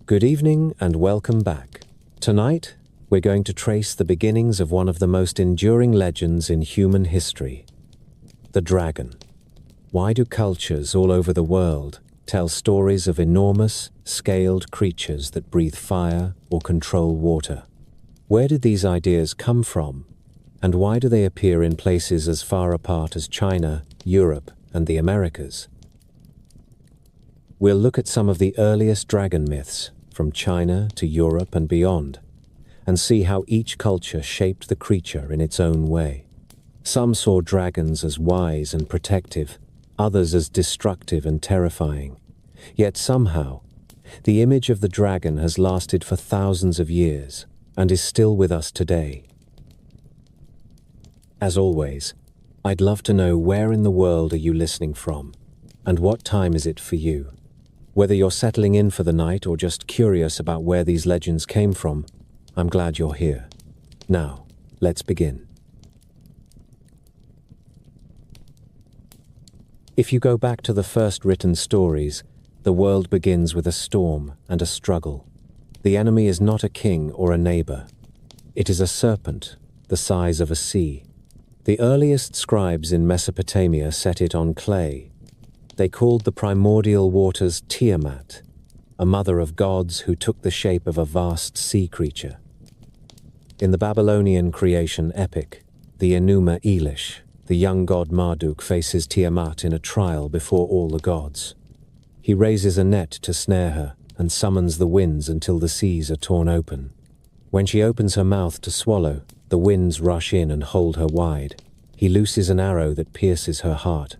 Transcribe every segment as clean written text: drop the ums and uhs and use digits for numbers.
Good evening and welcome back. Tonight, we're going to trace the beginnings of one of the most enduring legends in human history, the dragon. Why do cultures all over the world tell stories of enormous, scaled creatures that breathe fire or control water? Where did these ideas come from, and why do they appear in places as far apart as China, Europe, and the Americas? We'll look at some of the earliest dragon myths, from China to Europe and beyond, and see how each culture shaped the creature in its own way. Some saw dragons as wise and protective, others as destructive and terrifying. Yet somehow, the image of the dragon has lasted for thousands of years and is still with us today. As always, I'd love to know where in the world are you listening from, and what time is it for you? Whether you're settling in for the night or just curious about where these legends came from, I'm glad you're here. Now, let's begin. If you go back to the first written stories, the world begins with a storm and a struggle. The enemy is not a king or a neighbor. It is a serpent, the size of a sea. The earliest scribes in Mesopotamia set it on clay. They called the primordial waters Tiamat, a mother of gods who took the shape of a vast sea creature. In the Babylonian creation epic, the Enuma Elish, the young god Marduk faces Tiamat in a trial before all the gods. He raises a net to snare her and summons the winds until the seas are torn open. When she opens her mouth to swallow, the winds rush in and hold her wide. He looses an arrow that pierces her heart.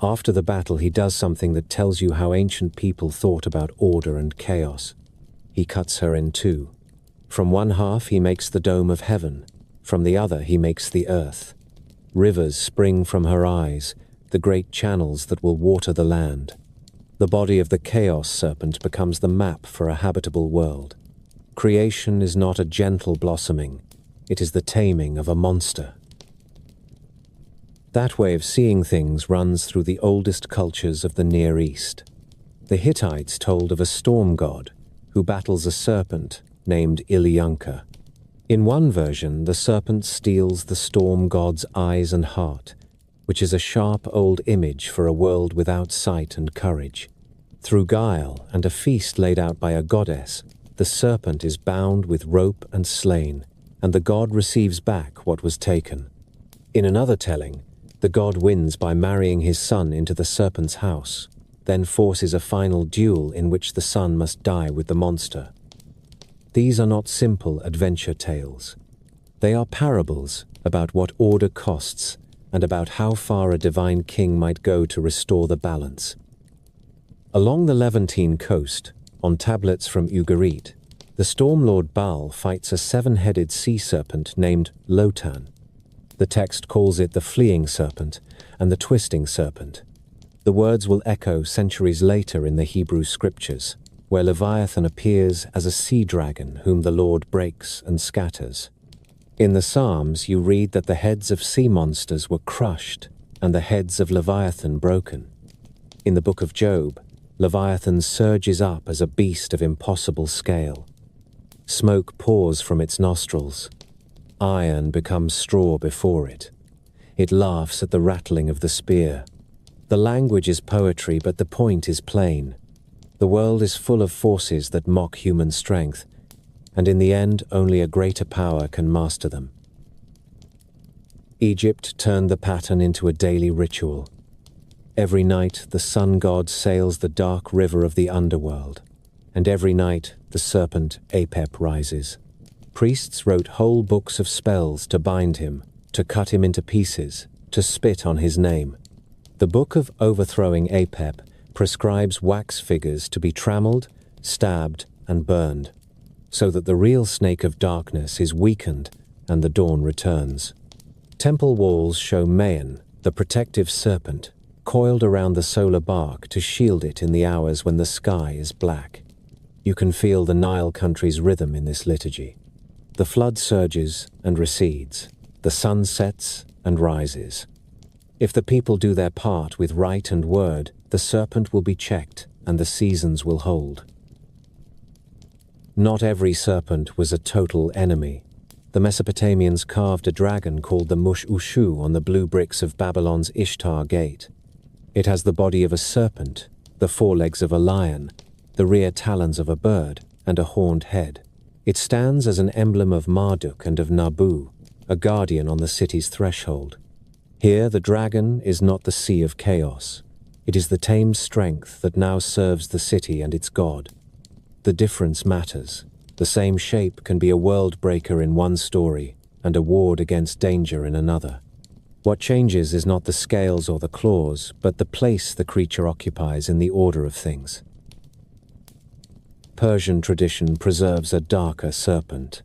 After the battle, he does something that tells you how ancient people thought about order and chaos. He cuts her in two. From one half, he makes the dome of heaven. From the other, he makes the earth. Rivers spring from her eyes, the great channels that will water the land. The body of the chaos serpent becomes the map for a habitable world. Creation is not a gentle blossoming. It is the taming of a monster. That way of seeing things runs through the oldest cultures of the Near East. The Hittites told of a storm god who battles a serpent named Ilyanka. In one version, the serpent steals the storm god's eyes and heart, which is a sharp old image for a world without sight and courage. Through guile and a feast laid out by a goddess, the serpent is bound with rope and slain, and the god receives back what was taken. In another telling, the god wins by marrying his son into the serpent's house, then forces a final duel in which the son must die with the monster. These are not simple adventure tales. They are parables about what order costs and about how far a divine king might go to restore the balance. Along the Levantine coast, on tablets from Ugarit, the storm lord Baal fights a seven-headed sea serpent named Lotan. The text calls it the fleeing serpent and the twisting serpent. The words will echo centuries later in the Hebrew scriptures, where Leviathan appears as a sea dragon whom the Lord breaks and scatters. In the Psalms, you read that the heads of sea monsters were crushed and the heads of Leviathan broken. In the book of Job, Leviathan surges up as a beast of impossible scale. Smoke pours from its nostrils. Iron becomes straw before it. It laughs at the rattling of the spear. The language is poetry, but the point is plain. The world is full of forces that mock human strength, and in the end, only a greater power can master them. Egypt turned the pattern into a daily ritual. Every night, the sun god sails the dark river of the underworld, and every night, the serpent Apep rises. Priests wrote whole books of spells to bind him, to cut him into pieces, to spit on his name. The Book of Overthrowing Apep prescribes wax figures to be trammeled, stabbed, and burned, so that the real snake of darkness is weakened and the dawn returns. Temple walls show Mayan, the protective serpent, coiled around the solar bark to shield it in the hours when the sky is black. You can feel the Nile country's rhythm in this liturgy. The flood surges and recedes. The sun sets and rises. If the people do their part with right and word, the serpent will be checked and the seasons will hold. Not every serpent was a total enemy. The Mesopotamians carved a dragon called the Mush-Ushu on the blue bricks of Babylon's Ishtar Gate. It has the body of a serpent, the forelegs of a lion, the rear talons of a bird, and a horned head. It stands as an emblem of Marduk and of Nabu, a guardian on the city's threshold. Here the dragon is not the sea of chaos. It is the tamed strength that now serves the city and its god. The difference matters. The same shape can be a world breaker in one story and a ward against danger in another. What changes is not the scales or the claws, but the place the creature occupies in the order of things. Persian tradition preserves a darker serpent.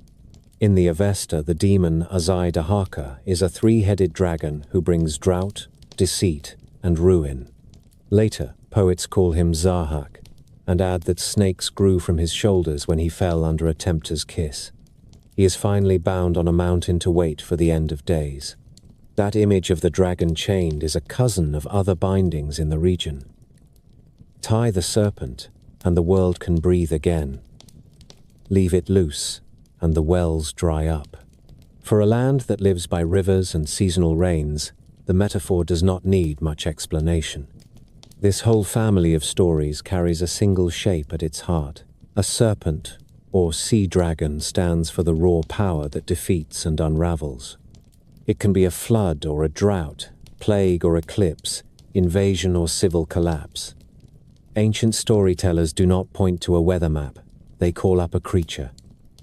In the Avesta, the demon Azai-Dahaka is a three-headed dragon who brings drought, deceit, and ruin. Later, poets call him Zahak, and add that snakes grew from his shoulders when he fell under a tempter's kiss. He is finally bound on a mountain to wait for the end of days. That image of the dragon chained is a cousin of other bindings in the region. Tie the serpent, and the world can breathe again. Leave it loose, and the wells dry up. For a land that lives by rivers and seasonal rains, the metaphor does not need much explanation. This whole family of stories carries a single shape at its heart. A serpent, or sea dragon, stands for the raw power that defeats and unravels. It can be a flood or a drought, plague or eclipse, invasion or civil collapse. Ancient storytellers do not point to a weather map, they call up a creature.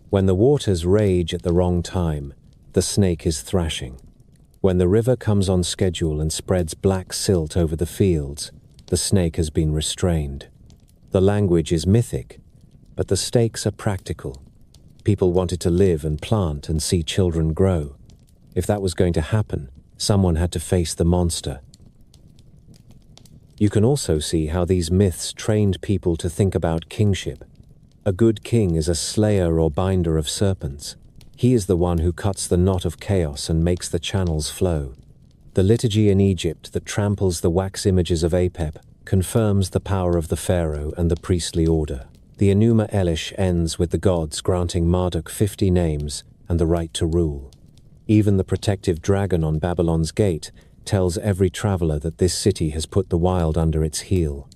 When the waters rage at the wrong time, the snake is thrashing. When the river comes on schedule and spreads black silt over the fields, the snake has been restrained. The language is mythic, but the stakes are practical. People wanted to live and plant and see children grow. If that was going to happen, someone had to face the monster. You can also see how these myths trained people to think about kingship. A good king is a slayer or binder of serpents. He is the one who cuts the knot of chaos and makes the channels flow. The liturgy in Egypt that tramples the wax images of Apep confirms the power of the pharaoh and the priestly order. The Enuma Elish ends with the gods granting Marduk 50 names and the right to rule. Even the protective dragon on Babylon's gate tells every traveler that this city has put the wild under its heel.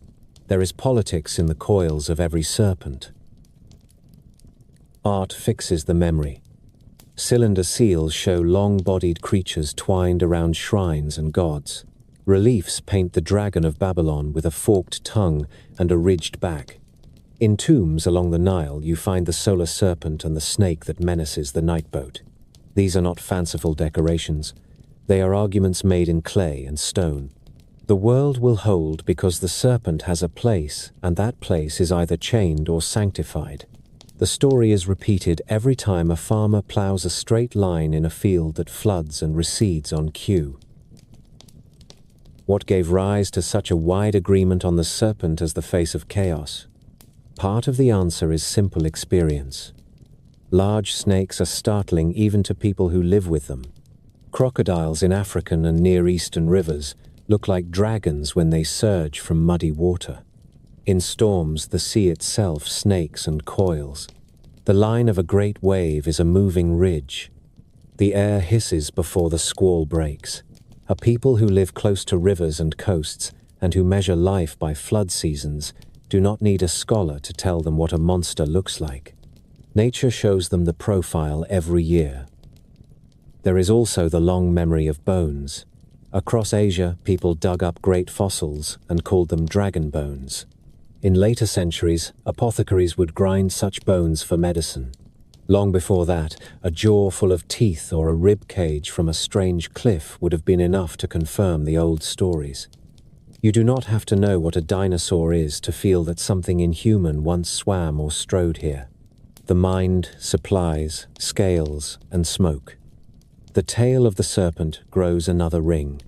There is politics in the coils of every serpent. Art fixes the memory. Cylinder seals show long-bodied creatures twined around shrines and gods. Reliefs paint the dragon of Babylon with a forked tongue and a ridged back. In tombs along the Nile, you find the solar serpent and the snake that menaces the night boat. These are not fanciful decorations. They are arguments made in clay and stone. The world will hold because the serpent has a place, and that place is either chained or sanctified. The story is repeated every time a farmer plows a straight line in a field that floods and recedes on cue. What gave rise to such a wide agreement on the serpent as the face of chaos? Part of the answer is simple experience. Large snakes are startling even to people who live with them. Crocodiles in African and Near Eastern rivers look like dragons when they surge from muddy water. In storms, the sea itself snakes and coils. The line of a great wave is a moving ridge. The air hisses before the squall breaks. A people who live close to rivers and coasts, and who measure life by flood seasons, do not need a scholar to tell them what a monster looks like. Nature shows them the profile every year. There is also the long memory of bones. Across Asia, people dug up great fossils and called them dragon bones. In later centuries, apothecaries would grind such bones for medicine. Long before that, a jaw full of teeth or a rib cage from a strange cliff would have been enough to confirm the old stories. You do not have to know what a dinosaur is to feel that something inhuman once swam or strode here. The mind supplies scales and smoke. The tail of the serpent grows another ring.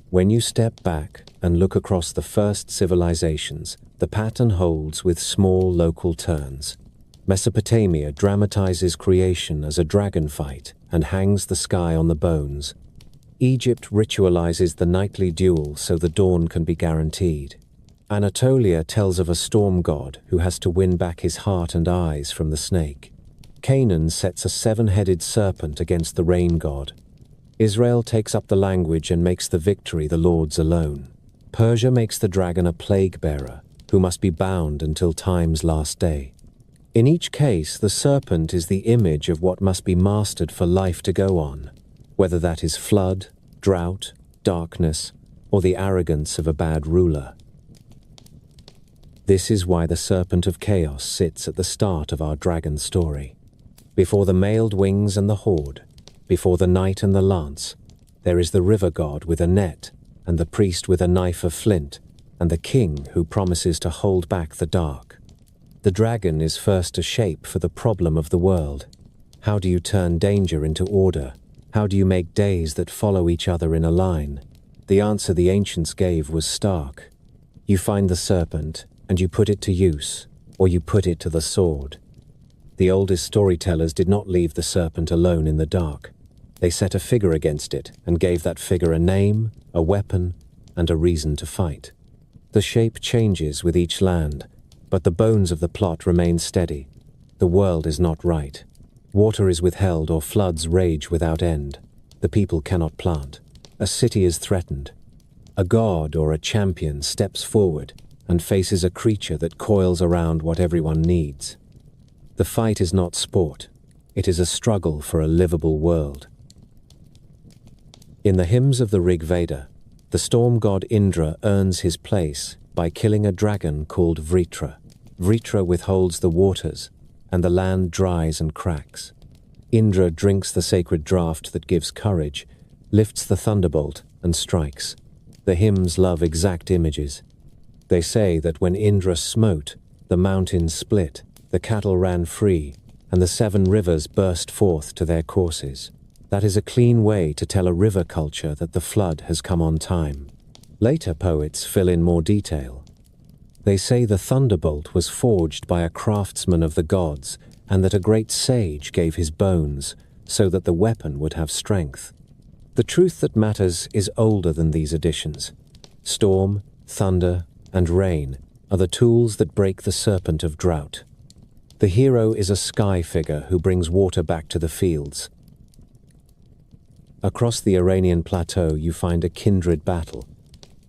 When you step back and look across the first civilizations, the pattern holds with small local turns. Mesopotamia dramatizes creation as a dragon fight and hangs the sky on the bones. Egypt ritualizes the nightly duel so the dawn can be guaranteed. Anatolia tells of a storm god who has to win back his heart and eyes from the snake. Canaan sets a seven-headed serpent against the rain god. Israel takes up the language and makes the victory the Lord's alone. Persia makes the dragon a plague-bearer, who must be bound until time's last day. In each case, the serpent is the image of what must be mastered for life to go on, whether that is flood, drought, darkness, or the arrogance of a bad ruler. This is why the serpent of chaos sits at the start of our dragon story. Before the mailed wings and the horde, before the knight and the lance, there is the river god with a net, and the priest with a knife of flint, and the king who promises to hold back the dark. The dragon is first a shape for the problem of the world. How do you turn danger into order? How do you make days that follow each other in a line? The answer the ancients gave was stark. You find the serpent, and you put it to use, or you put it to the sword. The oldest storytellers did not leave the serpent alone in the dark. They set a figure against it and gave that figure a name, a weapon, and a reason to fight. The shape changes with each land, but the bones of the plot remain steady. The world is not right. Water is withheld or floods rage without end. The people cannot plant. A city is threatened. A god or a champion steps forward and faces a creature that coils around what everyone needs. The fight is not sport. It is a struggle for a livable world. In the hymns of the Rig Veda, the storm god Indra earns his place by killing a dragon called Vritra. Vritra withholds the waters, and the land dries and cracks. Indra drinks the sacred draught that gives courage, lifts the thunderbolt, and strikes. The hymns love exact images. They say that when Indra smote, the mountains split, the cattle ran free, and the 7 rivers burst forth to their courses. That is a clean way to tell a river culture that the flood has come on time. Later poets fill in more detail. They say the thunderbolt was forged by a craftsman of the gods, and that a great sage gave his bones so that the weapon would have strength. The truth that matters is older than these additions. Storm, thunder, and rain are the tools that break the serpent of drought. The hero is a sky figure who brings water back to the fields. Across the Iranian plateau you find a kindred battle.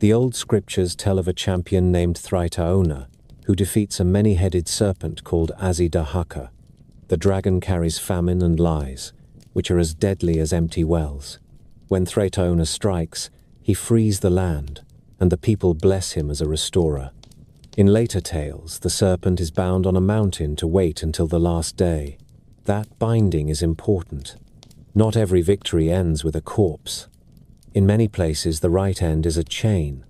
The old scriptures tell of a champion named Thraitaona, who defeats a many-headed serpent called Azidahaka. The dragon carries famine and lies, which are as deadly as empty wells. When Thraitaona strikes, he frees the land, and the people bless him as a restorer. In later tales, the serpent is bound on a mountain to wait until the last day. That binding is important. Not every victory ends with a corpse. In many places, the right end is a chain.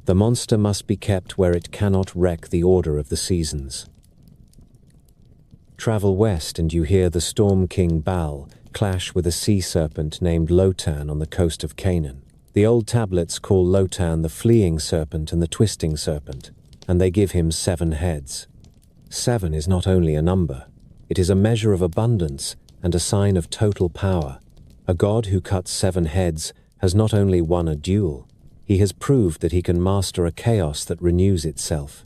The monster must be kept where it cannot wreck the order of the seasons. Travel west and you hear the storm king Baal clash with a sea serpent named Lotan on the coast of Canaan. The old tablets call Lotan the fleeing serpent and the twisting serpent, and they give him 7 heads. 7 is not only a number, it is a measure of abundance and a sign of total power. A god who cuts 7 heads has not only won a duel, he has proved that he can master a chaos that renews itself.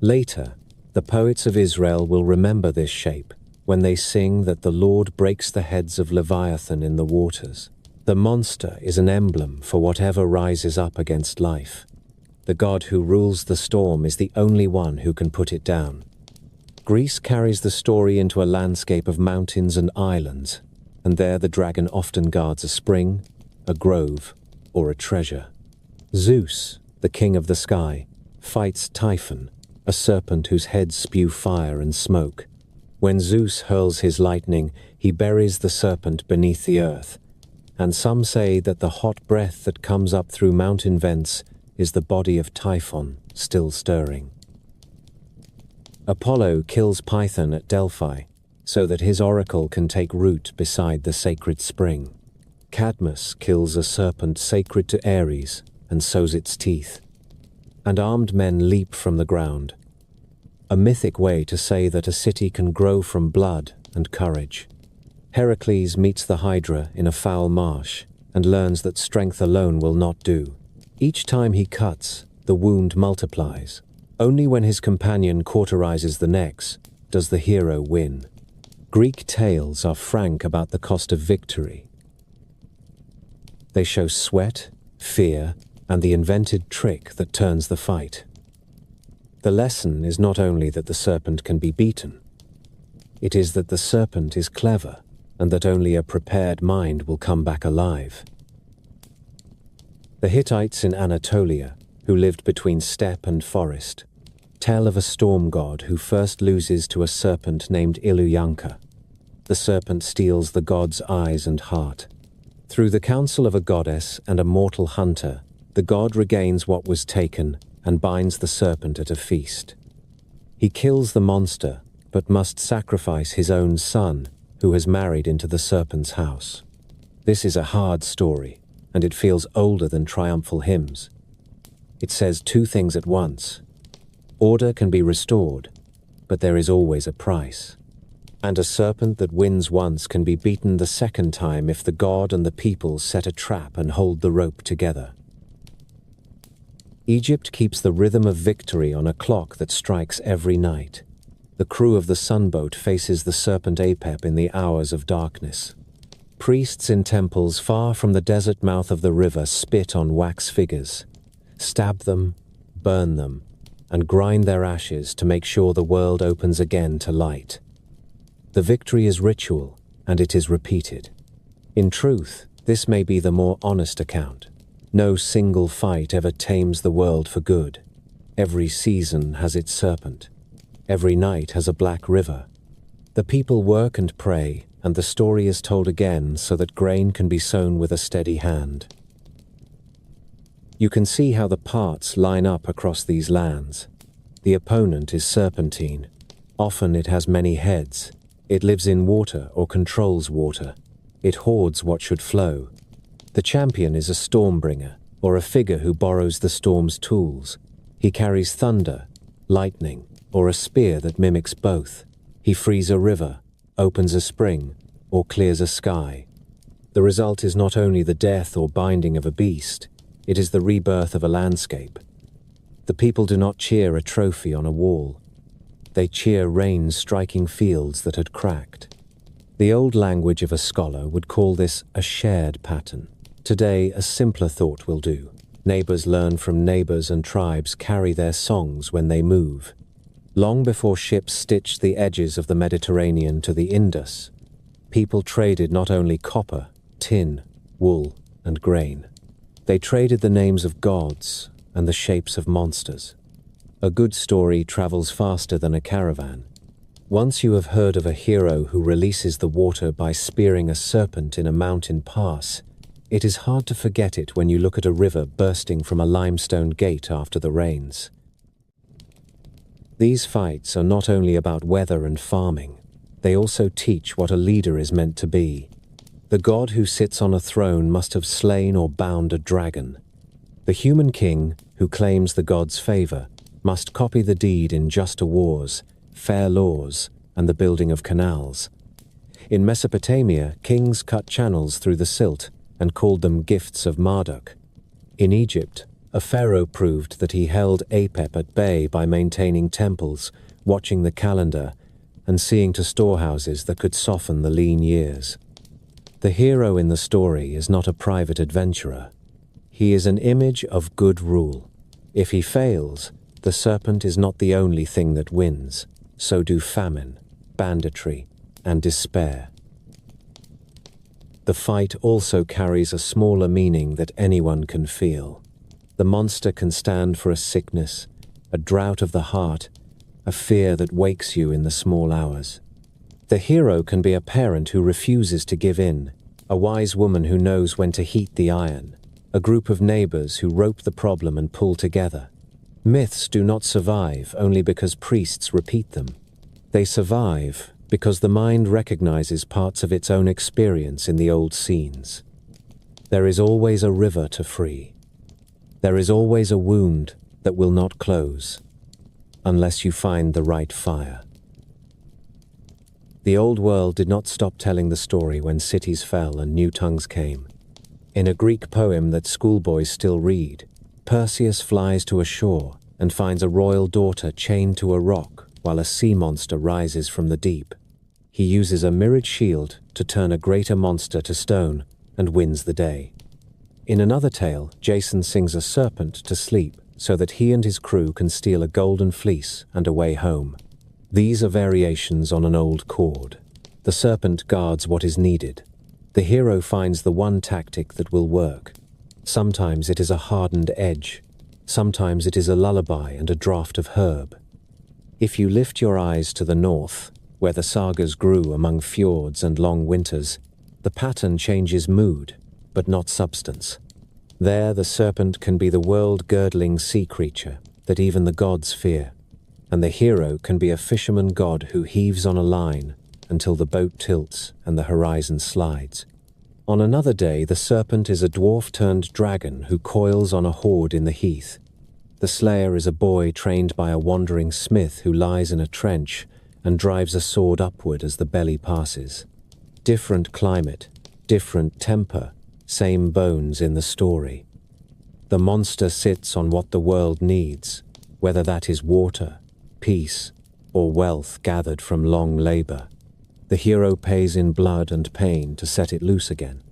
Later, the poets of Israel will remember this shape when they sing that the Lord breaks the heads of Leviathan in the waters. The monster is an emblem for whatever rises up against life. The god who rules the storm is the only one who can put it down. Greece carries the story into a landscape of mountains and islands, and there the dragon often guards a spring, a grove, or a treasure. Zeus, the king of the sky, fights Typhon, a serpent whose heads spew fire and smoke. When Zeus hurls his lightning, he buries the serpent beneath the earth, and some say that the hot breath that comes up through mountain vents is the body of Typhon still stirring. Apollo kills Python at Delphi so that his oracle can take root beside the sacred spring. Cadmus kills a serpent sacred to Ares and sows its teeth. And armed men leap from the ground. A mythic way to say that a city can grow from blood and courage. Heracles meets the Hydra in a foul marsh and learns that strength alone will not do. Each time he cuts, the wound multiplies. Only when his companion cauterizes the necks does the hero win. Greek tales are frank about the cost of victory. They show sweat, fear, and the invented trick that turns the fight. The lesson is not only that the serpent can be beaten, it is that the serpent is clever and that only a prepared mind will come back alive. The Hittites in Anatolia, who lived between steppe and forest, tell of a storm god who first loses to a serpent named Illuyanka. The serpent steals the god's eyes and heart. Through the counsel of a goddess and a mortal hunter, the god regains what was taken and binds the serpent at a feast. He kills the monster, but must sacrifice his own son, who has married into the serpent's house. This is a hard story, and it feels older than triumphal hymns. It says two things at once. Order can be restored, but there is always a price. And a serpent that wins once can be beaten the second time if the god and the people set a trap and hold the rope together. Egypt keeps the rhythm of victory on a clock that strikes every night. The crew of the sunboat faces the serpent Apep in the hours of darkness. Priests in temples far from the desert mouth of the river spit on wax figures, stab them, burn them, and grind their ashes to make sure the world opens again to light. The victory is ritual, and it is repeated. In truth, this may be the more honest account. No single fight ever tames the world for good. Every season has its serpent. Every night has a black river. The people work and pray, and the story is told again so that grain can be sown with a steady hand. You can see how the parts line up across these lands. The opponent is serpentine. Often it has many heads. It lives in water or controls water. It hoards what should flow. The champion is a stormbringer, or a figure who borrows the storm's tools. He carries thunder, lightning, or a spear that mimics both. He frees a river, opens a spring, or clears a sky. The result is not only the death or binding of a beast, it is the rebirth of a landscape. The people do not cheer a trophy on a wall. They cheer rain striking fields that had cracked. The old language of a scholar would call this a shared pattern. Today, a simpler thought will do. Neighbors learn from neighbors, and tribes carry their songs when they move. Long before ships stitched the edges of the Mediterranean to the Indus, people traded not only copper, tin, wool, and grain. They traded the names of gods and the shapes of monsters. A good story travels faster than a caravan. Once you have heard of a hero who releases the water by spearing a serpent in a mountain pass, it is hard to forget it when you look at a river bursting from a limestone gate after the rains. These fights are not only about weather and farming, they also teach what a leader is meant to be. The god who sits on a throne must have slain or bound a dragon. The human king, who claims the god's favor, must copy the deed in juster wars, fair laws, and the building of canals. In Mesopotamia, kings cut channels through the silt and called them gifts of Marduk. In Egypt, a pharaoh proved that he held Apep at bay by maintaining temples, watching the calendar, and seeing to storehouses that could soften the lean years. The hero in the story is not a private adventurer. He is an image of good rule. If he fails, the serpent is not the only thing that wins. So do famine, banditry, and despair. The fight also carries a smaller meaning that anyone can feel. The monster can stand for a sickness, a drought of the heart, a fear that wakes you in the small hours. The hero can be a parent who refuses to give in, a wise woman who knows when to heat the iron, a group of neighbors who rope the problem and pull together. Myths do not survive only because priests repeat them. They survive because the mind recognizes parts of its own experience in the old scenes. There is always a river to free. There is always a wound that will not close, unless you find the right fire. The old world did not stop telling the story when cities fell and new tongues came. In a Greek poem that schoolboys still read, Perseus flies to a shore, and finds a royal daughter chained to a rock while a sea monster rises from the deep. He uses a mirrored shield to turn a greater monster to stone and wins the day. In another tale, Jason sings a serpent to sleep so that he and his crew can steal a golden fleece and a way home. These are variations on an old chord. The serpent guards what is needed. The hero finds the one tactic that will work. Sometimes it is a hardened edge. Sometimes it is a lullaby and a draught of herb. If you lift your eyes to the north, where the sagas grew among fjords and long winters, the pattern changes mood, but not substance. There the serpent can be the world-girdling sea creature that even the gods fear, and the hero can be a fisherman god who heaves on a line until the boat tilts and the horizon slides. On another day, the serpent is a dwarf-turned-dragon who coils on a hoard in the heath. The slayer is a boy trained by a wandering smith who lies in a trench and drives a sword upward as the belly passes. Different climate, different temper, same bones in the story. The monster sits on what the world needs, whether that is water, peace, or wealth gathered from long labor. The hero pays in blood and pain to set it loose again.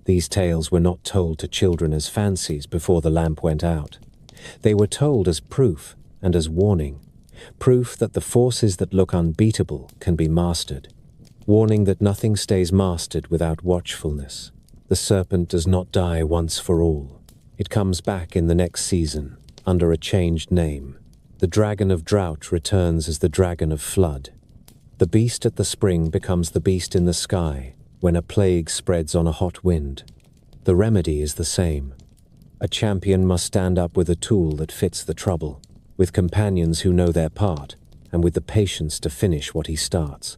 These tales were not told to children as fancies before the lamp went out. They were told as proof and as warning. Proof that the forces that look unbeatable can be mastered. Warning that nothing stays mastered without watchfulness. The serpent does not die once for all. It comes back in the next season, under a changed name. The dragon of drought returns as the dragon of flood. The beast at the spring becomes the beast in the sky when a plague spreads on a hot wind. The remedy is the same. A champion must stand up with a tool that fits the trouble, with companions who know their part, and with the patience to finish what he starts.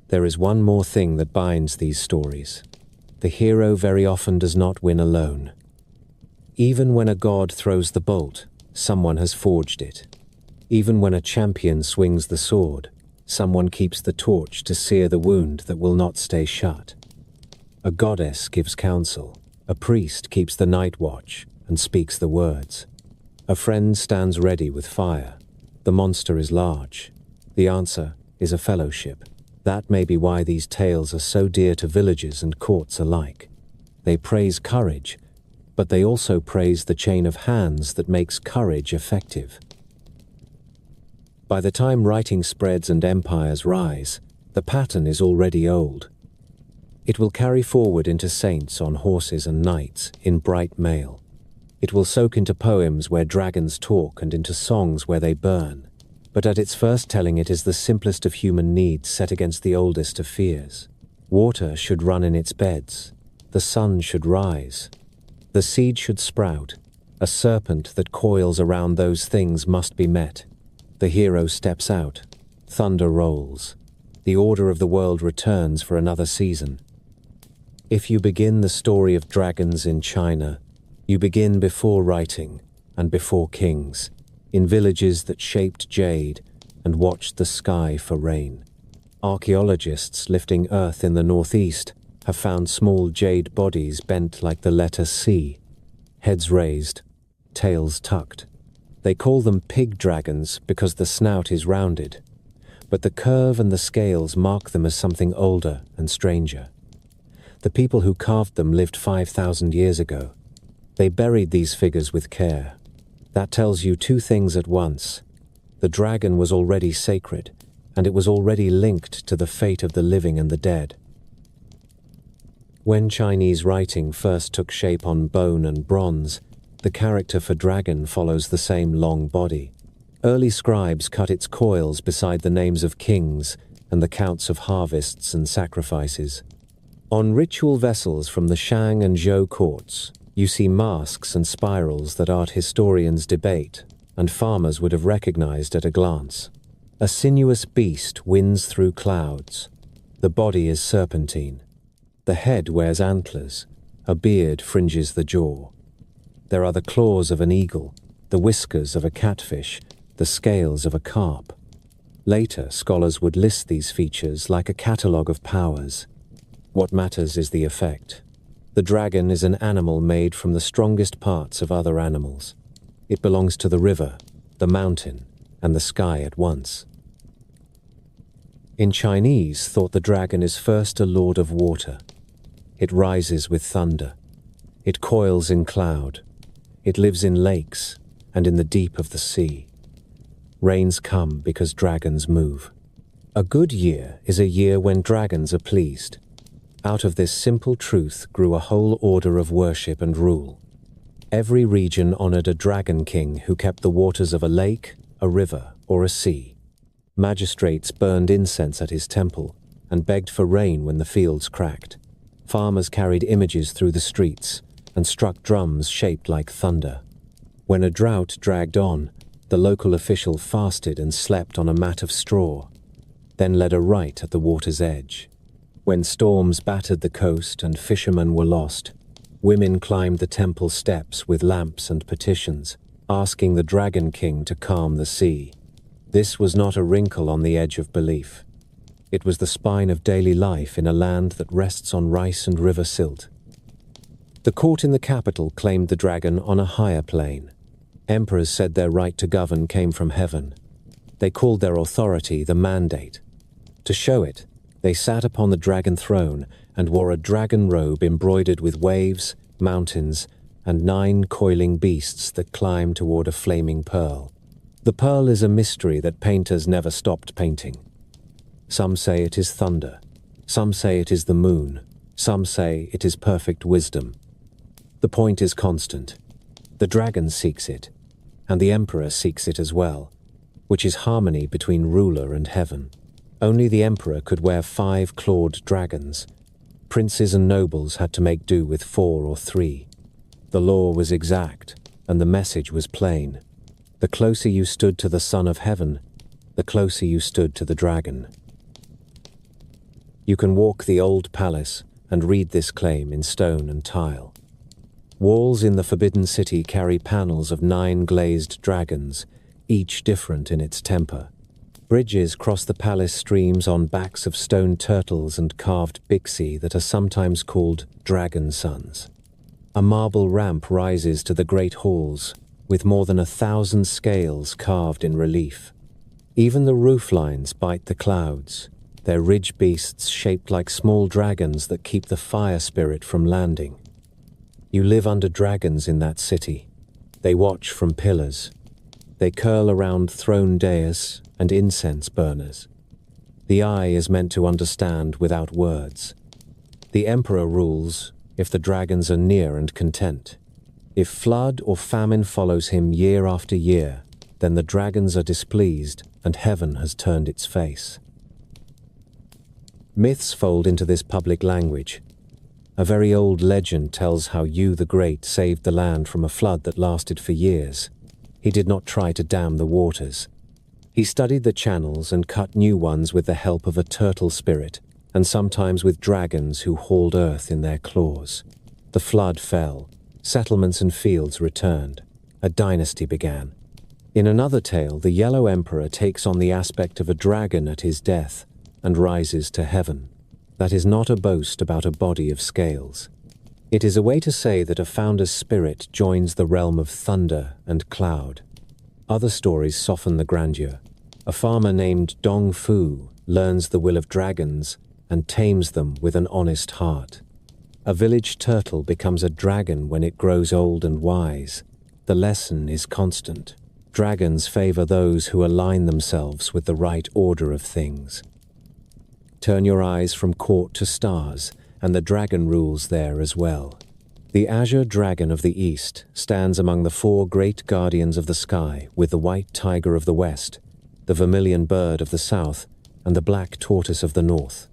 There is one more thing that binds these stories. The hero very often does not win alone. Even when a god throws the bolt, someone has forged it. Even when a champion swings the sword, someone keeps the torch to sear the wound that will not stay shut. A goddess gives counsel. A priest keeps the night watch and speaks the words. A friend stands ready with fire. The monster is large. The answer is a fellowship. That may be why these tales are so dear to villages and courts alike. They praise courage, but they also praise the chain of hands that makes courage effective. By the time writing spreads and empires rise, the pattern is already old. It will carry forward into saints on horses and knights in bright mail. It will soak into poems where dragons talk and into songs where they burn. But at its first telling it is the simplest of human needs set against the oldest of fears. Water should run in its beds. The sun should rise. The seed should sprout. A serpent that coils around those things must be met. The hero steps out. Thunder rolls. The order of the world returns for another season. If you begin the story of dragons in China, you begin before writing and before kings, in villages that shaped jade and watched the sky for rain. Archaeologists lifting earth in the northeast have found small jade bodies bent like the letter C, heads raised, tails tucked. They call them pig dragons because the snout is rounded, but the curve and the scales mark them as something older and stranger. The people who carved them lived 5,000 years ago. They buried these figures with care. That tells you two things at once. The dragon was already sacred, and it was already linked to the fate of the living and the dead. When Chinese writing first took shape on bone and bronze, the character for dragon follows the same long body. Early scribes cut its coils beside the names of kings and the counts of harvests and sacrifices. On ritual vessels from the Shang and Zhou courts, you see masks and spirals that art historians debate, and farmers would have recognized at a glance. A sinuous beast winds through clouds. The body is serpentine. The head wears antlers. A beard fringes the jaw. There are the claws of an eagle, the whiskers of a catfish, the scales of a carp. Later, scholars would list these features like a catalogue of powers. What matters is the effect. The dragon is an animal made from the strongest parts of other animals. It belongs to the river, the mountain, and the sky at once. In Chinese, thought the dragon is first a lord of water. It rises with thunder. It coils in cloud. It lives in lakes and in the deep of the sea. Rains come because dragons move. A good year is a year when dragons are pleased. Out of this simple truth grew a whole order of worship and rule. Every region honored a dragon king who kept the waters of a lake, a river, or a sea. Magistrates burned incense at his temple and begged for rain when the fields cracked. Farmers carried images through the streets and struck drums shaped like thunder. When a drought dragged on, the local official fasted and slept on a mat of straw, then led a rite at the water's edge. When storms battered the coast and fishermen were lost, women climbed the temple steps with lamps and petitions, asking the Dragon King to calm the sea. This was not a wrinkle on the edge of belief. It was the spine of daily life in a land that rests on rice and river silt. The court in the capital claimed the dragon on a higher plane. Emperors said their right to govern came from heaven. They called their authority the mandate. To show it, they sat upon the dragon throne and wore a dragon robe embroidered with waves, mountains, and 9 coiling beasts that climb toward a flaming pearl. The pearl is a mystery that painters never stopped painting. Some say it is thunder. Some say it is the moon. Some say it is perfect wisdom. The point is constant. The dragon seeks it, and the emperor seeks it as well, which is harmony between ruler and heaven. Only the emperor could wear 5 clawed dragons. Princes and nobles had to make do with 4 or 3. The law was exact, and the message was plain. The closer you stood to the Son of Heaven, the closer you stood to the dragon. You can walk the old palace and read this claim in stone and tile. Walls in the Forbidden City carry panels of 9 glazed dragons, each different in its temper. Bridges cross the palace streams on backs of stone turtles and carved bixi that are sometimes called dragon sons. A marble ramp rises to the great halls, with more than 1,000 scales carved in relief. Even the roof lines bite the clouds, their ridge beasts shaped like small dragons that keep the fire spirit from landing. You live under dragons in that city. They watch from pillars. They curl around throne dais and incense burners. The eye is meant to understand without words. The emperor rules if the dragons are near and content. If flood or famine follows him year after year, then the dragons are displeased and heaven has turned its face. Myths fold into this public language. A very old legend tells how Yu the Great saved the land from a flood that lasted for years. He did not try to dam the waters. He studied the channels and cut new ones with the help of a turtle spirit, and sometimes with dragons who hauled earth in their claws. The flood fell. Settlements and fields returned. A dynasty began. In another tale, the Yellow Emperor takes on the aspect of a dragon at his death and rises to heaven. That is not a boast about a body of scales. It is a way to say that a founder's spirit joins the realm of thunder and cloud. Other stories soften the grandeur. A farmer named Dong Fu learns the will of dragons and tames them with an honest heart. A village turtle becomes a dragon when it grows old and wise. The lesson is constant. Dragons favor those who align themselves with the right order of things. Turn your eyes from court to stars, and the dragon rules there as well. The azure dragon of the east stands among the 4 great guardians of the sky, with the white tiger of the west, the vermilion bird of the south, and the black tortoise of the north.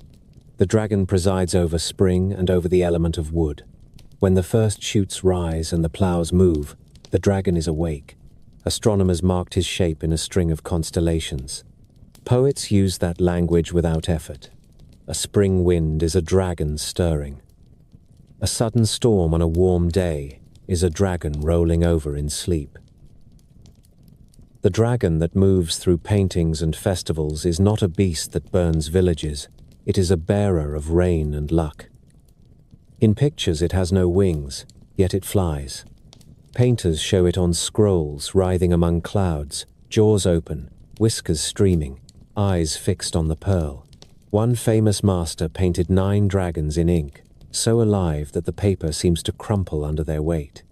The dragon presides over spring and over the element of wood. When the first shoots rise and the plows move, the dragon is awake. Astronomers marked his shape in a string of constellations. Poets use that language without effort. A spring wind is a dragon stirring. A sudden storm on a warm day is a dragon rolling over in sleep. The dragon that moves through paintings and festivals is not a beast that burns villages. It is a bearer of rain and luck. In pictures it has no wings, yet it flies. Painters show it on scrolls, writhing among clouds, jaws open, whiskers streaming, eyes fixed on the pearl. One famous master painted 9 dragons in ink, so alive that the paper seems to crumple under their weight.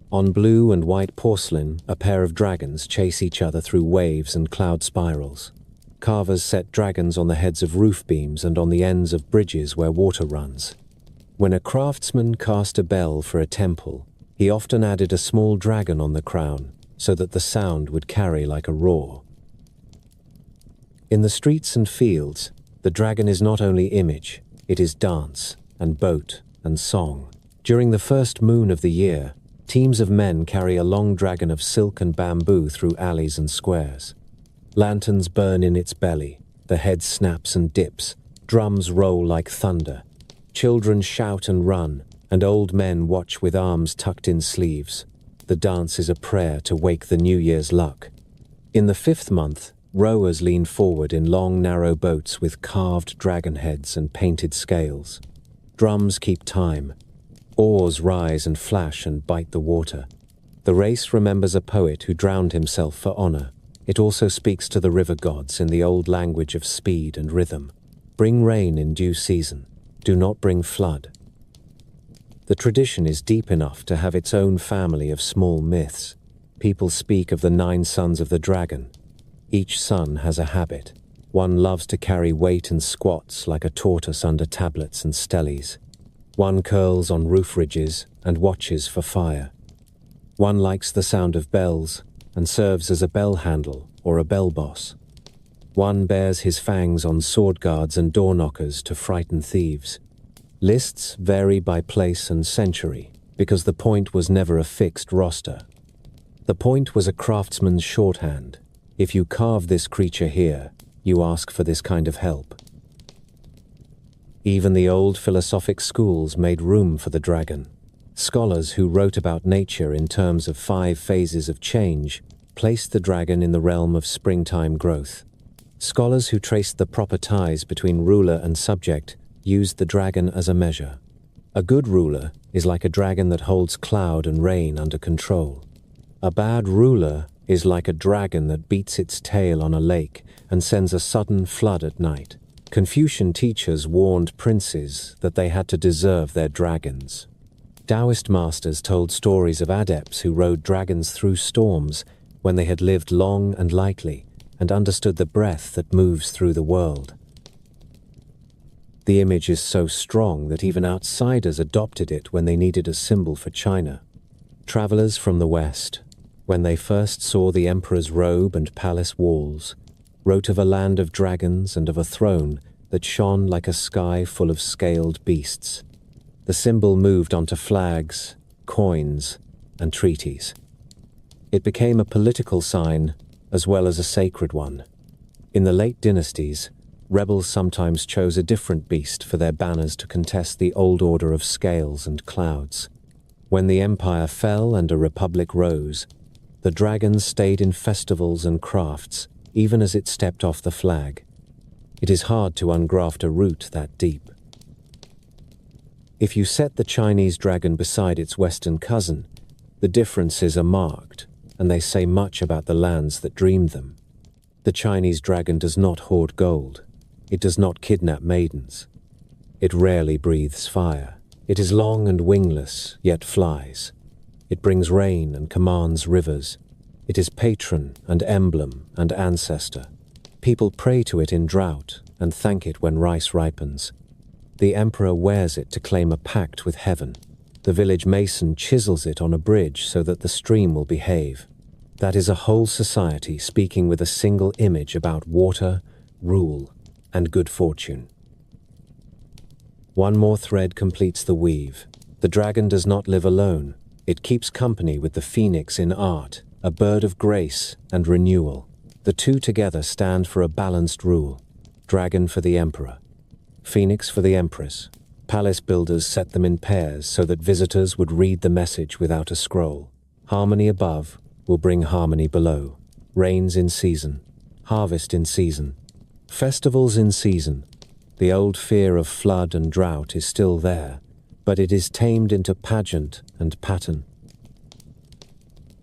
On blue and white porcelain, a pair of dragons chase each other through waves and cloud spirals. Carvers set dragons on the heads of roof beams and on the ends of bridges where water runs. When a craftsman cast a bell for a temple, he often added a small dragon on the crown, so that the sound would carry like a roar. In the streets and fields, the dragon is not only image, it is dance and boat and song. During the first moon of the year, teams of men carry a long dragon of silk and bamboo through alleys and squares. Lanterns burn in its belly, the head snaps and dips, drums roll like thunder. Children shout and run, and old men watch with arms tucked in sleeves. The dance is a prayer to wake the New Year's luck. In the 5th month, rowers lean forward in long, narrow boats with carved dragon heads and painted scales. Drums keep time. Oars rise and flash and bite the water. The race remembers a poet who drowned himself for honor. It also speaks to the river gods in the old language of speed and rhythm. Bring rain in due season. Do not bring flood. The tradition is deep enough to have its own family of small myths. People speak of the 9 sons of the dragon. Each son has a habit. One loves to carry weight and squats like a tortoise under tablets and steles. One curls on roof ridges and watches for fire. One likes the sound of bells and serves as a bell handle or a bell boss. One bears his fangs on sword guards and door knockers to frighten thieves. Lists vary by place and century, because the point was never a fixed roster. The point was a craftsman's shorthand. If you carve this creature here, you ask for this kind of help. Even the old philosophic schools made room for the dragon. Scholars who wrote about nature in terms of 5 phases of change placed the dragon in the realm of springtime growth. Scholars who traced the proper ties between ruler and subject used the dragon as a measure. A good ruler is like a dragon that holds cloud and rain under control. A bad ruler is like a dragon that beats its tail on a lake and sends a sudden flood at night. Confucian teachers warned princes that they had to deserve their dragons. Taoist masters told stories of adepts who rode dragons through storms when they had lived long and lightly and understood the breath that moves through the world. The image is so strong that even outsiders adopted it when they needed a symbol for China. Travelers from the West, when they first saw the emperor's robe and palace walls, wrote of a land of dragons and of a throne that shone like a sky full of scaled beasts. The symbol moved onto flags, coins, and treaties. It became a political sign as well as a sacred one. In the late dynasties, rebels sometimes chose a different beast for their banners to contest the old order of scales and clouds. When the empire fell and a republic rose, the dragon stayed in festivals and crafts, even as it stepped off the flag. It is hard to ungraft a root that deep. If you set the Chinese dragon beside its Western cousin, the differences are marked, and they say much about the lands that dreamed them. The Chinese dragon does not hoard gold. It does not kidnap maidens. It rarely breathes fire. It is long and wingless, yet flies. It brings rain and commands rivers. It is patron and emblem and ancestor. People pray to it in drought and thank it when rice ripens. The emperor wears it to claim a pact with heaven. The village mason chisels it on a bridge so that the stream will behave. That is a whole society speaking with a single image about water, rule, and good fortune. One more thread completes the weave. The dragon does not live alone. It keeps company with the phoenix in art, a bird of grace and renewal. The two together stand for a balanced rule. Dragon for the emperor, phoenix for the empress. Palace builders set them in pairs so that visitors would read the message without a scroll. Harmony above will bring harmony below. Rains in season, harvest in season, festivals in season. The old fear of flood and drought is still there, but it is tamed into pageant and pattern.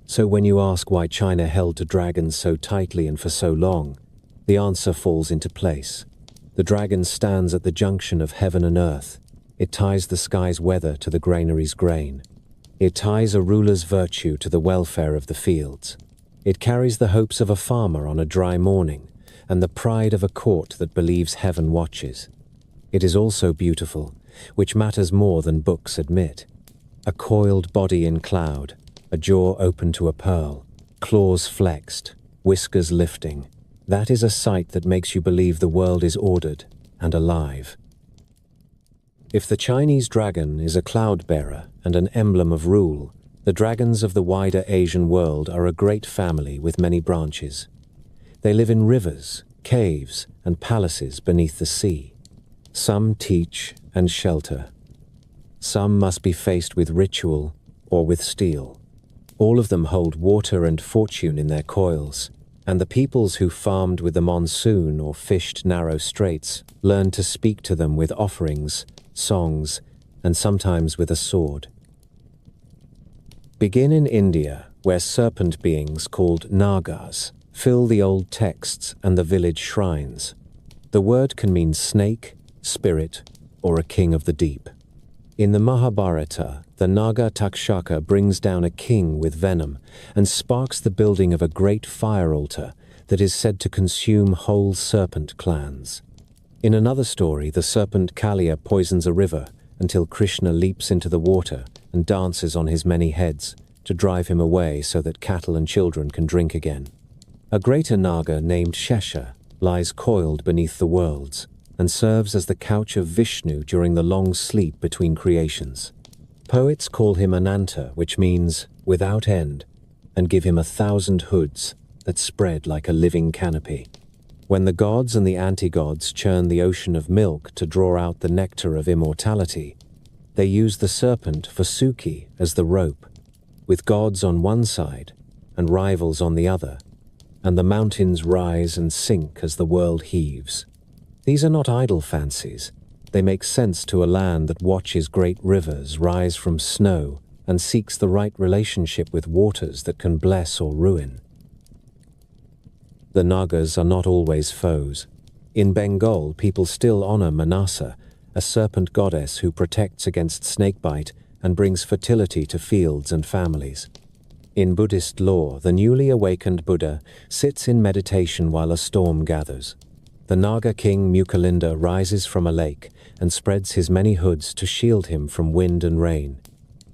So when you ask why China held to dragons so tightly and for so long, the answer falls into place. The dragon stands at the junction of heaven and earth. It ties the sky's weather to the granary's grain. It ties a ruler's virtue to the welfare of the fields. It carries the hopes of a farmer on a dry morning, and the pride of a court that believes heaven watches. It is also beautiful, which matters more than books admit. A coiled body in cloud, a jaw open to a pearl, claws flexed, whiskers lifting. That is a sight that makes you believe the world is ordered and alive. If the Chinese dragon is a cloud-bearer and an emblem of rule, the dragons of the wider Asian world are a great family with many branches. They live in rivers, caves, and palaces beneath the sea. Some teach and shelter. Some must be faced with ritual or with steel. All of them hold water and fortune in their coils, and the peoples who farmed with the monsoon or fished narrow straits learned to speak to them with offerings, songs, and sometimes with a sword. Begin in India, where serpent beings called Nagas fill the old texts and the village shrines. The word can mean snake, spirit, or a king of the deep. In the Mahabharata, the Naga Takshaka brings down a king with venom and sparks the building of a great fire altar that is said to consume whole serpent clans. In another story, the serpent Kalia poisons a river until Krishna leaps into the water and dances on his many heads to drive him away so that cattle and children can drink again. A greater Naga named Shesha lies coiled beneath the worlds and serves as the couch of Vishnu during the long sleep between creations. Poets call him Ananta, which means without end, and give him 1,000 hoods that spread like a living canopy. When the gods and the anti-gods churn the ocean of milk to draw out the nectar of immortality, they use the serpent for Suki as the rope, with gods on one side and rivals on the other, and the mountains rise and sink as the world heaves. These are not idle fancies. They make sense to a land that watches great rivers rise from snow and seeks the right relationship with waters that can bless or ruin. The Nagas are not always foes. In Bengal, people still honor Manasa, a serpent goddess who protects against snakebite and brings fertility to fields and families. In Buddhist lore, the newly awakened Buddha sits in meditation while a storm gathers. The Naga king Mukalinda rises from a lake and spreads his many hoods to shield him from wind and rain.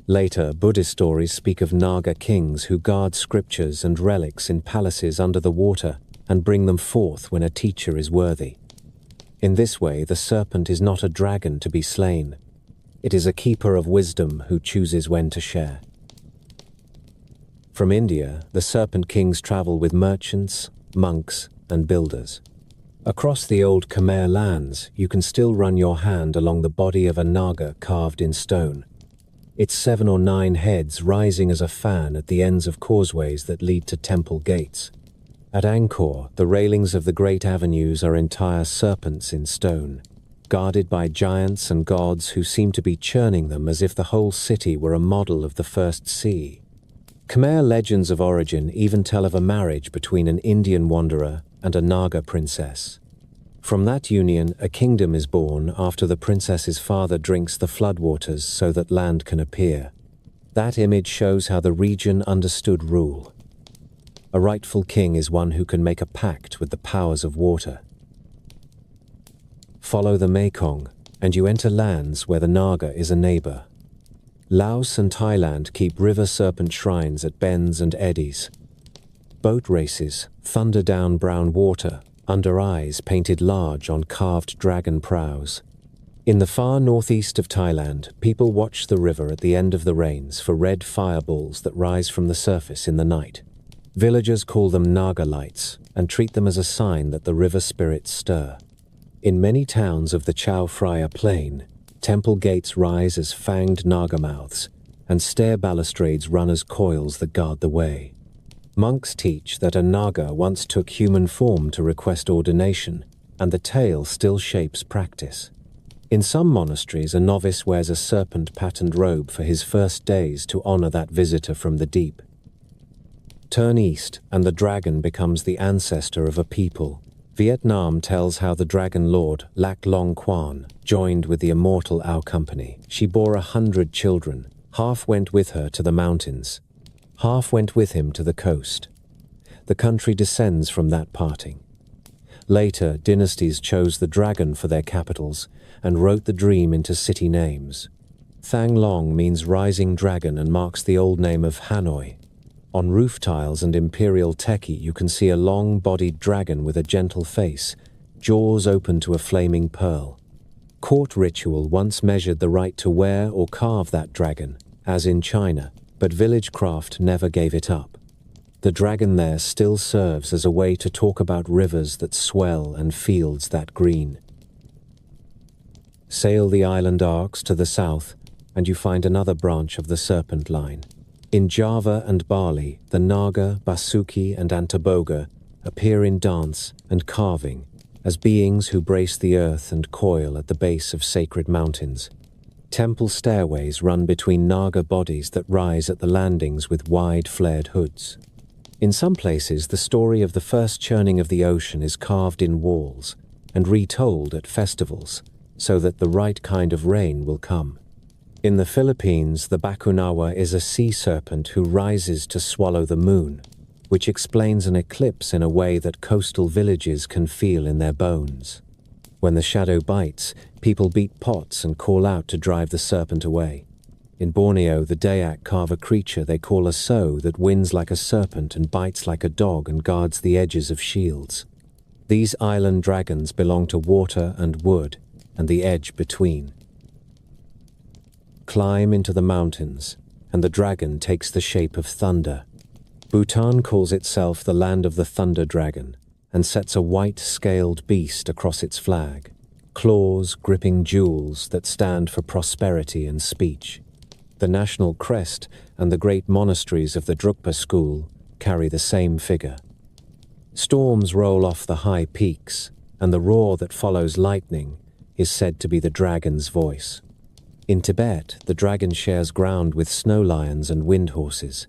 Later, Buddhist stories speak of Naga kings who guard scriptures and relics in palaces under the water and bring them forth when a teacher is worthy. In this way, the serpent is not a dragon to be slain. It is a keeper of wisdom who chooses when to share. From India, the serpent kings travel with merchants, monks, and builders. Across the old Khmer lands, you can still run your hand along the body of a Naga carved in stone, its 7 or 9 heads rising as a fan at the ends of causeways that lead to temple gates. At Angkor, the railings of the great avenues are entire serpents in stone, guarded by giants and gods who seem to be churning them as if the whole city were a model of the first sea. Khmer legends of origin even tell of a marriage between an Indian wanderer and a Naga princess. From that union, a kingdom is born after the princess's father drinks the floodwaters so that land can appear. That image shows how the region understood rule. A rightful king is one who can make a pact with the powers of water. Follow the Mekong, and you enter lands where the Naga is a neighbor. Laos and Thailand keep river serpent shrines at bends and eddies. Boat races thunder down brown water, under eyes painted large on carved dragon prows. In the far northeast of Thailand, people watch the river at the end of the rains for red fireballs that rise from the surface in the night. Villagers call them Naga lights and treat them as a sign that the river spirits stir. In many towns of the Chao Phraya plain, temple gates rise as fanged Naga mouths, and stair balustrades run as coils that guard the way. Monks teach that a Naga once took human form to request ordination, and the tale still shapes practice. In some monasteries, a novice wears a serpent-patterned robe for his first days to honor that visitor from the deep. Turn east, and the dragon becomes the ancestor of a people. Vietnam tells how the dragon lord, Lac Long Quan, joined with the immortal Ao Company. She bore 100 children. Half went with her to the mountains. Half went with him to the coast. The country descends from that parting. Later, dynasties chose the dragon for their capitals and wrote the dream into city names. Thang Long means rising dragon and marks the old name of Hanoi. On roof tiles and imperial teki, you can see a long-bodied dragon with a gentle face, jaws open to a flaming pearl. Court ritual once measured the right to wear or carve that dragon, as in China, but village craft never gave it up. The dragon there still serves as a way to talk about rivers that swell and fields that green. Sail the island arcs to the south, and you find another branch of the serpent line. In Java and Bali, the Naga, Basuki, and Antaboga appear in dance and carving as beings who brace the earth and coil at the base of sacred mountains. Temple stairways run between Naga bodies that rise at the landings with wide flared hoods. In some places, the story of the first churning of the ocean is carved in walls and retold at festivals so that the right kind of rain will come. In the Philippines, the Bakunawa is a sea serpent who rises to swallow the moon, which explains an eclipse in a way that coastal villages can feel in their bones. When the shadow bites, people beat pots and call out to drive the serpent away. In Borneo, the Dayak carve a creature they call a so that wins like a serpent and bites like a dog and guards the edges of shields. These island dragons belong to water and wood, and the edge between. Climb into the mountains, and the dragon takes the shape of thunder. Bhutan calls itself the land of the thunder dragon, and sets a white scaled beast across its flag, claws gripping jewels that stand for prosperity and speech. The national crest and the great monasteries of the Drukpa school carry the same figure. Storms roll off the high peaks, and the roar that follows lightning is said to be the dragon's voice. In Tibet, the dragon shares ground with snow lions and wind horses.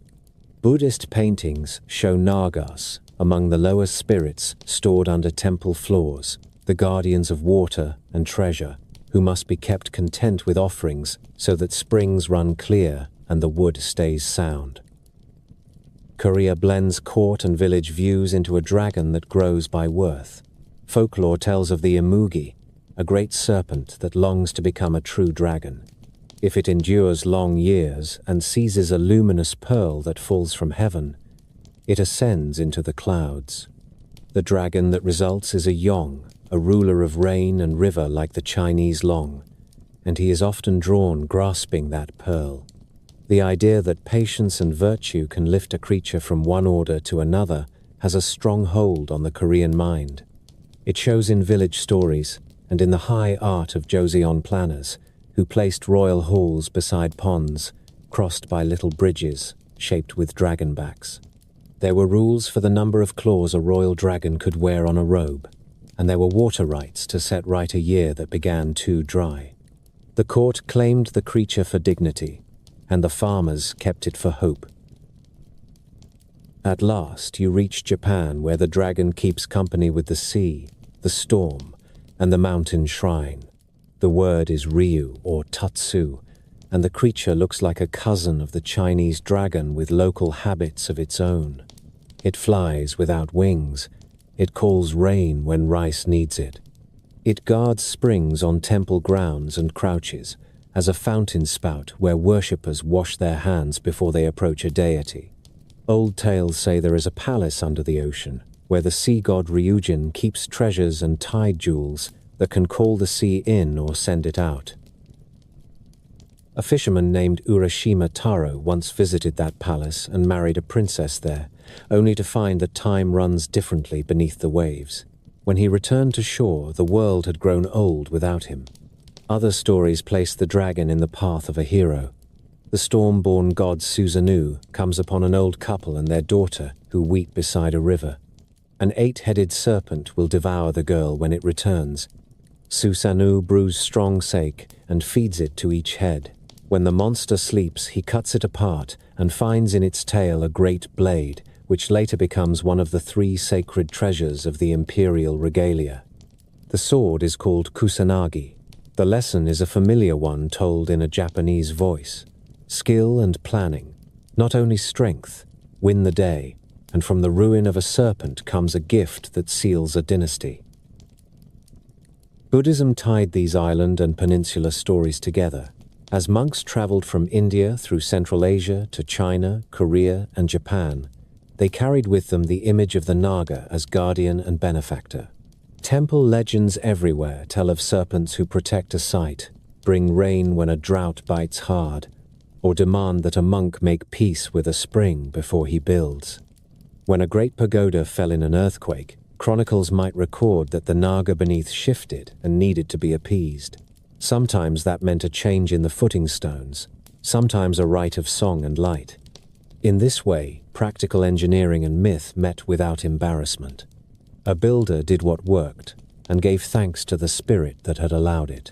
Buddhist paintings show Nagas, among the lower spirits stored under temple floors, the guardians of water and treasure, who must be kept content with offerings so that springs run clear and the wood stays sound. Korea blends court and village views into a dragon that grows by worth. Folklore tells of the Imugi, a great serpent that longs to become a true dragon. If it endures long years and seizes a luminous pearl that falls from heaven, it ascends into the clouds. The dragon that results is a Yong, a ruler of rain and river like the Chinese Long, and he is often drawn grasping that pearl. The idea that patience and virtue can lift a creature from one order to another has a strong hold on the Korean mind. It shows in village stories and in the high art of Joseon planners, who placed royal halls beside ponds, crossed by little bridges shaped with dragonbacks. There were rules for the number of claws a royal dragon could wear on a robe, and there were water rights to set right a year that began too dry. The court claimed the creature for dignity, and the farmers kept it for hope. At last you reach Japan, where the dragon keeps company with the sea, the storm, and the mountain shrine. The word is Ryu or Tatsu, and the creature looks like a cousin of the Chinese dragon with local habits of its own. It flies without wings. It calls rain when rice needs it. It guards springs on temple grounds and crouches as a fountain spout where worshippers wash their hands before they approach a deity. Old tales say there is a palace under the ocean where the sea god Ryujin keeps treasures and tide jewels that can call the sea in or send it out. A fisherman named Urashima Taro once visited that palace and married a princess there, only to find that time runs differently beneath the waves. When he returned to shore, the world had grown old without him. Other stories place the dragon in the path of a hero. The storm-born god Susanoo comes upon an old couple and their daughter who weep beside a river. An 8-headed serpent will devour the girl when it returns. Susanu brews strong sake and feeds it to each head. When the monster sleeps, he cuts it apart and finds in its tail a great blade, which later becomes one of the 3 sacred treasures of the imperial regalia. The sword is called kusanagi. The lesson is a familiar one told in a Japanese voice. Skill and planning, not only strength, win the day, and from the ruin of a serpent comes a gift that seals a dynasty. Buddhism tied these island and peninsula stories together. As monks traveled from India through Central Asia to China, Korea, and Japan, they carried with them the image of the Naga as guardian and benefactor. Temple legends everywhere tell of serpents who protect a site, bring rain when a drought bites hard, or demand that a monk make peace with a spring before he builds. When a great pagoda fell in an earthquake, chronicles might record that the Naga beneath shifted and needed to be appeased. Sometimes that meant a change in the footing stones, sometimes a rite of song and light. In this way, practical engineering and myth met without embarrassment. A builder did what worked and gave thanks to the spirit that had allowed it.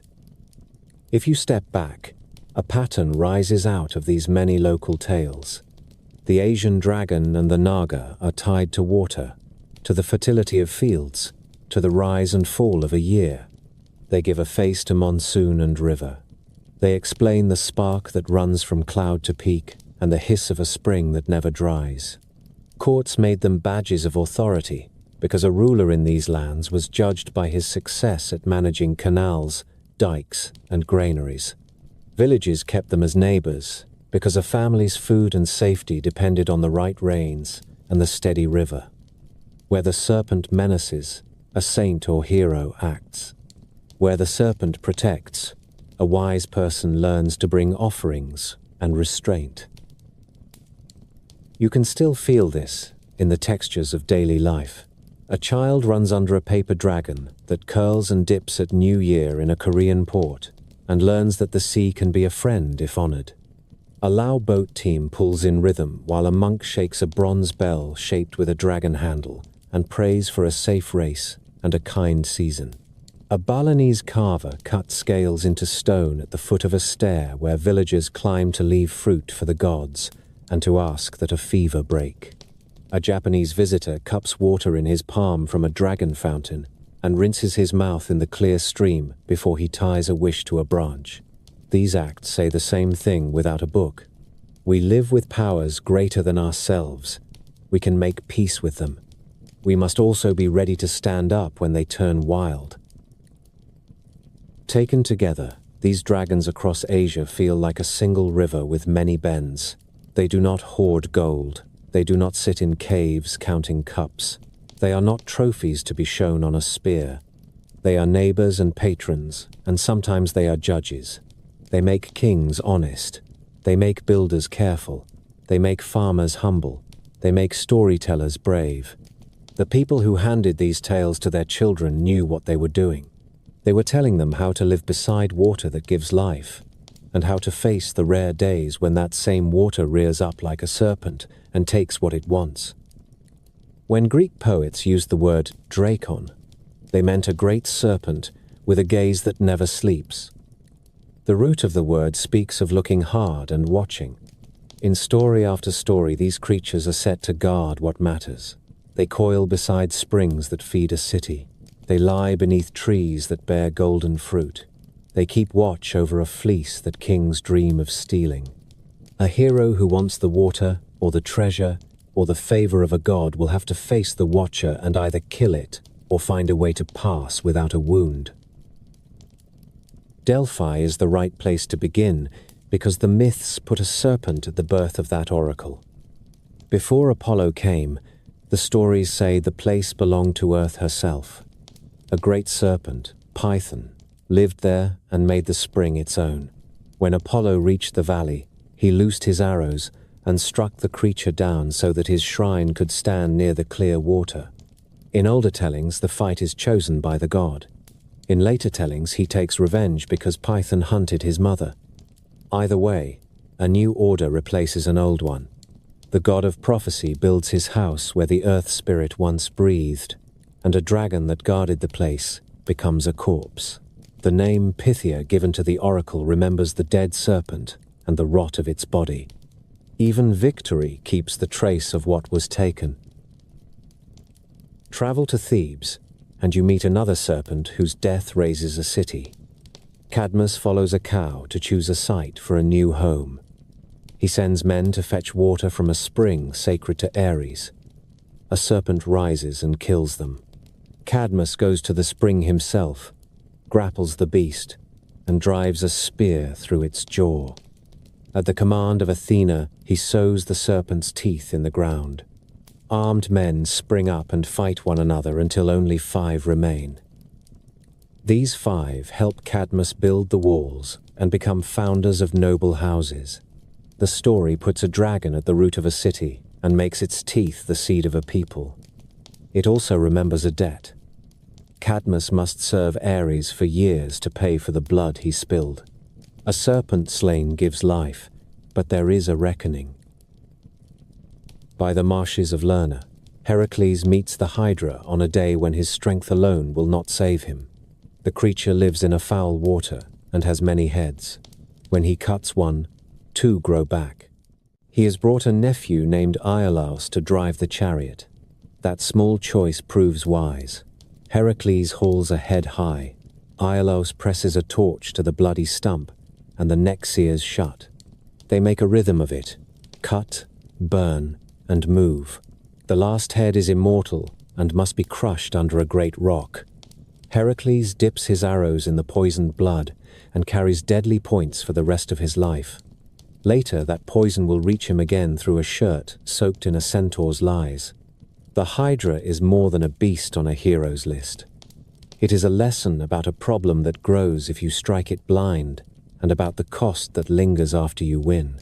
If you step back, a pattern rises out of these many local tales. The Asian dragon and the Naga are tied to water, to the fertility of fields, to the rise and fall of a year. They give a face to monsoon and river. They explain the spark that runs from cloud to peak and the hiss of a spring that never dries. Courts made them badges of authority because a ruler in these lands was judged by his success at managing canals, dikes, and granaries. Villages kept them as neighbors because a family's food and safety depended on the right rains and the steady river. Where the serpent menaces, a saint or hero acts. Where the serpent protects, a wise person learns to bring offerings and restraint. You can still feel this in the textures of daily life. A child runs under a paper dragon that curls and dips at New Year in a Korean port and learns that the sea can be a friend if honored. A Lao boat team pulls in rhythm while a monk shakes a bronze bell shaped with a dragon handle and prays for a safe race and a kind season. A Balinese carver cuts scales into stone at the foot of a stair where villagers climb to leave fruit for the gods and to ask that a fever break. A Japanese visitor cups water in his palm from a dragon fountain and rinses his mouth in the clear stream before he ties a wish to a branch. These acts say the same thing without a book. We live with powers greater than ourselves. We can make peace with them. We must also be ready to stand up when they turn wild. Taken together, these dragons across Asia feel like a single river with many bends. They do not hoard gold. They do not sit in caves counting cups. They are not trophies to be shown on a spear. They are neighbors and patrons, and sometimes they are judges. They make kings honest. They make builders careful. They make farmers humble. They make storytellers brave. The people who handed these tales to their children knew what they were doing. They were telling them how to live beside water that gives life, and how to face the rare days when that same water rears up like a serpent and takes what it wants. When Greek poets used the word drakon, they meant a great serpent with a gaze that never sleeps. The root of the word speaks of looking hard and watching. In story after story, these creatures are set to guard what matters. They coil beside springs that feed a city. They lie beneath trees that bear golden fruit. They keep watch over a fleece that kings dream of stealing. A hero who wants the water, or the treasure, or the favor of a god will have to face the watcher and either kill it or find a way to pass without a wound. Delphi is the right place to begin because the myths put a serpent at the birth of that oracle. Before Apollo came, the stories say the place belonged to Earth herself. A great serpent, Python, lived there and made the spring its own. When Apollo reached the valley, he loosed his arrows and struck the creature down so that his shrine could stand near the clear water. In older tellings, the fight is chosen by the god. In later tellings, he takes revenge because Python hunted his mother. Either way, a new order replaces an old one. The god of prophecy builds his house where the earth spirit once breathed, and a dragon that guarded the place becomes a corpse. The name Pythia given to the oracle remembers the dead serpent and the rot of its body. Even victory keeps the trace of what was taken. Travel to Thebes, and you meet another serpent whose death raises a city. Cadmus follows a cow to choose a site for a new home. He sends men to fetch water from a spring sacred to Ares. A serpent rises and kills them. Cadmus goes to the spring himself, grapples the beast, and drives a spear through its jaw. At the command of Athena, he sows the serpent's teeth in the ground. Armed men spring up and fight one another until only 5 remain. These 5 help Cadmus build the walls and become founders of noble houses. The story puts a dragon at the root of a city and makes its teeth the seed of a people. It also remembers a debt. Cadmus must serve Ares for years to pay for the blood he spilled. A serpent slain gives life, but there is a reckoning. By the marshes of Lerna, Heracles meets the Hydra on a day when his strength alone will not save him. The creature lives in a foul water and has many heads. When he cuts one, 2 grow back. He has brought a nephew named Iolaus to drive the chariot. That small choice proves wise. Heracles hauls a head high. Iolaus presses a torch to the bloody stump, and the neck sears shut. They make a rhythm of it: cut, burn, and move. The last head is immortal and must be crushed under a great rock. Heracles dips his arrows in the poisoned blood and carries deadly points for the rest of his life. Later, that poison will reach him again through a shirt soaked in a centaur's lies. The Hydra is more than a beast on a hero's list. It is a lesson about a problem that grows if you strike it blind, and about the cost that lingers after you win.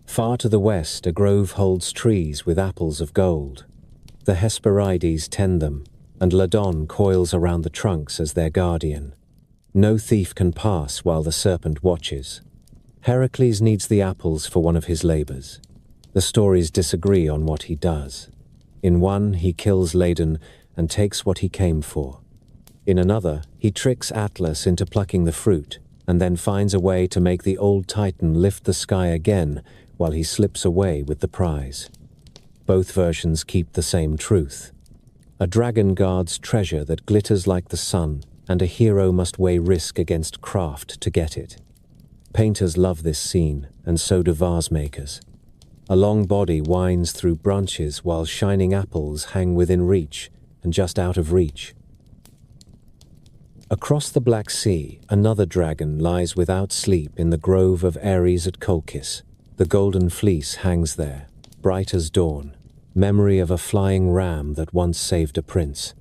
Far to the west, a grove holds trees with apples of gold. The Hesperides tend them, and Ladon coils around the trunks as their guardian. No thief can pass while the serpent watches. Heracles needs the apples for one of his labors. The stories disagree on what he does. In one, he kills Ladon and takes what he came for. In another, he tricks Atlas into plucking the fruit, and then finds a way to make the old Titan lift the sky again while he slips away with the prize. Both versions keep the same truth. A dragon guards treasure that glitters like the sun, and a hero must weigh risk against craft to get it. Painters love this scene, and so do vase-makers. A long body winds through branches while shining apples hang within reach and just out of reach. Across the Black Sea, another dragon lies without sleep in the grove of Ares at Colchis. The golden fleece hangs there, bright as dawn, memory of a flying ram that once saved a prince.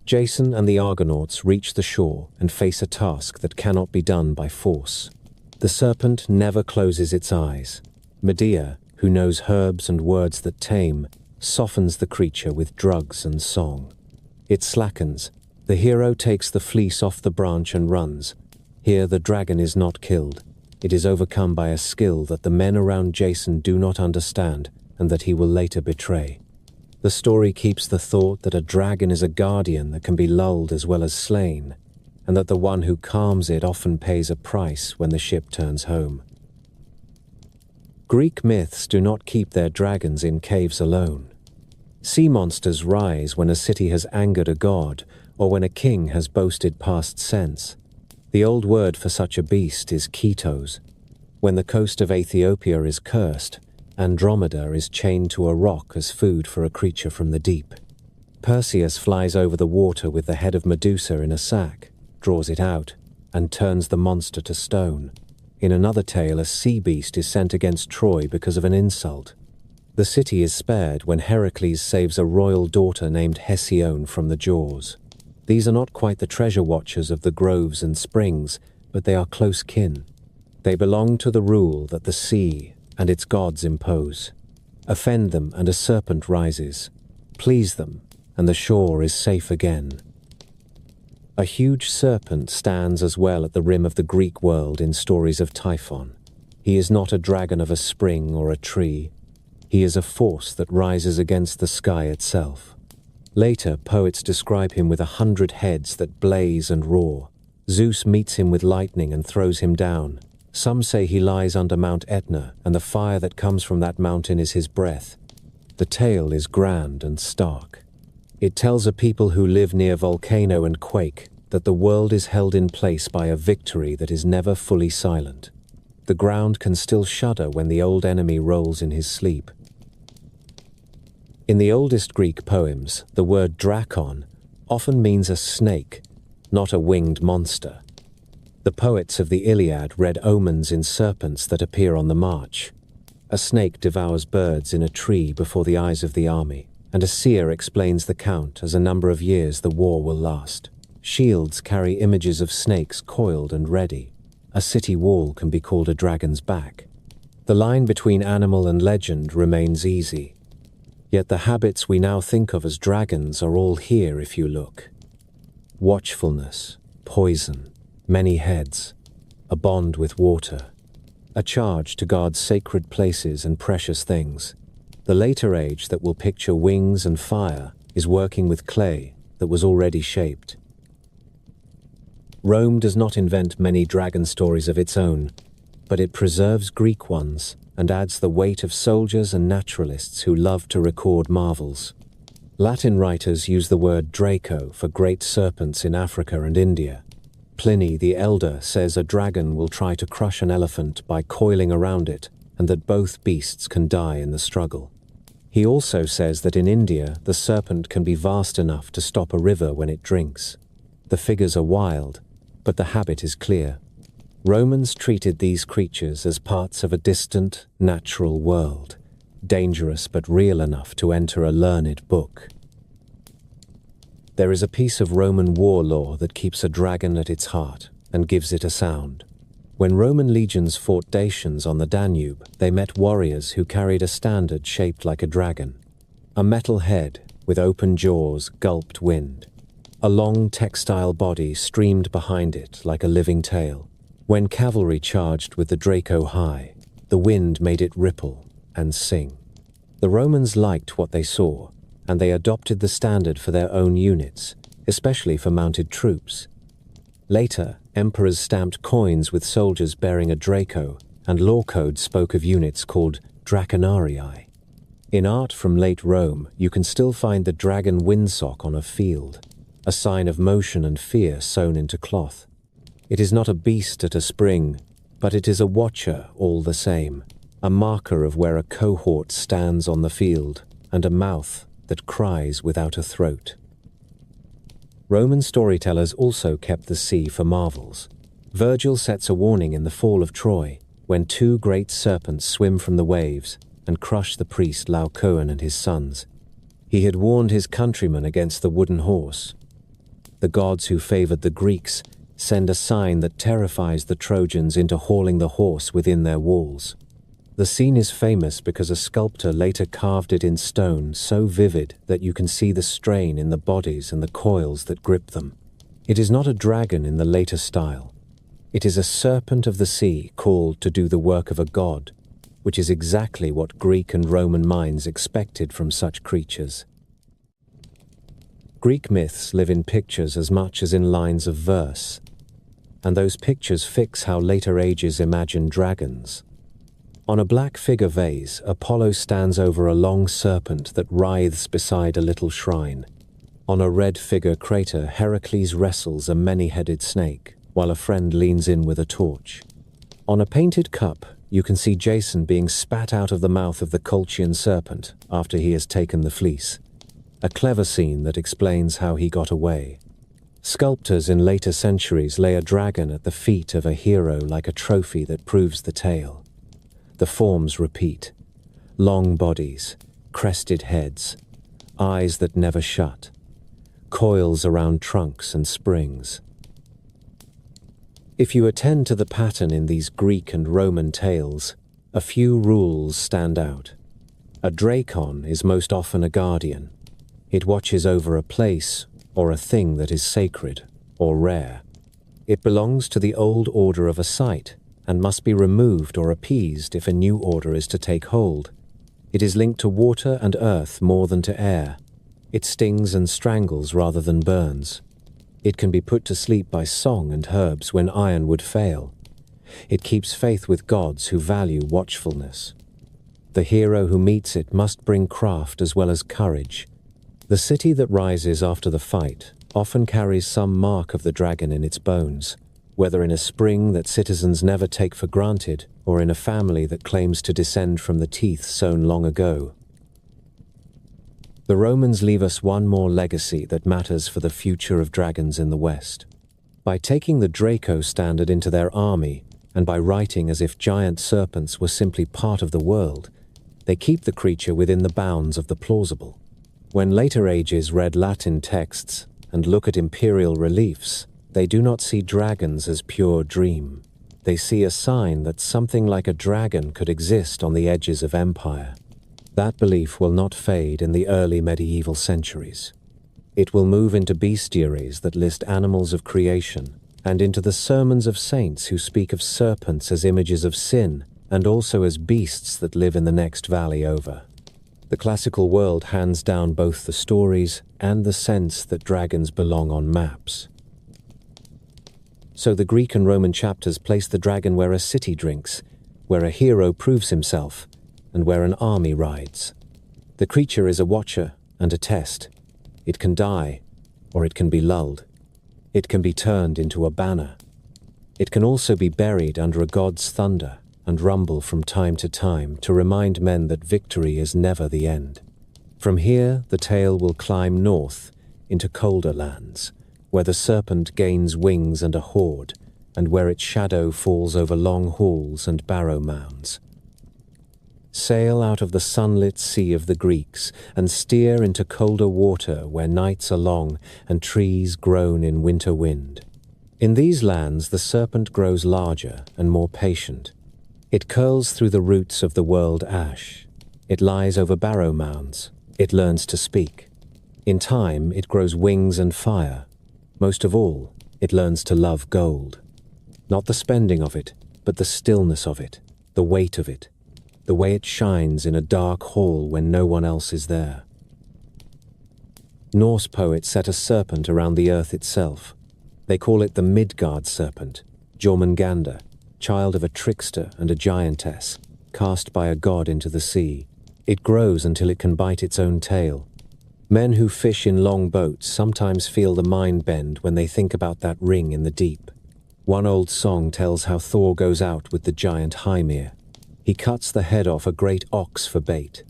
Jason and the Argonauts reach the shore and face a task that cannot be done by force. The serpent never closes its eyes. Medea, who knows herbs and words that tame, softens the creature with drugs and song. It slackens. The hero takes the fleece off the branch and runs. Here the dragon is not killed. It is overcome by a skill that the men around Jason do not understand and that he will later betray. The story keeps the thought that a dragon is a guardian that can be lulled as well as slain, and that the one who calms it often pays a price when the ship turns home. Greek myths do not keep their dragons in caves alone. Sea monsters rise when a city has angered a god, or when a king has boasted past sense. The old word for such a beast is Ketos. When the coast of Ethiopia is cursed, Andromeda is chained to a rock as food for a creature from the deep. Perseus flies over the water with the head of Medusa in a sack, draws it out, and turns the monster to stone. In another tale, a sea beast is sent against Troy because of an insult. The city is spared when Heracles saves a royal daughter named Hesione from the jaws. These are not quite the treasure watchers of the groves and springs, but they are close kin. They belong to the rule that the sea and its gods impose. Offend them and a serpent rises. Please them, and the shore is safe again. A huge serpent stands as well at the rim of the Greek world in stories of Typhon. He is not a dragon of a spring or a tree. He is a force that rises against the sky itself. Later, poets describe him with 100 heads that blaze and roar. Zeus meets him with lightning and throws him down. Some say he lies under Mount Etna, and the fire that comes from that mountain is his breath. The tale is grand and stark. It tells a people who live near volcano and quake that the world is held in place by a victory that is never fully silent. The ground can still shudder when the old enemy rolls in his sleep. In the oldest Greek poems, the word drakon often means a snake, not a winged monster. The poets of the Iliad read omens in serpents that appear on the march. A snake devours birds in a tree before the eyes of the army, and a seer explains the count as a number of years the war will last. Shields carry images of snakes coiled and ready. A city wall can be called a dragon's back. The line between animal and legend remains easy. Yet the habits we now think of as dragons are all here if you look. Watchfulness, poison, many heads, a bond with water, a charge to guard sacred places and precious things. The later age that will picture wings and fire is working with clay that was already shaped. Rome does not invent many dragon stories of its own, but it preserves Greek ones and adds the weight of soldiers and naturalists who love to record marvels. Latin writers use the word Draco for great serpents in Africa and India. Pliny the Elder says a dragon will try to crush an elephant by coiling around it, and that both beasts can die in the struggle. He also says that in India, the serpent can be vast enough to stop a river when it drinks. The figures are wild, but the habit is clear. Romans treated these creatures as parts of a distant, natural world, dangerous but real enough to enter a learned book. There is a piece of Roman war lore that keeps a dragon at its heart and gives it a sound. When Roman legions fought Dacians on the Danube, they met warriors who carried a standard shaped like a dragon. A metal head with open jaws gulped wind. A long textile body streamed behind it like a living tail. When cavalry charged with the Draco high, the wind made it ripple and sing. The Romans liked what they saw, and they adopted the standard for their own units, especially for mounted troops. Later, emperors stamped coins with soldiers bearing a Draco, and law codes spoke of units called draconarii. In art from late Rome, you can still find the dragon windsock on a field, a sign of motion and fear sewn into cloth. It is not a beast at a spring, but it is a watcher all the same, a marker of where a cohort stands on the field, and a mouth that cries without a throat. Roman storytellers also kept the sea for marvels. Virgil sets a warning in the fall of Troy, when two great serpents swim from the waves and crush the priest Laocoon and his sons. He had warned his countrymen against the wooden horse. The gods who favored the Greeks send a sign that terrifies the Trojans into hauling the horse within their walls. The scene is famous because a sculptor later carved it in stone so vivid that you can see the strain in the bodies and the coils that grip them. It is not a dragon in the later style. It is a serpent of the sea called to do the work of a god, which is exactly what Greek and Roman minds expected from such creatures. Greek myths live in pictures as much as in lines of verse, and those pictures fix how later ages imagine dragons. On a black figure vase, Apollo stands over a long serpent that writhes beside a little shrine. On a red figure crater, Heracles wrestles a many-headed snake, while a friend leans in with a torch. On a painted cup, you can see Jason being spat out of the mouth of the Colchian serpent after he has taken the fleece. A clever scene that explains how he got away. Sculptors in later centuries lay a dragon at the feet of a hero like a trophy that proves the tale. The forms repeat. Long bodies, crested heads, eyes that never shut, coils around trunks and springs. If you attend to the pattern in these Greek and Roman tales, a few rules stand out. A drakon is most often a guardian. It watches over a place or a thing that is sacred or rare. It belongs to the old order of a site and must be removed or appeased if a new order is to take hold. It is linked to water and earth more than to air. It stings and strangles rather than burns. It can be put to sleep by song and herbs when iron would fail. It keeps faith with gods who value watchfulness. The hero who meets it must bring craft as well as courage. The city that rises after the fight often carries some mark of the dragon in its bones, whether in a spring that citizens never take for granted or in a family that claims to descend from the teeth sown long ago. The Romans leave us one more legacy that matters for the future of dragons in the West. By taking the Draco standard into their army, and by writing as if giant serpents were simply part of the world, they keep the creature within the bounds of the plausible. When later ages read Latin texts and look at imperial reliefs, they do not see dragons as pure dream. They see a sign that something like a dragon could exist on the edges of empire. That belief will not fade in the early medieval centuries. It will move into bestiaries that list animals of creation, and into the sermons of saints who speak of serpents as images of sin, and also as beasts that live in the next valley over. The classical world hands down both the stories and the sense that dragons belong on maps. So the Greek and Roman chapters place the dragon where a city drinks, where a hero proves himself, and where an army rides. The creature is a watcher and a test. It can die, or it can be lulled. It can be turned into a banner. It can also be buried under a god's thunder and rumble from time to time to remind men that victory is never the end. From here, the tale will climb north into colder lands, where the serpent gains wings and a hoard, and where its shadow falls over long halls and barrow mounds. Sail out of the sunlit sea of the Greeks and steer into colder water where nights are long and trees groan in winter wind. In these lands, the serpent grows larger and more patient. It curls through the roots of the world ash. It lies over barrow mounds. It learns to speak. In time, it grows wings and fire. Most of all, it learns to love gold. Not the spending of it, but the stillness of it, the weight of it, the way it shines in a dark hall when no one else is there. Norse poets set a serpent around the earth itself. They call it the Midgard serpent, Jormungandr, child of a trickster and a giantess, cast by a god into the sea. It grows until it can bite its own tail. Men who fish in long boats sometimes feel the mind bend when they think about that ring in the deep. One old song tells how Thor goes out with the giant Hymir. He cuts the head off a great ox for bait.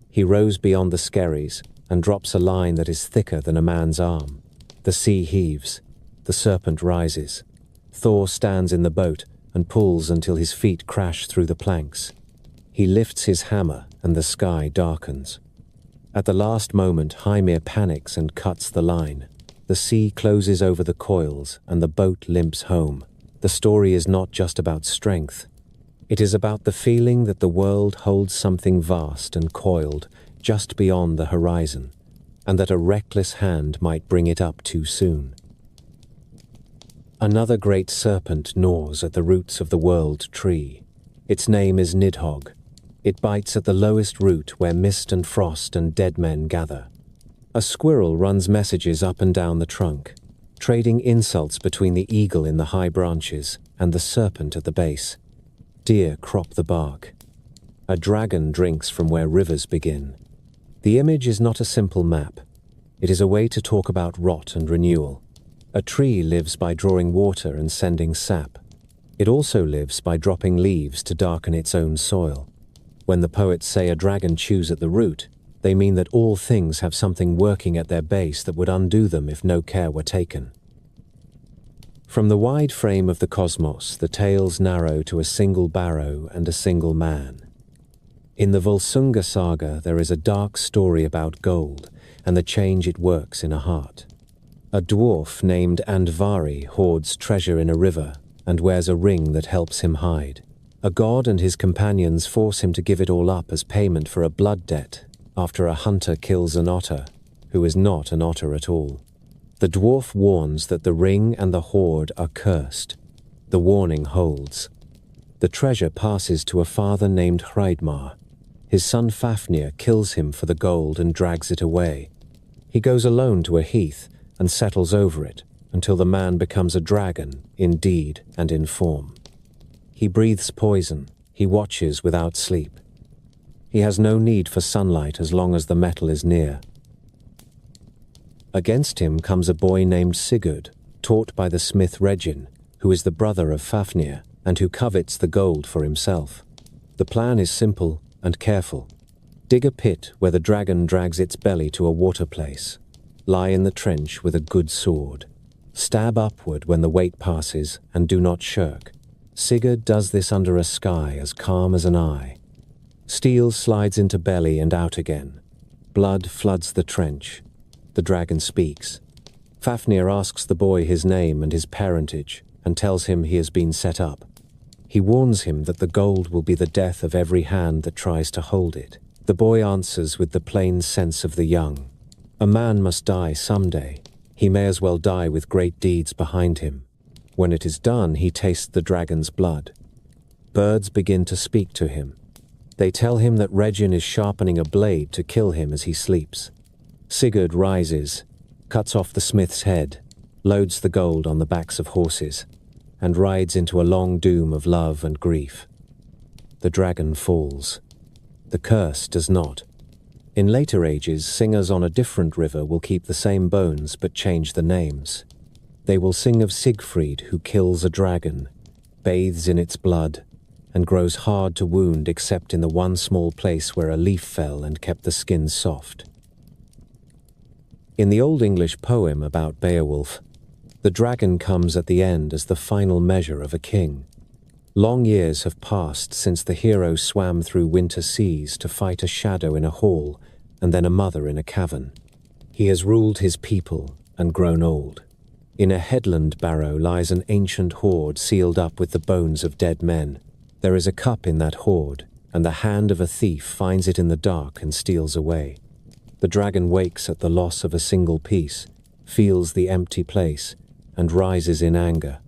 He rows beyond the skerries and drops a line that is thicker than a man's arm. The sea heaves. The serpent rises. Thor stands in the boat and pulls until his feet crash through the planks. He lifts his hammer and the sky darkens. At the last moment, Hymir panics and cuts the line. The sea closes over the coils and the boat limps home. The story is not just about strength. It is about the feeling that the world holds something vast and coiled just beyond the horizon, and that a reckless hand might bring it up too soon. Another great serpent gnaws at the roots of the world tree. Its name is Nidhogg. It bites at the lowest root where mist and frost and dead men gather. A squirrel runs messages up and down the trunk, trading insults between the eagle in the high branches and the serpent at the base. Deer crop the bark. A dragon drinks from where rivers begin. The image is not a simple map. It is a way to talk about rot and renewal. A tree lives by drawing water and sending sap. It also lives by dropping leaves to darken its own soil. When the poets say a dragon chews at the root, they mean that all things have something working at their base that would undo them if no care were taken. From the wide frame of the cosmos, the tales narrow to a single barrow and a single man. In the Volsunga saga, there is a dark story about gold and the change it works in a heart. A dwarf named Andvari hoards treasure in a river and wears a ring that helps him hide. A god and his companions force him to give it all up as payment for a blood debt after a hunter kills an otter, who is not an otter at all. The dwarf warns that the ring and the hoard are cursed. The warning holds. The treasure passes to a father named Hreidmar. His son Fafnir kills him for the gold and drags it away. He goes alone to a heath and settles over it, until the man becomes a dragon in deed and in form. He breathes poison, he watches without sleep. He has no need for sunlight as long as the metal is near. Against him comes a boy named Sigurd, taught by the smith Regin, who is the brother of Fafnir and who covets the gold for himself. The plan is simple and careful. Dig a pit where the dragon drags its belly to a water place. Lie in the trench with a good sword. Stab upward when the weight passes and do not shirk. Sigurd does this under a sky as calm as an eye. Steel slides into belly and out again. Blood floods the trench. The dragon speaks. Fafnir asks the boy his name and his parentage and tells him he has been set up. He warns him that the gold will be the death of every hand that tries to hold it. The boy answers with the plain sense of the young. A man must die someday. He may as well die with great deeds behind him. When it is done, he tastes the dragon's blood. Birds begin to speak to him. They tell him that Regin is sharpening a blade to kill him as he sleeps. Sigurd rises, cuts off the smith's head, loads the gold on the backs of horses, and rides into a long doom of love and grief. The dragon falls. The curse does not. In later ages, singers on a different river will keep the same bones but change the names. They will sing of Siegfried, who kills a dragon, bathes in its blood, and grows hard to wound except in the one small place where a leaf fell and kept the skin soft. In the Old English poem about Beowulf, the dragon comes at the end as the final measure of a king. Long years have passed since the hero swam through winter seas to fight a shadow in a hall and then a mother in a cavern. He has ruled his people and grown old. In a headland barrow lies an ancient hoard sealed up with the bones of dead men. There is a cup in that hoard, and the hand of a thief finds it in the dark and steals away. The dragon wakes at the loss of a single piece, feels the empty place, and rises in anger.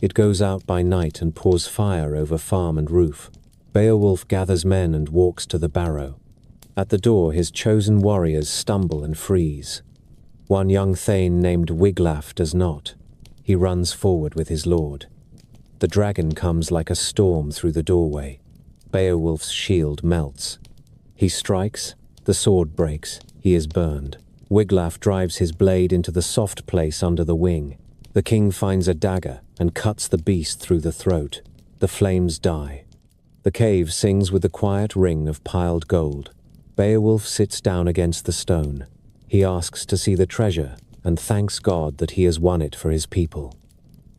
It goes out by night and pours fire over farm and roof. Beowulf gathers men and walks to the barrow. At the door his chosen warriors stumble and freeze. One young thane named Wiglaf does not. He runs forward with his lord. The dragon comes like a storm through the doorway. Beowulf's shield melts. He strikes, the sword breaks, he is burned. Wiglaf drives his blade into the soft place under the wing. The king finds a dagger and cuts the beast through the throat. The flames die. The cave sings with the quiet ring of piled gold. Beowulf sits down against the stone. He asks to see the treasure and thanks God that he has won it for his people.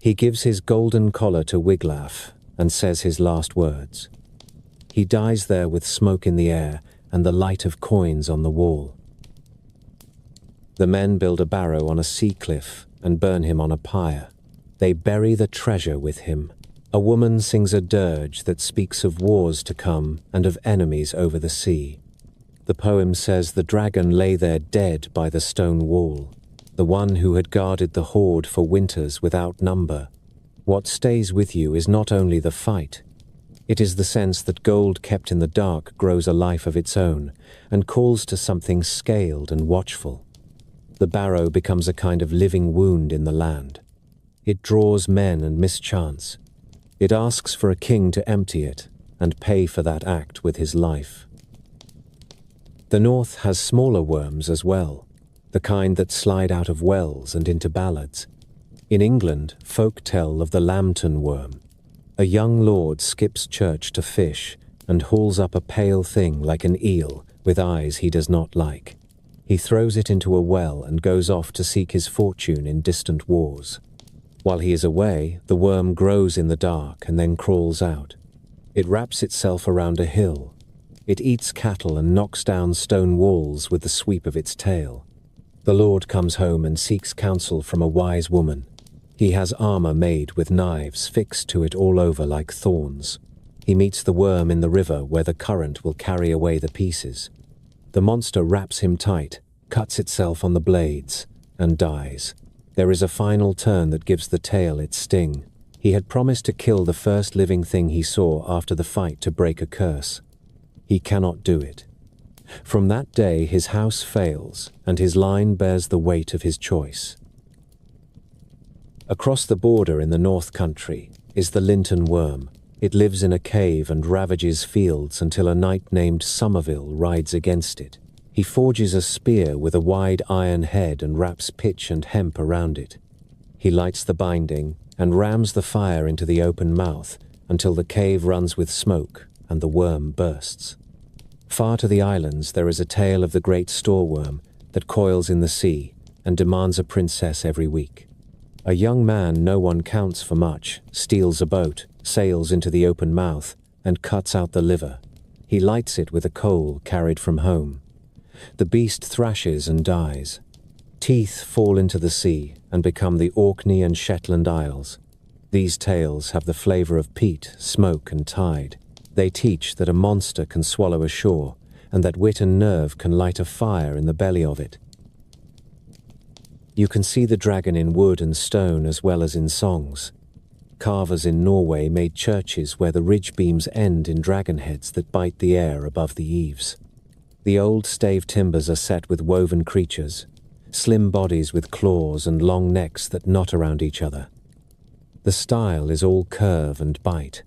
He gives his golden collar to Wiglaf and says his last words. He dies there with smoke in the air and the light of coins on the wall. The men build a barrow on a sea cliff and burn him on a pyre. They bury the treasure with him. A woman sings a dirge that speaks of wars to come and of enemies over the sea. The poem says the dragon lay there dead by the stone wall, the one who had guarded the hoard for winters without number. What stays with you is not only the fight. It is the sense that gold kept in the dark grows a life of its own and calls to something scaled and watchful. The barrow becomes a kind of living wound in the land. It draws men and mischance. It asks for a king to empty it and pay for that act with his life. The North has smaller worms as well, the kind that slide out of wells and into ballads. In England, folk tell of the lambton worm. A young lord skips church to fish and hauls up a pale thing like an eel with eyes he does not like. He throws it into a well and goes off to seek his fortune in distant wars. While he is away, the worm grows in the dark and then crawls out. It wraps itself around a hill. It eats cattle and knocks down stone walls with the sweep of its tail. The lord comes home and seeks counsel from a wise woman. He has armor made with knives fixed to it all over like thorns. He meets the worm in the river where the current will carry away the pieces. The monster wraps him tight, cuts itself on the blades, and dies. There is a final turn that gives the tale its sting. He had promised to kill the first living thing he saw after the fight to break a curse. He cannot do it. From that day his house fails, and his line bears the weight of his choice. Across the border in the North Country is the Linton worm. It lives in a cave and ravages fields until a knight named Somerville rides against it. He forges a spear with a wide iron head and wraps pitch and hemp around it. He lights the binding and rams the fire into the open mouth until the cave runs with smoke and the worm bursts. Far to the islands there is a tale of the great storeworm that coils in the sea and demands a princess every week. A young man no one counts for much steals a boat, sails into the open mouth, and cuts out the liver. He lights it with a coal carried from home. The beast thrashes and dies. Teeth fall into the sea and become the Orkney and Shetland Isles. These tales have the flavor of peat, smoke, and tide. They teach that a monster can swallow a shore, and that wit and nerve can light a fire in the belly of it. You can see the dragon in wood and stone as well as in songs. Carvers in Norway made churches where the ridge beams end in dragon heads that bite the air above the eaves. The old stave timbers are set with woven creatures, slim bodies with claws and long necks that knot around each other. The style is all curve and bite.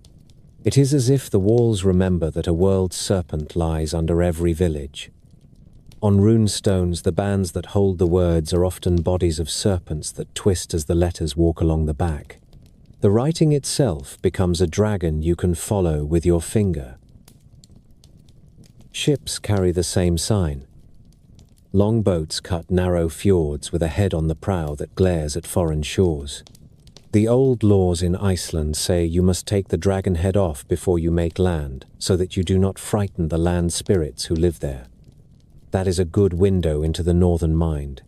It is as if the walls remember that a world serpent lies under every village. On rune stones, the bands that hold the words are often bodies of serpents that twist as the letters walk along the back. The writing itself becomes a dragon you can follow with your finger. Ships carry the same sign. Long boats cut narrow fjords with a head on the prow that glares at foreign shores. The old laws in Iceland say you must take the dragon head off before you make land, so that you do not frighten the land spirits who live there. That is a good window into the northern mind.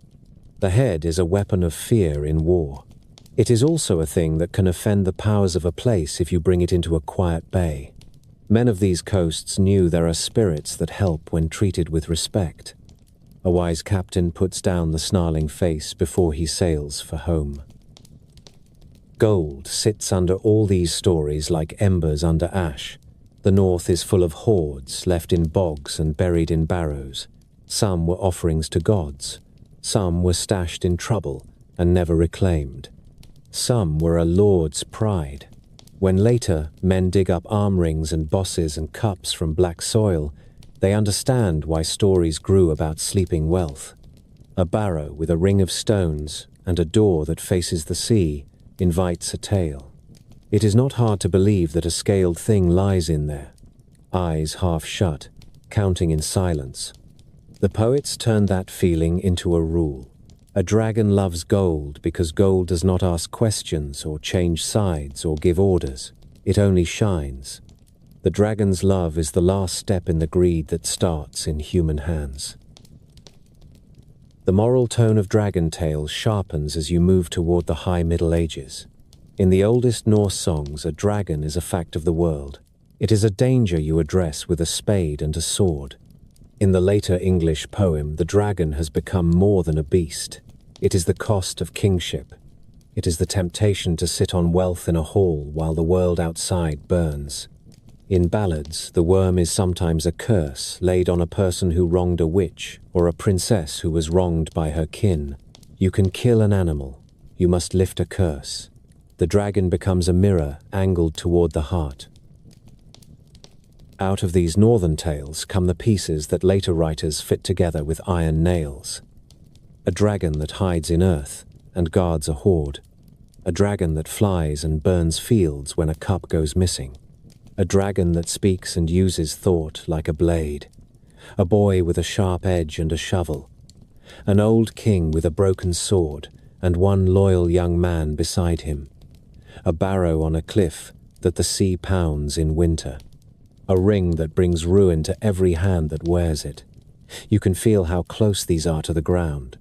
The head is a weapon of fear in war. It is also a thing that can offend the powers of a place if you bring it into a quiet bay. Men of these coasts knew there are spirits that help when treated with respect. A wise captain puts down the snarling face before he sails for home. Gold sits under all these stories like embers under ash. The north is full of hoards left in bogs and buried in barrows. Some were offerings to gods. Some were stashed in trouble and never reclaimed. Some were a lord's pride. When later men dig up arm rings and bosses and cups from black soil, they understand why stories grew about sleeping wealth. A barrow with a ring of stones and a door that faces the sea invites a tale. It is not hard to believe that a scaled thing lies in there, eyes half shut, counting in silence. The poets turned that feeling into a rule. A dragon loves gold because gold does not ask questions or change sides or give orders. It only shines. The dragon's love is the last step in the greed that starts in human hands. The moral tone of dragon tales sharpens as you move toward the high Middle Ages. In the oldest Norse songs, a dragon is a fact of the world. It is a danger you address with a spade and a sword. In the later English poem, the dragon has become more than a beast. It is the cost of kingship. It is the temptation to sit on wealth in a hall while the world outside burns. In ballads, the worm is sometimes a curse laid on a person who wronged a witch or a princess who was wronged by her kin. You can kill an animal. You must lift a curse. The dragon becomes a mirror angled toward the heart. Out of these northern tales come the pieces that later writers fit together with iron nails. A dragon that hides in earth and guards a hoard. A dragon that flies and burns fields when a cup goes missing. A dragon that speaks and uses thought like a blade. A boy with a sharp edge and a shovel. An old king with a broken sword and one loyal young man beside him. A barrow on a cliff that the sea pounds in winter. A ring that brings ruin to every hand that wears it. You can feel how close these are to the ground.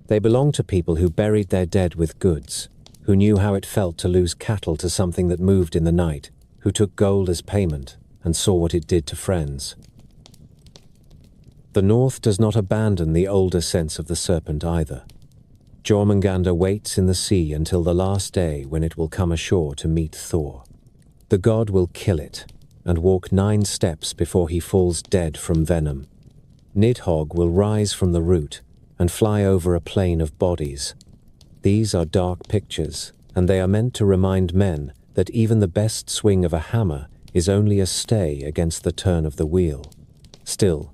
They belong to people who buried their dead with goods, who knew how it felt to lose cattle to something that moved in the night, who took gold as payment and saw what it did to friends. The North does not abandon the older sense of the serpent either. Jormungandr waits in the sea until the last day when it will come ashore to meet Thor. The god will kill it and walk 9 steps before he falls dead from venom. Nidhogg will rise from the root and fly over a plain of bodies. These are dark pictures, and they are meant to remind men that even the best swing of a hammer is only a stay against the turn of the wheel. Still,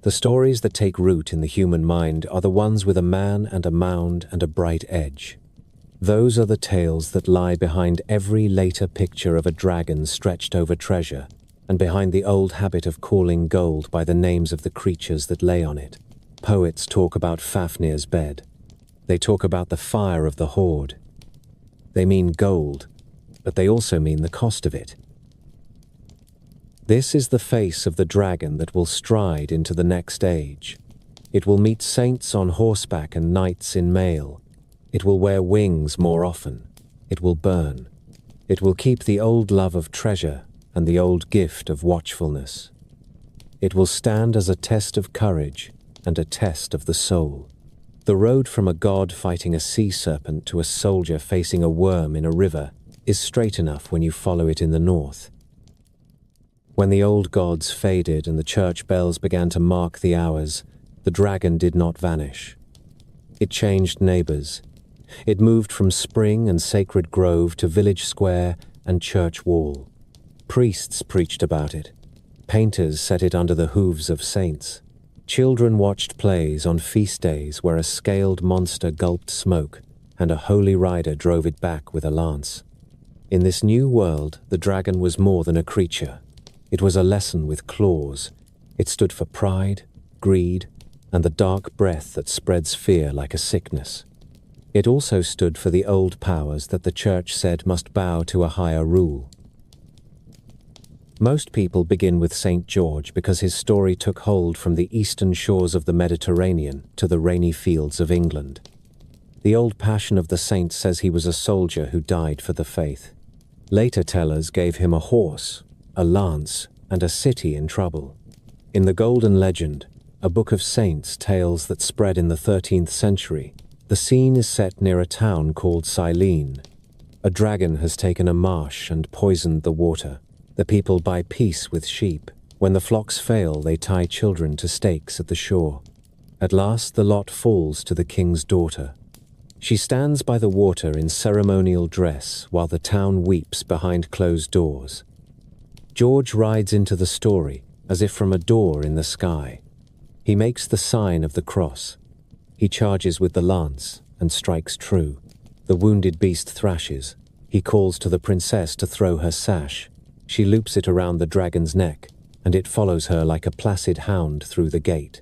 the stories that take root in the human mind are the ones with a man and a mound and a bright edge. Those are the tales that lie behind every later picture of a dragon stretched over treasure, and behind the old habit of calling gold by the names of the creatures that lay on it. Poets talk about Fafnir's bed. They talk about the fire of the hoard. They mean gold, but they also mean the cost of it. This is the face of the dragon that will stride into the next age. It will meet saints on horseback and knights in mail. It will wear wings more often. It will burn. It will keep the old love of treasure and the old gift of watchfulness. It will stand as a test of courage and a test of the soul. The road from a god fighting a sea serpent to a soldier facing a worm in a river is straight enough when you follow it in the north. When the old gods faded and the church bells began to mark the hours, the dragon did not vanish. It changed neighbors. It moved from spring and sacred grove to village square and church wall. Priests preached about it. Painters set it under the hooves of saints. Children watched plays on feast days where a scaled monster gulped smoke and a holy rider drove it back with a lance. In this new world, the dragon was more than a creature. It was a lesson with claws. It stood for pride, greed, and the dark breath that spreads fear like a sickness. It also stood for the old powers that the church said must bow to a higher rule. Most people begin with St. George because his story took hold from the eastern shores of the Mediterranean to the rainy fields of England. The old Passion of the Saints says he was a soldier who died for the faith. Later tellers gave him a horse, a lance, and a city in trouble. In the Golden Legend, a book of saints' tales that spread in the 13th century, the scene is set near a town called Silene. A dragon has taken a marsh and poisoned the water. The people buy peace with sheep. When the flocks fail, they tie children to stakes at the shore. At last, the lot falls to the king's daughter. She stands by the water in ceremonial dress while the town weeps behind closed doors. George rides into the story as if from a door in the sky. He makes the sign of the cross. He charges with the lance and strikes true. The wounded beast thrashes. He calls to the princess to throw her sash. She loops it around the dragon's neck, and it follows her like a placid hound through the gate.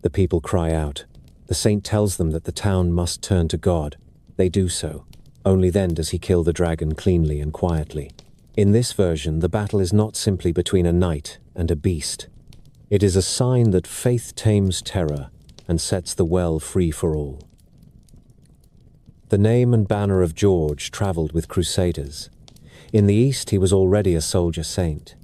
The people cry out. The saint tells them that the town must turn to God. They do so. Only then does he kill the dragon cleanly and quietly. In this version, the battle is not simply between a knight and a beast. It is a sign that faith tames terror and sets the well free for all. The name and banner of George traveled with crusaders. In the east, he was already a soldier saint.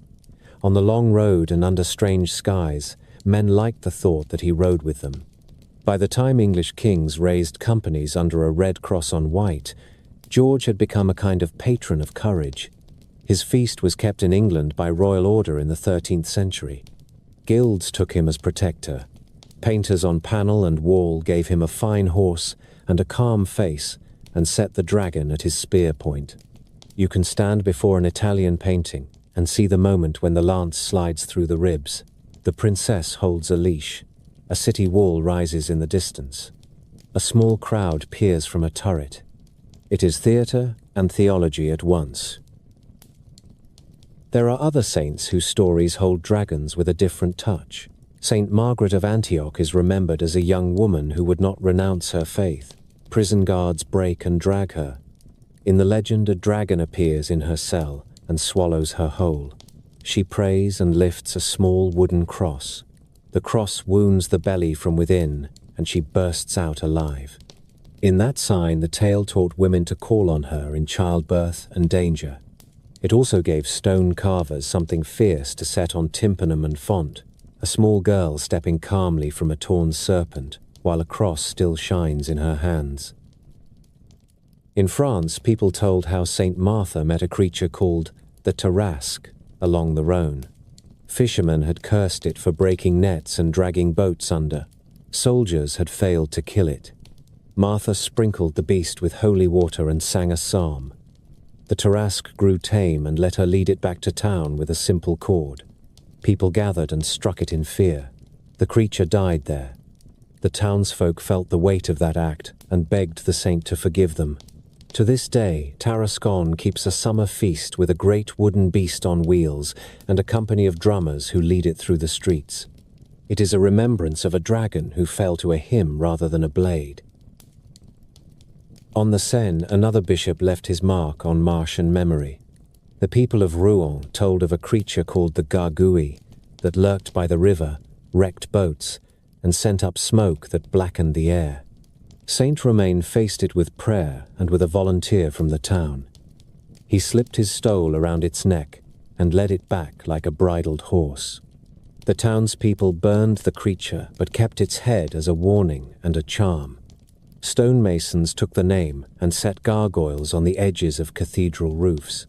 On the long road and under strange skies, men liked the thought that he rode with them. By the time English kings raised companies under a red cross on white, George had become a kind of patron of courage. His feast was kept in England by royal order in the 13th century. Guilds took him as protector. Painters on panel and wall gave him a fine horse and a calm face and set the dragon at his spear point. You can stand before an Italian painting and see the moment when the lance slides through the ribs. The princess holds a leash. A city wall rises in the distance. A small crowd peers from a turret. It is theatre and theology at once. There are other saints whose stories hold dragons with a different touch. Saint Margaret of Antioch is remembered as a young woman who would not renounce her faith. Prison guards break and drag her. In the legend, a dragon appears in her cell and swallows her whole. She prays and lifts a small wooden cross. The cross wounds the belly from within, and she bursts out alive. In that sign, the tale taught women to call on her in childbirth and danger. It also gave stone carvers something fierce to set on tympanum and font, a small girl stepping calmly from a torn serpent, while a cross still shines in her hands. In France, people told how Saint Martha met a creature called the Tarasque along the Rhone. Fishermen had cursed it for breaking nets and dragging boats under. Soldiers had failed to kill it. Martha sprinkled the beast with holy water and sang a psalm. The Tarask grew tame and let her lead it back to town with a simple cord. People gathered and struck it in fear. The creature died there. The townsfolk felt the weight of that act and begged the saint to forgive them. To this day, Tarascon keeps a summer feast with a great wooden beast on wheels and a company of drummers who lead it through the streets. It is a remembrance of a dragon who fell to a hymn rather than a blade. On the Seine, another bishop left his mark on Martian memory. The people of Rouen told of a creature called the gargouille that lurked by the river, wrecked boats, and sent up smoke that blackened the air. Saint Romain faced it with prayer and with a volunteer from the town. He slipped his stole around its neck and led it back like a bridled horse. The townspeople burned the creature but kept its head as a warning and a charm. Stonemasons took the name and set gargoyles on the edges of cathedral roofs.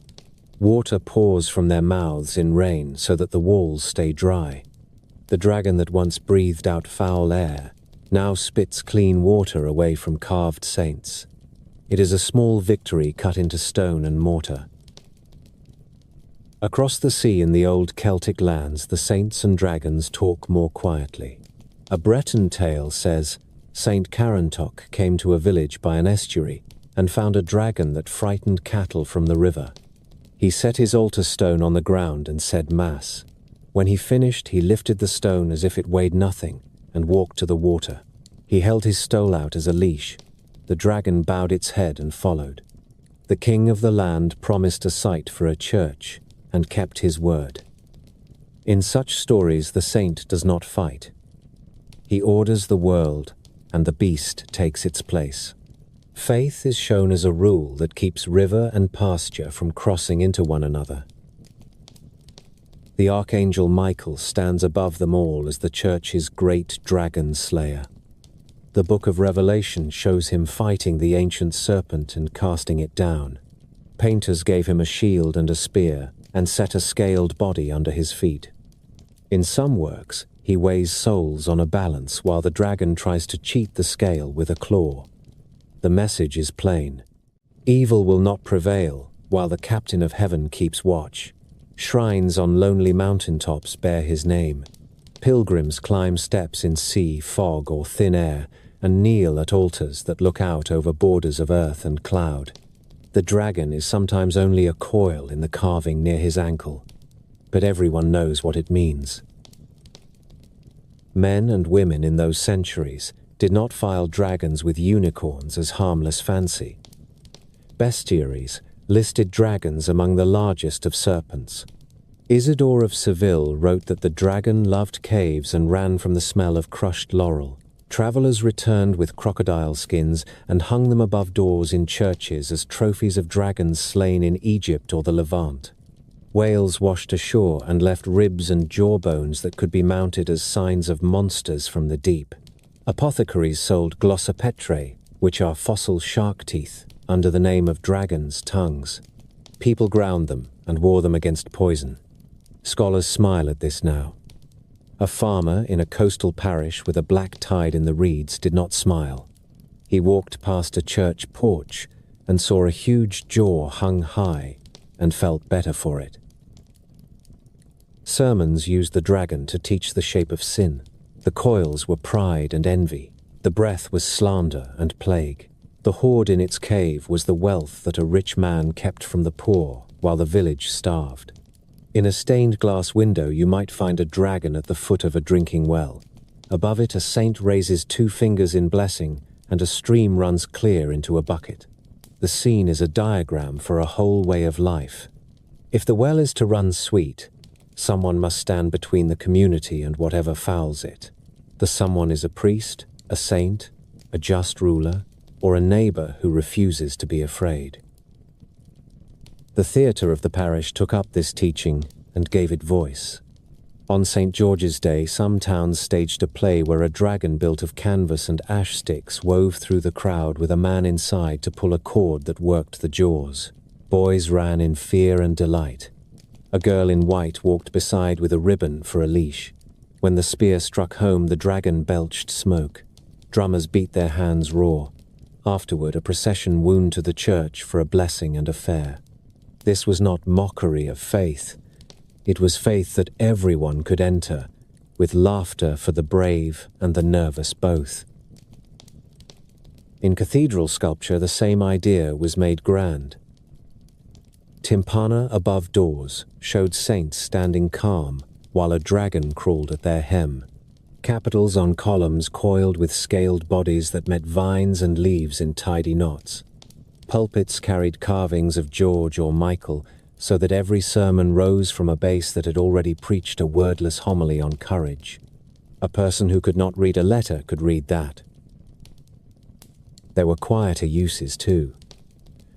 Water pours from their mouths in rain so that the walls stay dry. The dragon that once breathed out foul air now spits clean water away from carved saints. It is a small victory cut into stone and mortar. Across the sea in the old Celtic lands, the saints and dragons talk more quietly. A Breton tale says, Saint Carantoc came to a village by an estuary and found a dragon that frightened cattle from the river. He set his altar stone on the ground and said Mass. When he finished, he lifted the stone as if it weighed nothing and walked to the water. He held his stole out as a leash. The dragon bowed its head and followed. The king of the land promised a site for a church and kept his word. In such stories, the saint does not fight. He orders the world, and the beast takes its place. Faith is shown as a rule that keeps river and pasture from crossing into one another. The archangel Michael stands above them all as the church's great dragon slayer. The book of Revelation shows him fighting the ancient serpent and casting it down. Painters gave him a shield and a spear and set a scaled body under his feet. In some works, he weighs souls on a balance while the dragon tries to cheat the scale with a claw. The message is plain. Evil will not prevail while the captain of heaven keeps watch. Shrines on lonely mountaintops bear his name. Pilgrims climb steps in sea, fog, or thin air and kneel at altars that look out over borders of earth and cloud. The dragon is sometimes only a coil in the carving near his ankle, but everyone knows what it means. Men and women in those centuries did not file dragons with unicorns as harmless fancy. Bestiaries listed dragons among the largest of serpents. Isidore of Seville wrote that the dragon loved caves and ran from the smell of crushed laurel. Travelers returned with crocodile skins and hung them above doors in churches as trophies of dragons slain in Egypt or the Levant. Whales washed ashore and left ribs and jawbones that could be mounted as signs of monsters from the deep. Apothecaries sold glossopetrae, which are fossil shark teeth, under the name of dragons' tongues. People ground them and wore them against poison. Scholars smile at this now. A farmer in a coastal parish with a black tide in the reeds did not smile. He walked past a church porch and saw a huge jaw hung high and felt better for it. Sermons used the dragon to teach the shape of sin. The coils were pride and envy. The breath was slander and plague. The hoard in its cave was the wealth that a rich man kept from the poor while the village starved. In a stained glass window you might find a dragon at the foot of a drinking well. Above it a saint raises 2 fingers in blessing and a stream runs clear into a bucket. The scene is a diagram for a whole way of life. If the well is to run sweet, someone must stand between the community and whatever fouls it. The someone is a priest, a saint, a just ruler, or a neighbor who refuses to be afraid. The theatre of the parish took up this teaching and gave it voice. On St. George's Day, some towns staged a play where a dragon built of canvas and ash sticks wove through the crowd with a man inside to pull a cord that worked the jaws. Boys ran in fear and delight. A girl in white walked beside with a ribbon for a leash. When the spear struck home, the dragon belched smoke. Drummers beat their hands raw. Afterward, a procession wound to the church for a blessing and a fair. This was not mockery of faith. It was faith that everyone could enter, with laughter for the brave and the nervous both. In cathedral sculpture, the same idea was made grand. Timpana above doors showed saints standing calm while a dragon crawled at their hem. Capitals on columns coiled with scaled bodies that met vines and leaves in tidy knots. Pulpits carried carvings of George or Michael, so that every sermon rose from a base that had already preached a wordless homily on courage. A person who could not read a letter could read that. There were quieter uses too.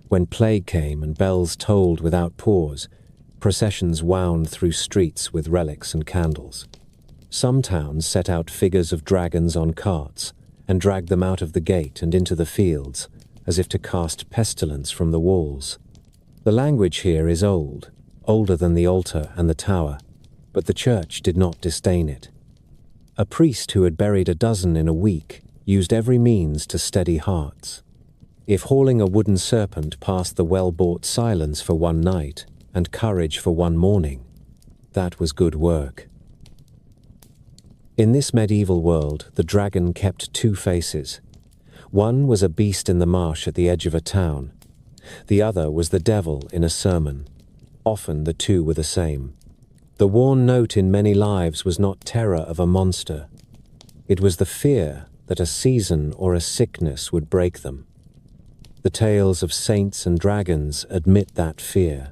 When plague came and bells tolled without pause, processions wound through streets with relics and candles. Some towns set out figures of dragons on carts and dragged them out of the gate and into the fields, as if to cast pestilence from the walls. The language here is old, older than the altar and the tower, but the church did not disdain it. A priest who had buried a dozen in a week used every means to steady hearts. If hauling a wooden serpent passed the well-bought silence for one night and courage for one morning, that was good work. In this medieval world, the dragon kept two faces. One was a beast in the marsh at the edge of a town. The other was the devil in a sermon. Often the two were the same. The worn note in many lives was not terror of a monster. It was the fear that a season or a sickness would break them. The tales of saints and dragons admit that fear.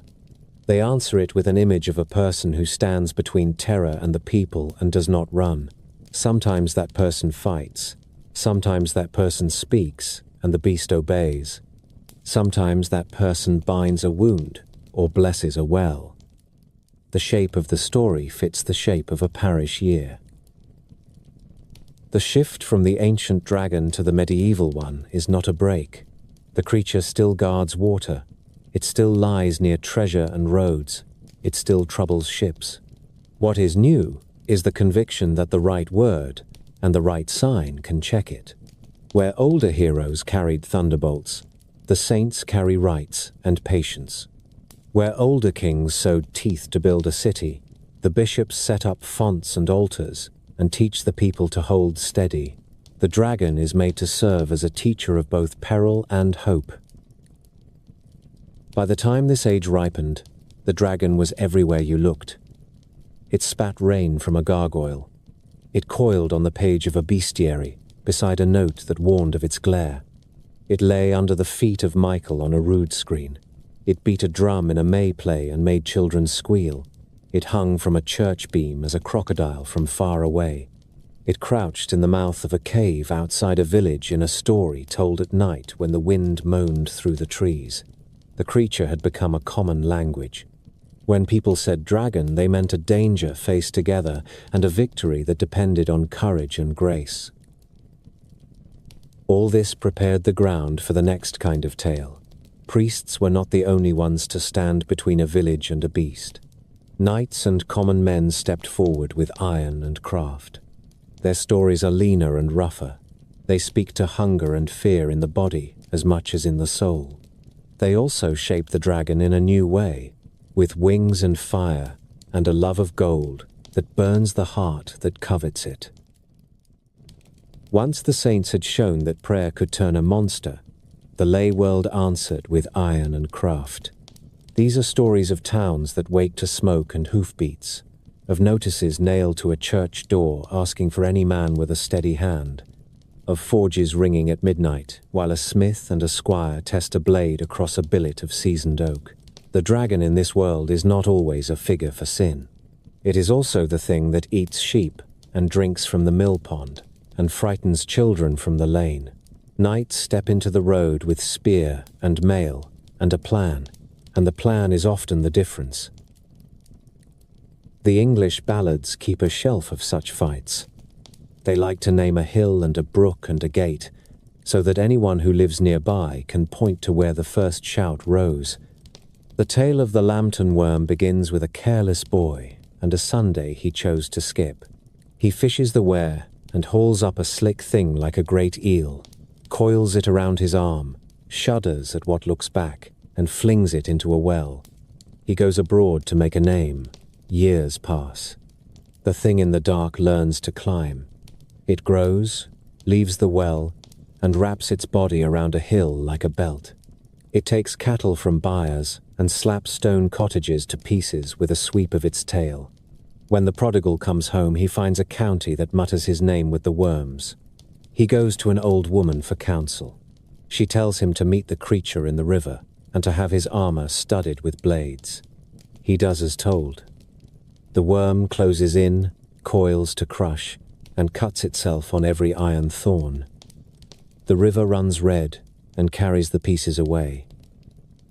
They answer it with an image of a person who stands between terror and the people and does not run. Sometimes that person fights. Sometimes that person speaks and the beast obeys. Sometimes that person binds a wound or blesses a well. The shape of the story fits the shape of a parish year. The shift from the ancient dragon to the medieval one is not a break. The creature still guards water. It still lies near treasure and roads. It still troubles ships. What is new is the conviction that the right word and the right sign can check it. Where older heroes carried thunderbolts, the saints carry rights and patience. Where older kings sowed teeth to build a city, the bishops set up fonts and altars and teach the people to hold steady. The dragon is made to serve as a teacher of both peril and hope. By the time this age ripened, the dragon was everywhere you looked. It spat rain from a gargoyle. It coiled on the page of a bestiary, beside a note that warned of its glare. It lay under the feet of Michael on a rood screen. It beat a drum in a May play and made children squeal. It hung from a church beam as a crocodile from far away. It crouched in the mouth of a cave outside a village in a story told at night when the wind moaned through the trees. The creature had become a common language. When people said dragon, they meant a danger faced together and a victory that depended on courage and grace. All this prepared the ground for the next kind of tale. Priests were not the only ones to stand between a village and a beast. Knights and common men stepped forward with iron and craft. Their stories are leaner and rougher. They speak to hunger and fear in the body as much as in the soul. They also shape the dragon in a new way, with wings and fire and a love of gold that burns the heart that covets it. Once the saints had shown that prayer could turn a monster, the lay world answered with iron and craft. These are stories of towns that wake to smoke and hoofbeats, of notices nailed to a church door asking for any man with a steady hand, of forges ringing at midnight while a smith and a squire test a blade across a billet of seasoned oak. The dragon in this world is not always a figure for sin. It is also the thing that eats sheep and drinks from the mill pond and frightens children from the lane. Knights step into the road with spear and mail and a plan, and the plan is often the difference. The English ballads keep a shelf of such fights. They like to name a hill and a brook and a gate, so that anyone who lives nearby can point to where the first shout rose. The tale of the lambton worm begins with a careless boy and a Sunday he chose to skip. He fishes the ware and hauls up a slick thing like a great eel, coils it around his arm, shudders at what looks back, and flings it into a well. He goes abroad to make a name. Years pass. The thing in the dark learns to climb. It grows, leaves the well, and wraps its body around a hill like a belt. It takes cattle from buyers and slaps stone cottages to pieces with a sweep of its tail. When the prodigal comes home, he finds a county that mutters his name with the worms. He goes to an old woman for counsel. She tells him to meet the creature in the river and to have his armor studded with blades. He does as told. The worm closes in, coils to crush, and cuts itself on every iron thorn. The river runs red and carries the pieces away.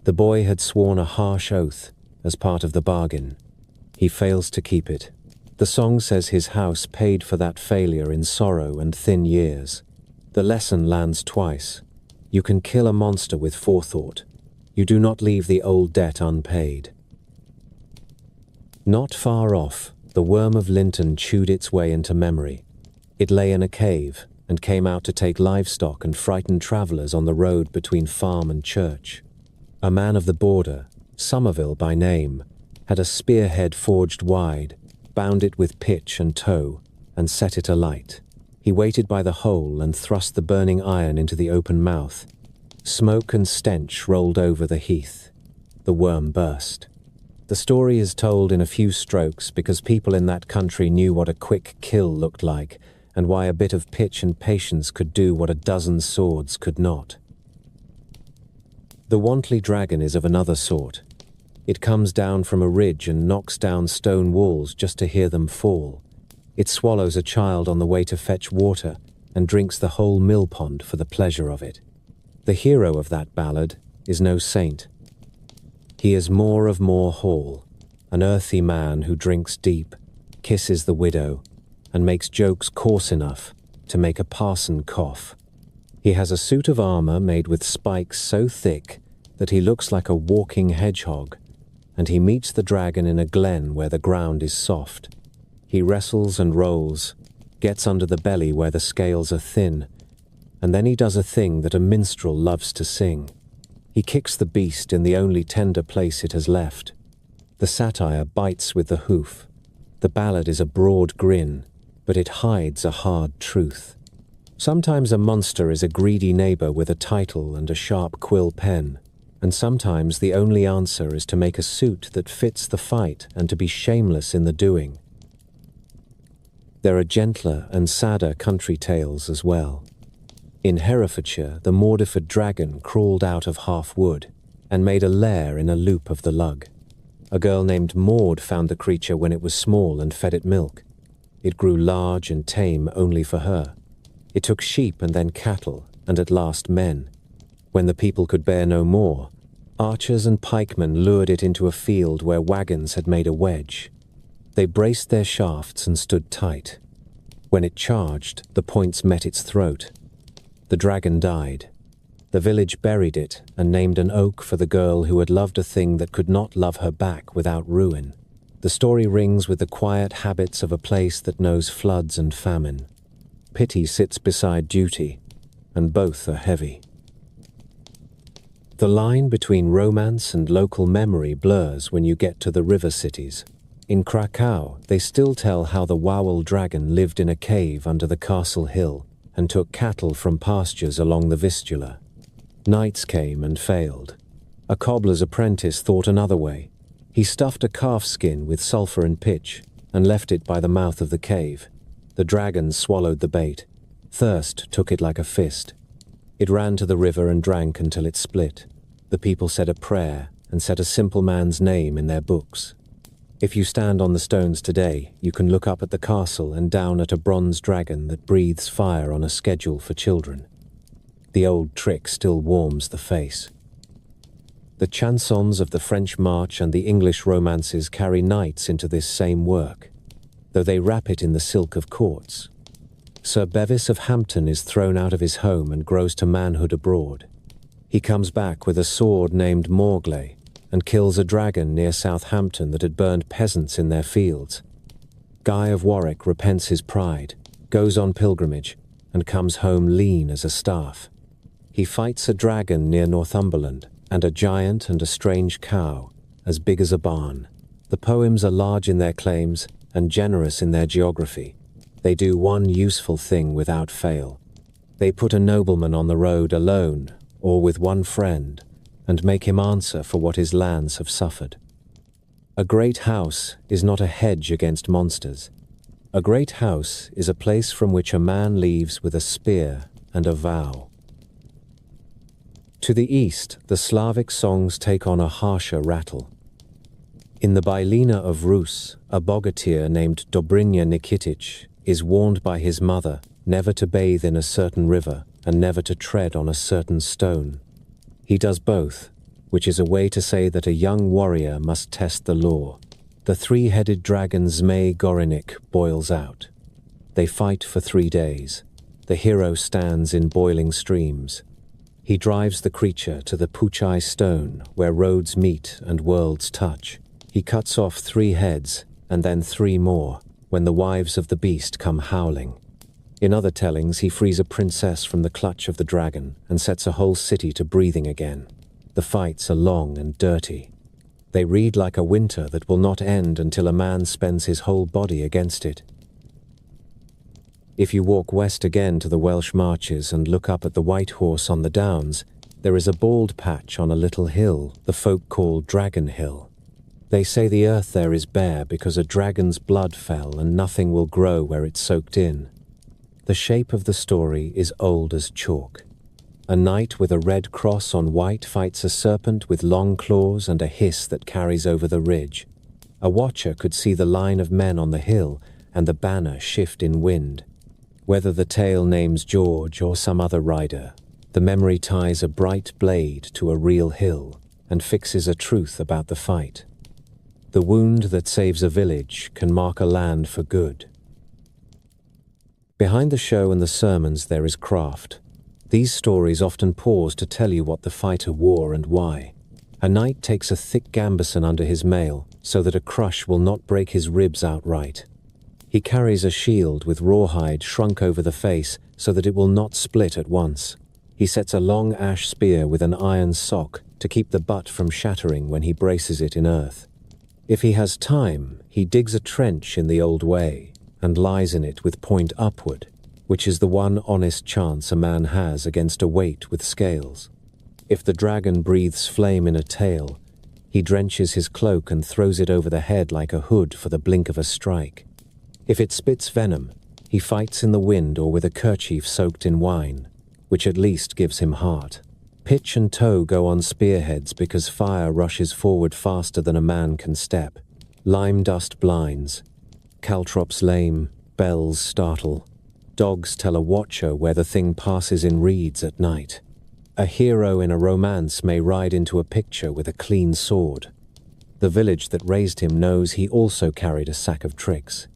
The boy had sworn a harsh oath as part of the bargain. He fails to keep it. The song says his house paid for that failure in sorrow and thin years. The lesson lands twice. You can kill a monster with forethought. You do not leave the old debt unpaid. Not far off, the worm of Linton chewed its way into memory. It lay in a cave and came out to take livestock and frighten travelers on the road between farm and church. A man of the border, Somerville by name, had a spearhead forged wide, bound it with pitch and tow, and set it alight. He waited by the hole and thrust the burning iron into the open mouth. Smoke and stench rolled over the heath. The worm burst. The story is told in a few strokes because people in that country knew what a quick kill looked like and why a bit of pitch and patience could do what a dozen swords could not. The Wantley dragon is of another sort. It comes down from a ridge and knocks down stone walls just to hear them fall. It swallows a child on the way to fetch water and drinks the whole mill pond for the pleasure of it. The hero of that ballad is no saint. He is More of Moor Hall, an earthy man who drinks deep, kisses the widow, and makes jokes coarse enough to make a parson cough. He has a suit of armor made with spikes so thick that he looks like a walking hedgehog, and he meets the dragon in a glen where the ground is soft. He wrestles and rolls, gets under the belly where the scales are thin, and then he does a thing that a minstrel loves to sing. He kicks the beast in the only tender place it has left. The satire bites with the hoof. The ballad is a broad grin, but it hides a hard truth. Sometimes a monster is a greedy neighbor with a title and a sharp quill pen, and sometimes the only answer is to make a suit that fits the fight and to be shameless in the doing. There are gentler and sadder country tales as well. In Herefordshire, the Mordiford dragon crawled out of half wood and made a lair in a loop of the lug. A girl named Maud found the creature when it was small and fed it milk. It grew large and tame only for her. It took sheep and then cattle, and at last men. When the people could bear no more, archers and pikemen lured it into a field where wagons had made a wedge. They braced their shafts and stood tight. When it charged, the points met its throat. The dragon died. The village buried it and named an oak for the girl who had loved a thing that could not love her back without ruin. The story rings with the quiet habits of a place that knows floods and famine. Pity sits beside duty, and both are heavy. The line between romance and local memory blurs when you get to the river cities. In Krakow, they still tell how the Wawel dragon lived in a cave under the castle hill and took cattle from pastures along the Vistula. Nights came and failed. A cobbler's apprentice thought another way. He stuffed a calf skin with sulphur and pitch and left it by the mouth of the cave. The dragon swallowed the bait. Thirst took it like a fist. It ran to the river and drank until it split. The people said a prayer and set a simple man's name in their books. If you stand on the stones today, you can look up at the castle and down at a bronze dragon that breathes fire on a schedule for children. The old trick still warms the face. The chansons of the French march and the English romances carry knights into this same work, though they wrap it in the silk of courts. Sir Bevis of Hampton is thrown out of his home and grows to manhood abroad. He comes back with a sword named Morglay and kills a dragon near Southampton that had burned peasants in their fields. Guy of Warwick repents his pride, goes on pilgrimage, and comes home lean as a staff. He fights a dragon near Northumberland, and a giant and a strange cow, as big as a barn. The poems are large in their claims and generous in their geography. They do one useful thing without fail. They put a nobleman on the road alone, or with one friend, and make him answer for what his lands have suffered. A great house is not a hedge against monsters. A great house is a place from which a man leaves with a spear and a vow. To the east, the Slavic songs take on a harsher rattle. In the Bylina of Rus, a bogatyr named Dobrynya Nikitich is warned by his mother never to bathe in a certain river and never to tread on a certain stone. He does both, which is a way to say that a young warrior must test the law. The three-headed dragon Zmei Gorinik boils out. They fight for 3 days. The hero stands in boiling streams. He drives the creature to the Puchai stone, where roads meet and worlds touch. He cuts off 3 heads, and then 3 more, when the wives of the beast come howling. In other tellings, he frees a princess from the clutch of the dragon and sets a whole city to breathing again. The fights are long and dirty. They read like a winter that will not end until a man spends his whole body against it. If you walk west again to the Welsh marches and look up at the White Horse on the Downs, there is a bald patch on a little hill the folk call Dragon Hill. They say the earth there is bare because a dragon's blood fell and nothing will grow where it soaked in. The shape of the story is old as chalk. A knight with a red cross on white fights a serpent with long claws and a hiss that carries over the ridge. A watcher could see the line of men on the hill and the banner shift in wind. Whether the tale names George or some other rider, the memory ties a bright blade to a real hill and fixes a truth about the fight. The wound that saves a village can mark a land for good. Behind the show and the sermons there is craft. These stories often pause to tell you what the fighter wore and why. A knight takes a thick gambeson under his mail so that a crush will not break his ribs outright. He carries a shield with rawhide shrunk over the face so that it will not split at once. He sets a long ash spear with an iron sock to keep the butt from shattering when he braces it in earth. If he has time, he digs a trench in the old way and lies in it with point upward, which is the one honest chance a man has against a weight with scales. If the dragon breathes flame in a tail, he drenches his cloak and throws it over the head like a hood for the blink of a strike. If it spits venom, he fights in the wind or with a kerchief soaked in wine, which at least gives him heart. Pitch and tow go on spearheads because fire rushes forward faster than a man can step. Lime dust blinds. Caltrops lame, bells startle. Dogs tell a watcher where the thing passes in reeds at night. A hero in a romance may ride into a picture with a clean sword. The village that raised him knows he also carried a sack of tricks.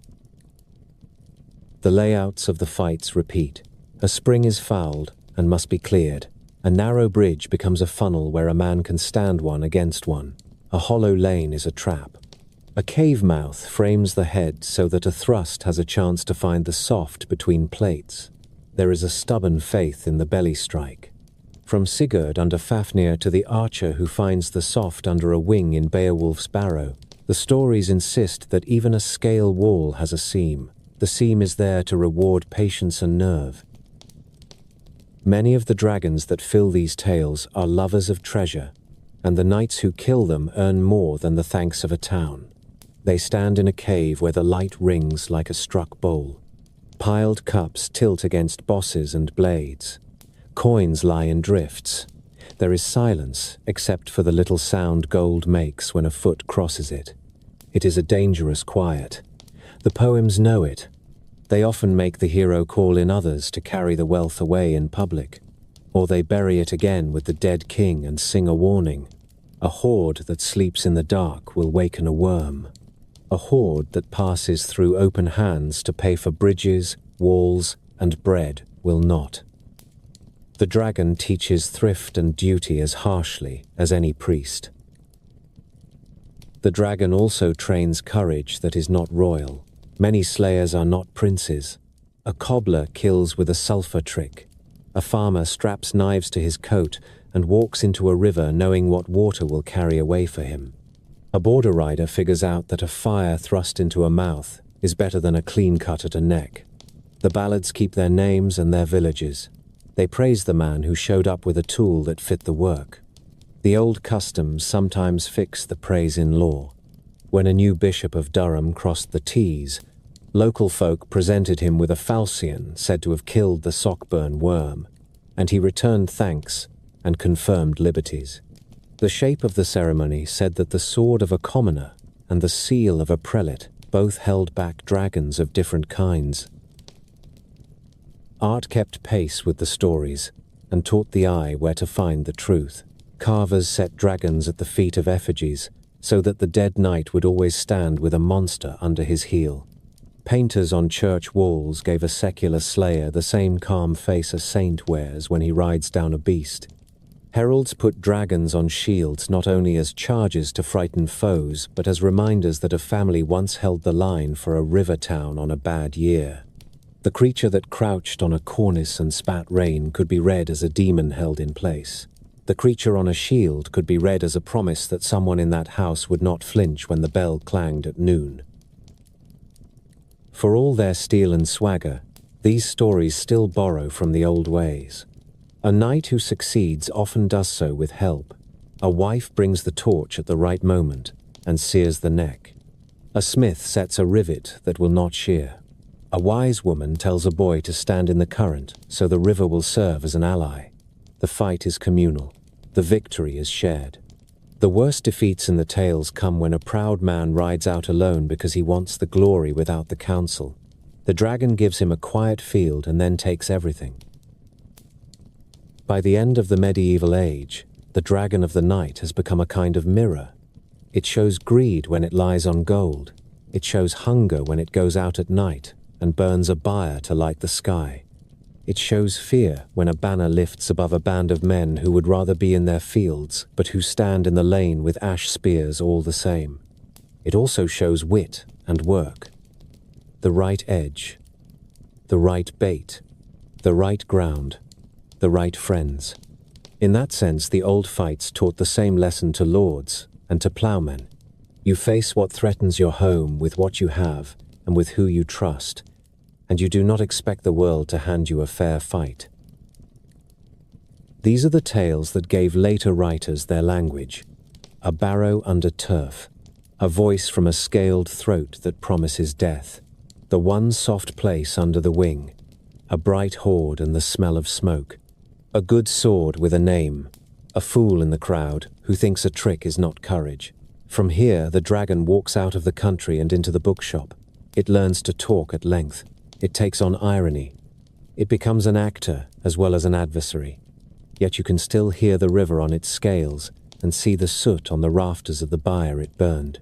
The layouts of the fights repeat. A spring is fouled and must be cleared. A narrow bridge becomes a funnel where a man can stand one against one. A hollow lane is a trap. A cave mouth frames the head so that a thrust has a chance to find the soft between plates. There is a stubborn faith in the belly strike. From Sigurd under Fafnir to the archer who finds the soft under a wing in Beowulf's barrow, the stories insist that even a scale wall has a seam. The seam is there to reward patience and nerve. Many of the dragons that fill these tales are lovers of treasure, and the knights who kill them earn more than the thanks of a town. They stand in a cave where the light rings like a struck bowl. Piled cups tilt against bosses and blades. Coins lie in drifts. There is silence except for the little sound gold makes when a foot crosses it. It is a dangerous quiet. The poems know it. They often make the hero call in others to carry the wealth away in public, or they bury it again with the dead king and sing a warning. A hoard that sleeps in the dark will waken a worm. A hoard that passes through open hands to pay for bridges, walls, and bread will not. The dragon teaches thrift and duty as harshly as any priest. The dragon also trains courage that is not royal. Many slayers are not princes. A cobbler kills with a sulphur trick. A farmer straps knives to his coat and walks into a river knowing what water will carry away for him. A border rider figures out that a fire thrust into a mouth is better than a clean cut at a neck. The ballads keep their names and their villages. They praise the man who showed up with a tool that fit the work. The old customs sometimes fix the praise in law. When a new bishop of Durham crossed the Tees, local folk presented him with a falchion said to have killed the Sockburn worm, and he returned thanks and confirmed liberties. The shape of the ceremony said that the sword of a commoner and the seal of a prelate both held back dragons of different kinds. Art kept pace with the stories and taught the eye where to find the truth. Carvers set dragons at the feet of effigies so that the dead knight would always stand with a monster under his heel. Painters on church walls gave a secular slayer the same calm face a saint wears when he rides down a beast. Heralds put dragons on shields not only as charges to frighten foes, but as reminders that a family once held the line for a river town on a bad year. The creature that crouched on a cornice and spat rain could be read as a demon held in place. The creature on a shield could be read as a promise that someone in that house would not flinch when the bell clanged at noon. For all their steel and swagger, these stories still borrow from the old ways. A knight who succeeds often does so with help. A wife brings the torch at the right moment and sears the neck. A smith sets a rivet that will not shear. A wise woman tells a boy to stand in the current so the river will serve as an ally. The fight is communal. The victory is shared. The worst defeats in the tales come when a proud man rides out alone because he wants the glory without the council. The dragon gives him a quiet field and then takes everything. By the end of the medieval age, the dragon of the night has become a kind of mirror. It shows greed when it lies on gold. It shows hunger when it goes out at night and burns a byre to light the sky. It shows fear when a banner lifts above a band of men who would rather be in their fields, but who stand in the lane with ash spears all the same. It also shows wit and work. The right edge, the right bait, the right ground, the right friends. In that sense, the old fights taught the same lesson to lords and to ploughmen. You face what threatens your home with what you have and with who you trust, and you do not expect the world to hand you a fair fight. These are the tales that gave later writers their language. A barrow under turf, a voice from a scaled throat that promises death, the one soft place under the wing, a bright hoard and the smell of smoke, a good sword with a name, a fool in the crowd who thinks a trick is not courage. From here, the dragon walks out of the country and into the bookshop. It learns to talk at length. It takes on irony. It becomes an actor as well as an adversary. Yet you can still hear the river on its scales and see the soot on the rafters of the byre it burned.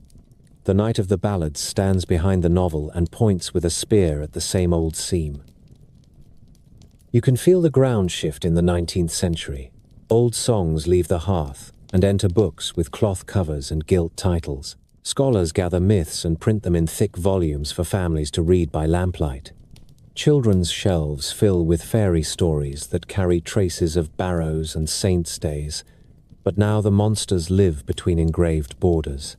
The Knight of the Ballads stands behind the novel and points with a spear at the same old seam. You can feel the ground shift in the 19th century. Old songs leave the hearth and enter books with cloth covers and gilt titles. Scholars gather myths and print them in thick volumes for families to read by lamplight. Children's shelves fill with fairy stories that carry traces of barrows and saints' days, but now the monsters live between engraved borders.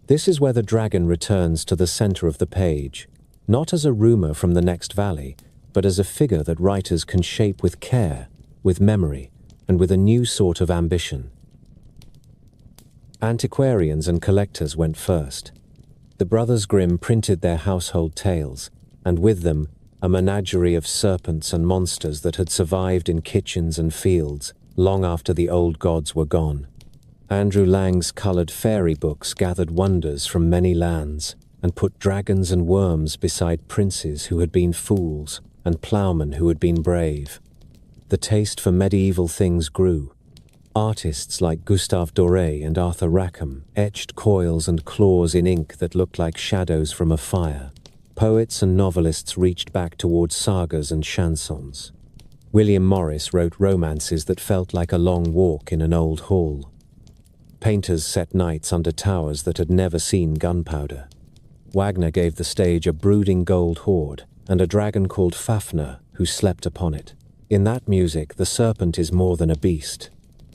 This is where the dragon returns to the center of the page, not as a rumor from the next valley, but as a figure that writers can shape with care, with memory, and with a new sort of ambition. Antiquarians and collectors went first. The Brothers Grimm printed their household tales, and with them, a menagerie of serpents and monsters that had survived in kitchens and fields long after the old gods were gone. Andrew Lang's colored fairy books gathered wonders from many lands and put dragons and worms beside princes who had been fools and ploughmen who had been brave. The taste for medieval things grew. Artists like Gustave Doré and Arthur Rackham etched coils and claws in ink that looked like shadows from a fire. Poets and novelists reached back towards sagas and chansons. William Morris wrote romances that felt like a long walk in an old hall. Painters set nights under towers that had never seen gunpowder. Wagner gave the stage a brooding gold hoard and a dragon called Fafner who slept upon it. In that music, the serpent is more than a beast.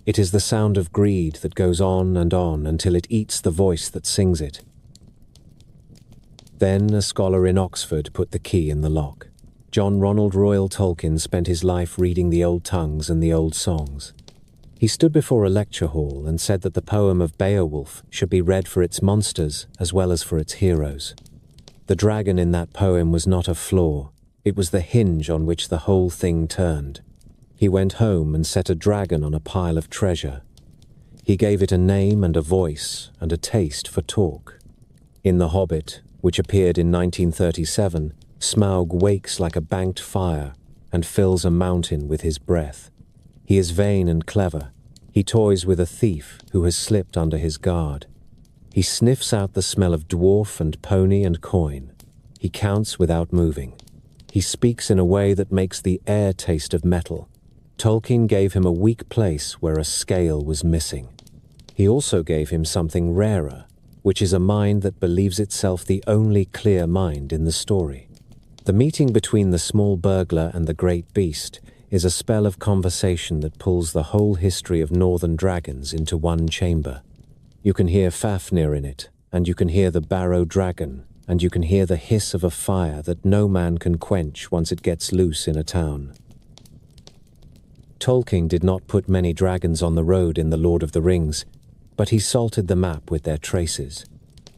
It is the sound of greed that goes on until it eats the voice that sings it. Then a scholar in Oxford put the key in the lock. John Ronald Royal Tolkien spent his life reading the old tongues and the old songs. He stood before a lecture hall and said that the poem of Beowulf should be read for its monsters as well as for its heroes. The dragon in that poem was not a flaw, it was the hinge on which the whole thing turned. He went home and set a dragon on a pile of treasure. He gave it a name and a voice and a taste for talk. In The Hobbit, which appeared in 1937, Smaug wakes like a banked fire and fills a mountain with his breath. He is vain and clever. He toys with a thief who has slipped under his guard. He sniffs out the smell of dwarf and pony and coin. He counts without moving. He speaks in a way that makes the air taste of metal. Tolkien gave him a weak place where a scale was missing. He also gave him something rarer, which is a mind that believes itself the only clear mind in the story. The meeting between the small burglar and the great beast is a spell of conversation that pulls the whole history of northern dragons into one chamber. You can hear Fafnir in it, and you can hear the Barrow dragon, and you can hear the hiss of a fire that no man can quench once it gets loose in a town. Tolkien did not put many dragons on the road in The Lord of the Rings, but he salted the map with their traces.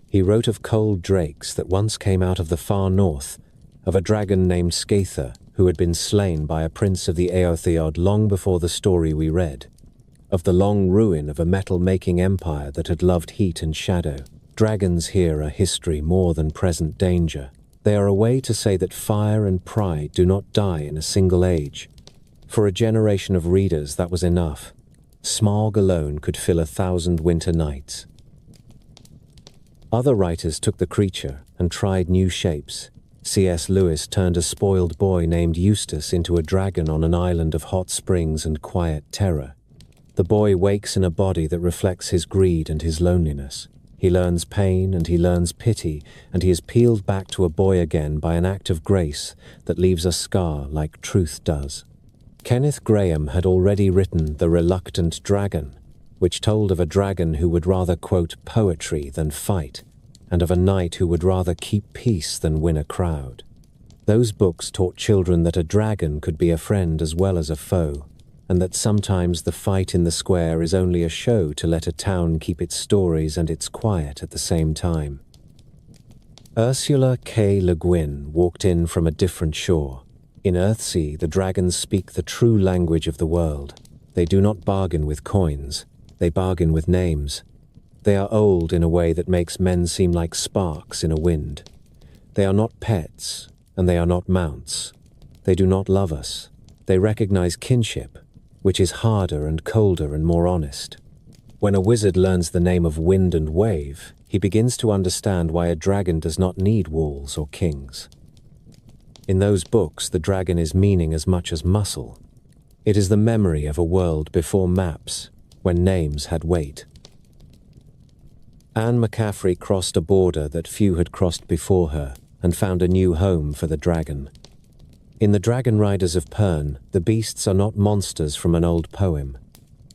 He wrote of cold drakes that once came out of the far north, of a dragon named Skaither who had been slain by a prince of the Eotheod long before the story we read, of the long ruin of a metal-making empire that had loved heat and shadow. Dragons here are history more than present danger. They are a way to say that fire and pride do not die in a single age. For a generation of readers, that was enough. Smaug alone could fill 1,000 winter nights. Other writers took the creature and tried new shapes. C.S. Lewis turned a spoiled boy named Eustace into a dragon on an island of hot springs and quiet terror. The boy wakes in a body that reflects his greed and his loneliness. He learns pain and he learns pity, and he is peeled back to a boy again by an act of grace that leaves a scar like truth does. Kenneth Grahame had already written The Reluctant Dragon, which told of a dragon who would rather quote poetry than fight, and of a knight who would rather keep peace than win a crowd. Those books taught children that a dragon could be a friend as well as a foe, and that sometimes the fight in the square is only a show to let a town keep its stories and its quiet at the same time. Ursula K. Le Guin walked in from a different shore. In Earthsea, the dragons speak the true language of the world. They do not bargain with coins, they bargain with names. They are old in a way that makes men seem like sparks in a wind. They are not pets, and they are not mounts. They do not love us. They recognize kinship, which is harder and colder and more honest. When a wizard learns the name of wind and wave, he begins to understand why a dragon does not need walls or kings. In those books, the dragon is meaning as much as muscle. It is the memory of a world before maps, when names had weight. Anne McCaffrey crossed a border that few had crossed before her and found a new home for the dragon. In The Dragon Riders of Pern, the beasts are not monsters from an old poem.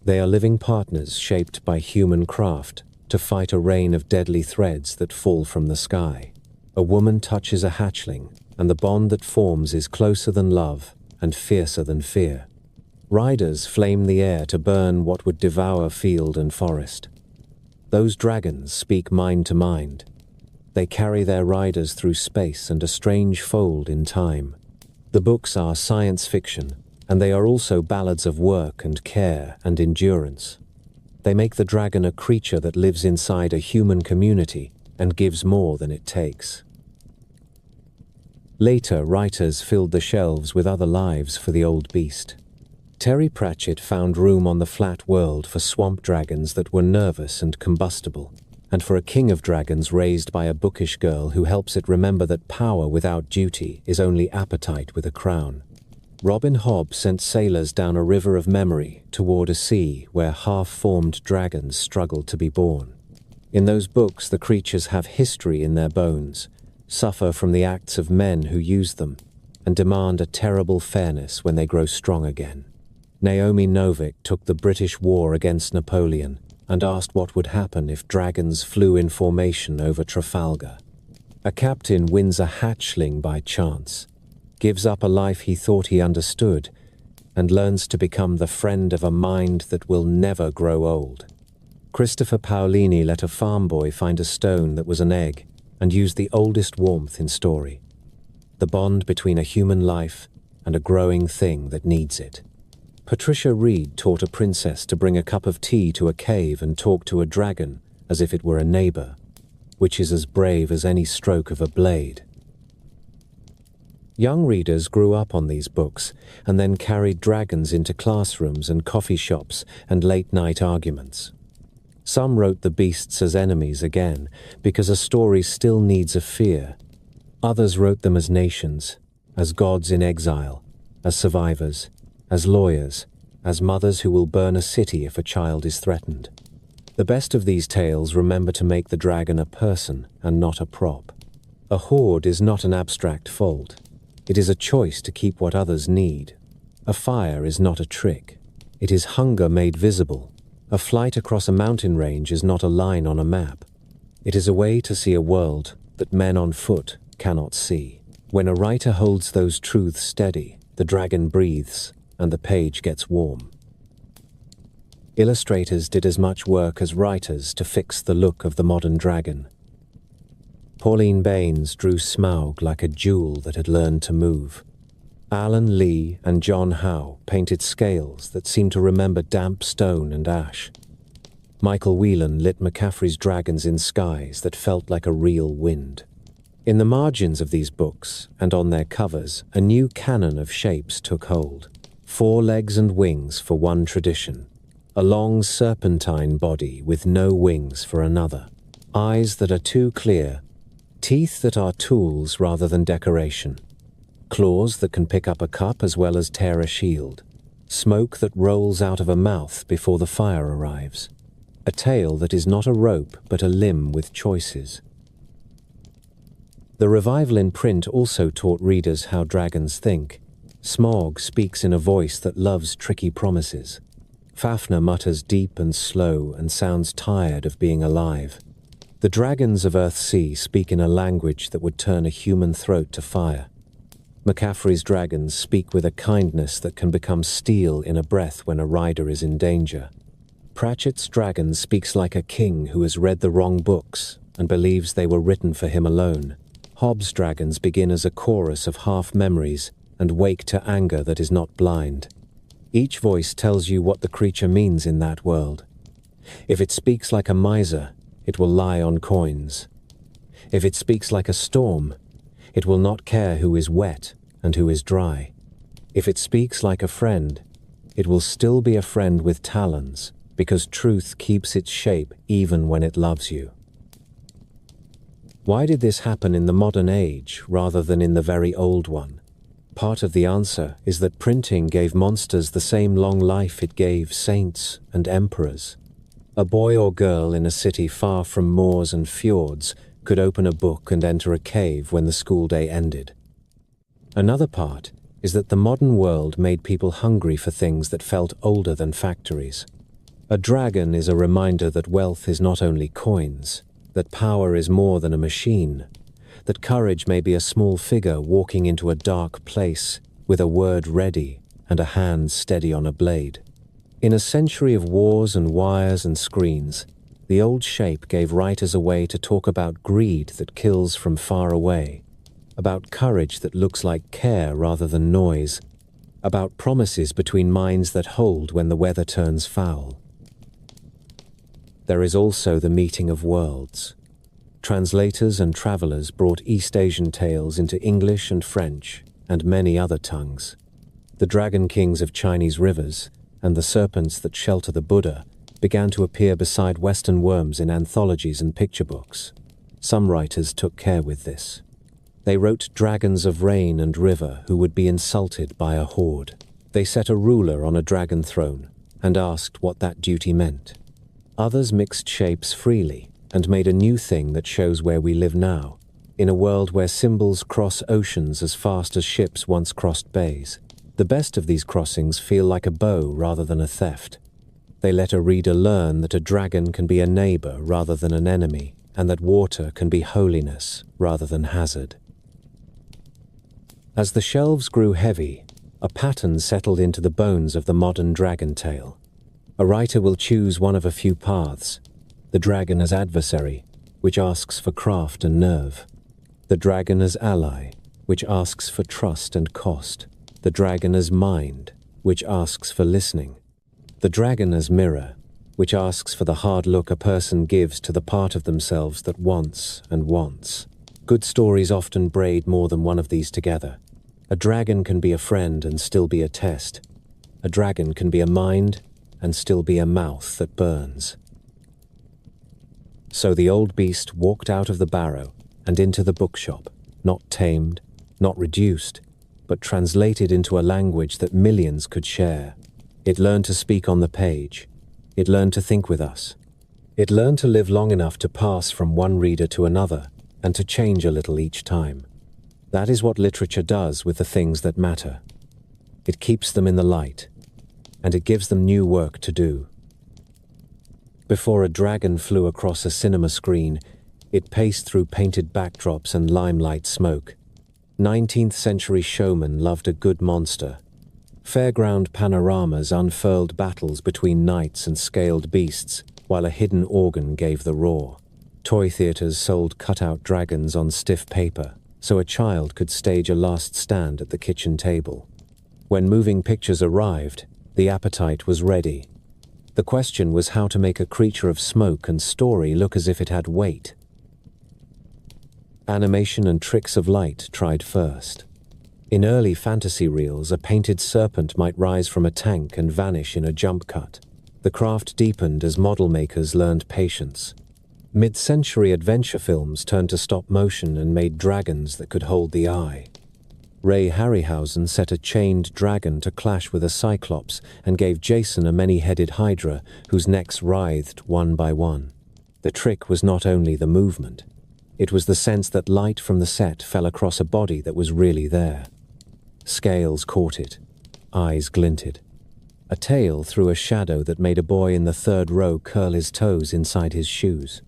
They are living partners shaped by human craft to fight a rain of deadly threads that fall from the sky. A woman touches a hatchling, and the bond that forms is closer than love and fiercer than fear. Riders flame the air to burn what would devour field and forest. Those dragons speak mind to mind. They carry their riders through space and a strange fold in time. The books are science fiction, and they are also ballads of work and care and endurance. They make the dragon a creature that lives inside a human community and gives more than it takes. Later, writers filled the shelves with other lives for the old beast. Terry Pratchett found room on the flat world for swamp dragons that were nervous and combustible, and for a king of dragons raised by a bookish girl who helps it remember that power without duty is only appetite with a crown. Robin Hobb sent sailors down a river of memory toward a sea where half-formed dragons struggled to be born. In those books, the creatures have history in their bones, suffer from the acts of men who use them, and demand a terrible fairness when they grow strong again. Naomi Novik took the British war against Napoleon and asked what would happen if dragons flew in formation over Trafalgar. A captain wins a hatchling by chance, gives up a life he thought he understood, and learns to become the friend of a mind that will never grow old. Christopher Paolini let a farm boy find a stone that was an egg and used the oldest warmth in story. The bond between a human life and a growing thing that needs it. Patricia Reed taught a princess to bring a cup of tea to a cave and talk to a dragon as if it were a neighbor, which is as brave as any stroke of a blade. Young readers grew up on these books and then carried dragons into classrooms and coffee shops and late-night arguments. Some wrote the beasts as enemies again because a story still needs a fear. Others wrote them as nations, as gods in exile, as survivors, as lawyers, as mothers who will burn a city if a child is threatened. The best of these tales remember to make the dragon a person and not a prop. A hoard is not an abstract fault. It is a choice to keep what others need. A fire is not a trick. It is hunger made visible. A flight across a mountain range is not a line on a map. It is a way to see a world that men on foot cannot see. When a writer holds those truths steady, the dragon breathes and the page gets warm. Illustrators did as much work as writers to fix the look of the modern dragon. Pauline Baynes drew Smaug like a jewel that had learned to move. Alan Lee and John Howe painted scales that seemed to remember damp stone and ash. Michael Whelan lit McCaffrey's dragons in skies that felt like a real wind. In the margins of these books, and on their covers, a new canon of shapes took hold. 4 legs and wings for one tradition. A long serpentine body with no wings for another. Eyes that are too clear. Teeth that are tools rather than decoration. Claws that can pick up a cup as well as tear a shield. Smoke that rolls out of a mouth before the fire arrives. A tail that is not a rope but a limb with choices. The revival in print also taught readers how dragons think. Smaug speaks in a voice that loves tricky promises. Fafnir mutters deep and slow and sounds tired of being alive. The dragons of Earthsea speak in a language that would turn a human throat to fire. McCaffrey's dragons speak with a kindness that can become steel in a breath when a rider is in danger. Pratchett's dragon speaks like a king who has read the wrong books and believes they were written for him alone. Hobbes' dragons begin as a chorus of half-memories and wake to anger that is not blind. Each voice tells you what the creature means in that world. If it speaks like a miser, it will lie on coins. If it speaks like a storm, it will not care who is wet and who is dry. If it speaks like a friend, it will still be a friend with talons, because truth keeps its shape even when it loves you. Why did this happen in the modern age rather than in the very old one? Part of the answer is that printing gave monsters the same long life it gave saints and emperors. A boy or girl in a city far from moors and fjords could open a book and enter a cave when the school day ended. Another part is that the modern world made people hungry for things that felt older than factories. A dragon is a reminder that wealth is not only coins, that power is more than a machine, that courage may be a small figure walking into a dark place with a word ready and a hand steady on a blade. In a century of wars and wires and screens, the old shape gave writers a way to talk about greed that kills from far away, about courage that looks like care rather than noise, about promises between minds that hold when the weather turns foul. There is also the meeting of worlds. Translators and travelers brought East Asian tales into English and French and many other tongues. The dragon kings of Chinese rivers and the serpents that shelter the Buddha began to appear beside Western worms in anthologies and picture books. Some writers took care with this. They wrote dragons of rain and river who would be insulted by a horde. They set a ruler on a dragon throne and asked what that duty meant. Others mixed shapes freely and made a new thing that shows where we live now. in a world where symbols cross oceans as fast as ships once crossed bays. The best of these crossings feel like a bow rather than a theft. They let a reader learn that a dragon can be a neighbor rather than an enemy, and that water can be holiness rather than hazard. As the shelves grew heavy, a pattern settled into the bones of the modern dragon tale. A writer will choose one of a few paths: the dragon as adversary, which asks for craft and nerve; the dragon as ally, which asks for trust and cost; the dragon as mind, which asks for listening; the dragon as mirror, which asks for the hard look a person gives to the part of themselves that wants and wants. Good stories often braid more than one of these together. A dragon can be a friend and still be a test. A dragon can be a mind and still be a mouth that burns. So the old beast walked out of the barrow and into the bookshop, not tamed, not reduced, but translated into a language that millions could share. It learned to speak on the page. It learned to think with us. It learned to live long enough to pass from one reader to another and to change a little each time. That is what literature does with the things that matter. It keeps them in the light, and it gives them new work to do. Before a dragon flew across a cinema screen, it paced through painted backdrops and limelight smoke. 19th century showmen loved a good monster. Fairground panoramas unfurled battles between knights and scaled beasts, while a hidden organ gave the roar. Toy theaters sold cutout dragons on stiff paper, so a child could stage a last stand at the kitchen table. When moving pictures arrived, the appetite was ready. The question was how to make a creature of smoke and story look as if it had weight. Animation and tricks of light tried first. In early fantasy reels, a painted serpent might rise from a tank and vanish in a jump cut. The craft deepened as model makers learned patience. Mid-century adventure films turned to stop motion and made dragons that could hold the eye. Ray Harryhausen set a chained dragon to clash with a cyclops and gave Jason a many-headed hydra whose necks writhed one by one. The trick was not only the movement. It was the sense that light from the set fell across a body that was really there. Scales caught it. Eyes glinted. A tail threw a shadow that made a boy in the third row curl his toes inside his shoes.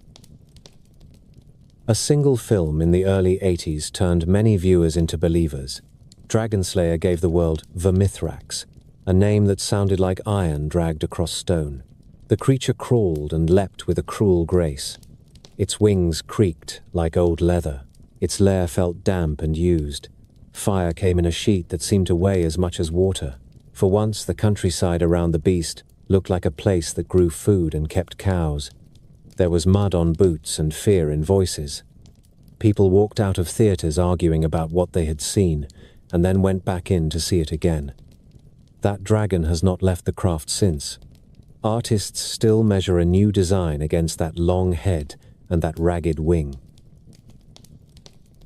A single film in the early 80s turned many viewers into believers. Dragonslayer gave the world Vermithrax, a name that sounded like iron dragged across stone. The creature crawled and leapt with a cruel grace. Its wings creaked like old leather. Its lair felt damp and used. Fire came in a sheet that seemed to weigh as much as water. For once, the countryside around the beast looked like a place that grew food and kept cows. There was mud on boots and fear in voices. People walked out of theaters arguing about what they had seen, and then went back in to see it again. That dragon has not left the craft since. Artists still measure a new design against that long head and that ragged wing.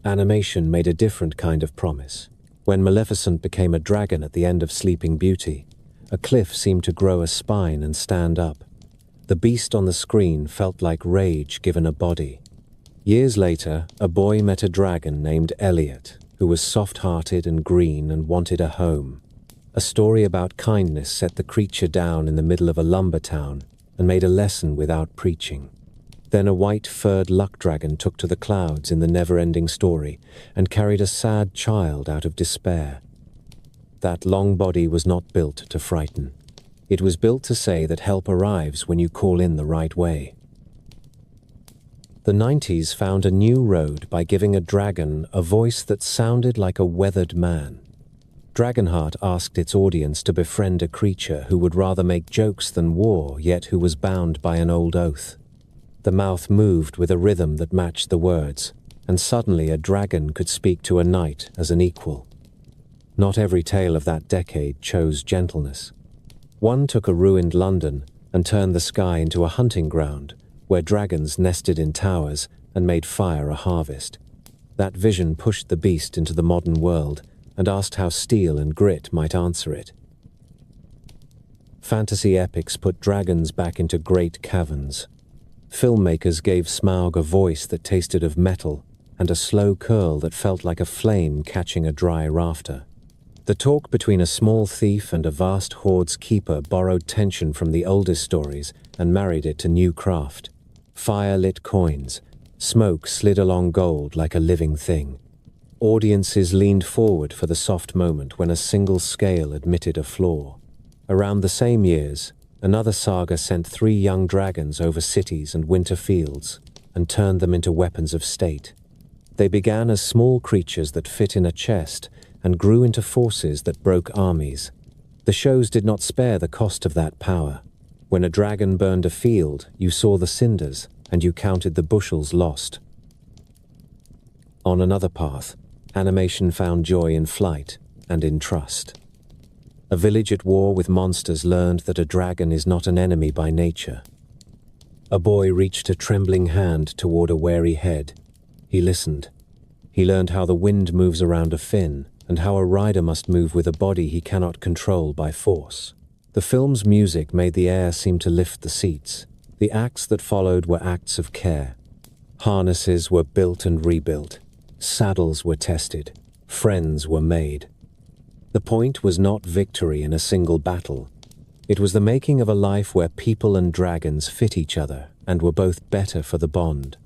Animation made a different kind of promise. When Maleficent became a dragon at the end of Sleeping Beauty, a cliff seemed to grow a spine and stand up. The beast on the screen felt like rage given a body. Years later, a boy met a dragon named Elliot, who was soft-hearted and green and wanted a home. A story about kindness set the creature down in the middle of a lumber town and made a lesson without preaching. Then a white-furred luck dragon took to the clouds in the never-ending story and carried a sad child out of despair. That long body was not built to frighten. It was built to say that help arrives when you call in the right way. The 90s found a new road by giving a dragon a voice that sounded like a weathered man. Dragonheart asked its audience to befriend a creature who would rather make jokes than war, yet who was bound by an old oath. The mouth moved with a rhythm that matched the words, and suddenly a dragon could speak to a knight as an equal. Not every tale of that decade chose gentleness. One took a ruined London and turned the sky into a hunting ground, where dragons nested in towers and made fire a harvest. That vision pushed the beast into the modern world and asked how steel and grit might answer it. Fantasy epics put dragons back into great caverns. Filmmakers gave Smaug a voice that tasted of metal and a slow curl that felt like a flame catching a dry rafter. The talk between a small thief and a vast hoard's keeper borrowed tension from the oldest stories and married it to new craft. Fire-lit coins, smoke slid along gold like a living thing. Audiences leaned forward for the soft moment when a single scale admitted a flaw. Around the same years, another saga sent 3 young dragons over cities and winter fields and turned them into weapons of state. They began as small creatures that fit in a chest and grew into forces that broke armies. The shows did not spare the cost of that power. When a dragon burned a field, you saw the cinders and you counted the bushels lost. On another path, animation found joy in flight and in trust. A village at war with monsters learned that a dragon is not an enemy by nature. A boy reached a trembling hand toward a wary head. He listened. He learned how the wind moves around a fin and how a rider must move with a body he cannot control by force. The film's music made the air seem to lift the seats. The acts that followed were acts of care. Harnesses were built and rebuilt. Saddles were tested. Friends were made. The point was not victory in a single battle. It was the making of a life where people and dragons fit each other and were both better for the bond.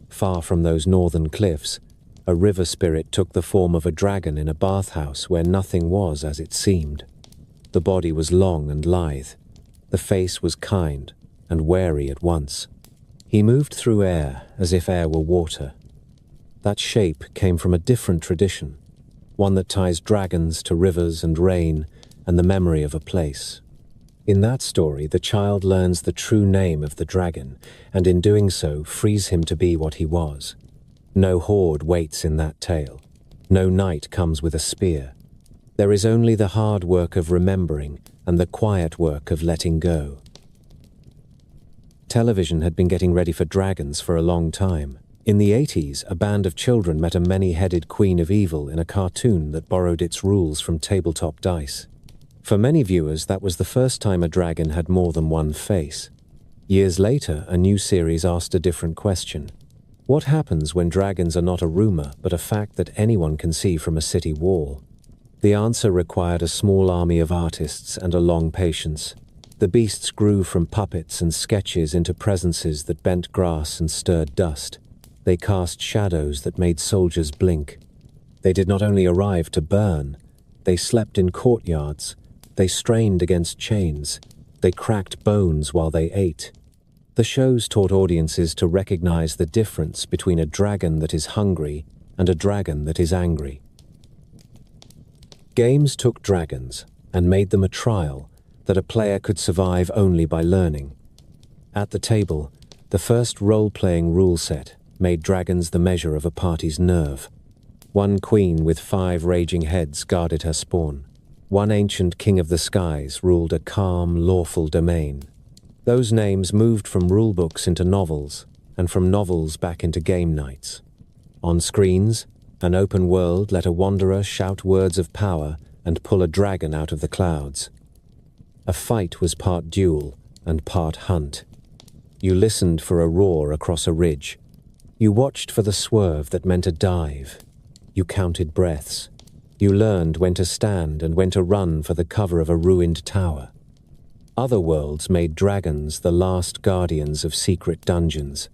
Far from those northern cliffs, a river spirit took the form of a dragon in a bathhouse where nothing was as it seemed. The body was long and lithe. The face was kind and wary at once. He moved through air as if air were water. That shape came from a different tradition, one that ties dragons to rivers and rain and the memory of a place. In that story, the child learns the true name of the dragon, and in doing so, frees him to be what he was. No horde waits in that tale. No knight comes with a spear. There is only the hard work of remembering and the quiet work of letting go. Television had been getting ready for dragons for a long time. In the 80s, a band of children met a many-headed queen of evil in a cartoon that borrowed its rules from tabletop dice. For many viewers, that was the first time a dragon had more than one face. Years later, a new series asked a different question. What happens when dragons are not a rumor, but a fact that anyone can see from a city wall? The answer required a small army of artists and a long patience. The beasts grew from puppets and sketches into presences that bent grass and stirred dust. They cast shadows that made soldiers blink. They did not only arrive to burn, they slept in courtyards. They strained against chains. They cracked bones while they ate. The shows taught audiences to recognize the difference between a dragon that is hungry and a dragon that is angry. Games took dragons and made them a trial that a player could survive only by learning. At the table, the first role-playing rule set made dragons the measure of a party's nerve. One queen with 5 raging heads guarded her spawn. One ancient king of the skies ruled a calm, lawful domain. Those names moved from rulebooks into novels, and from novels back into game nights. On screens, an open world let a wanderer shout words of power and pull a dragon out of the clouds. A fight was part duel and part hunt. You listened for a roar across a ridge. You watched for the swerve that meant a dive. You counted breaths. You learned when to stand and when to run for the cover of a ruined tower. Other worlds made dragons the last guardians of secret dungeons.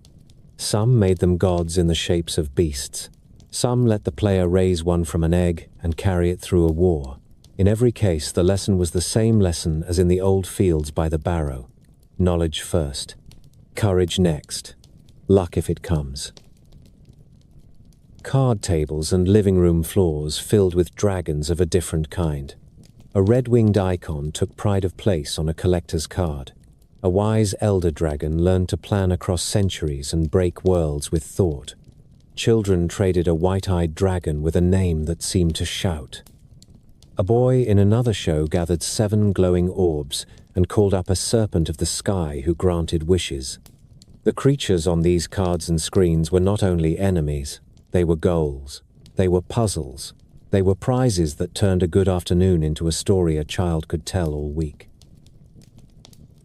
Some made them gods in the shapes of beasts. Some let the player raise one from an egg and carry it through a war. In every case, the lesson was the same lesson as in the old fields by the barrow. Knowledge first. Courage next. Luck if it comes. Card tables and living room floors filled with dragons of a different kind. A red-winged icon took pride of place on a collector's card. A wise elder dragon learned to plan across centuries and break worlds with thought. Children traded a white-eyed dragon with a name that seemed to shout. A boy in another show gathered 7 glowing orbs and called up a serpent of the sky who granted wishes. The creatures on these cards and screens were not only enemies, they were goals. They were puzzles. They were prizes that turned a good afternoon into a story a child could tell all week.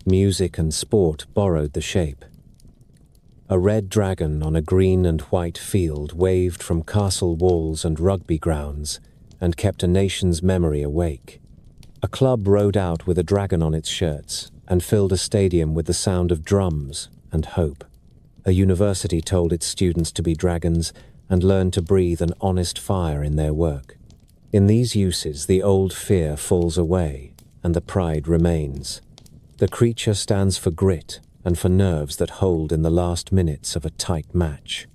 Music and sport borrowed the shape. A red dragon on a green and white field waved from castle walls and rugby grounds and kept a nation's memory awake. A club rode out with a dragon on its shirts and filled a stadium with the sound of drums and hope. A university told its students to be dragons and learn to breathe an honest fire in their work. In these uses, the old fear falls away and the pride remains. The creature stands for grit and for nerves that hold in the last minutes of a tight match.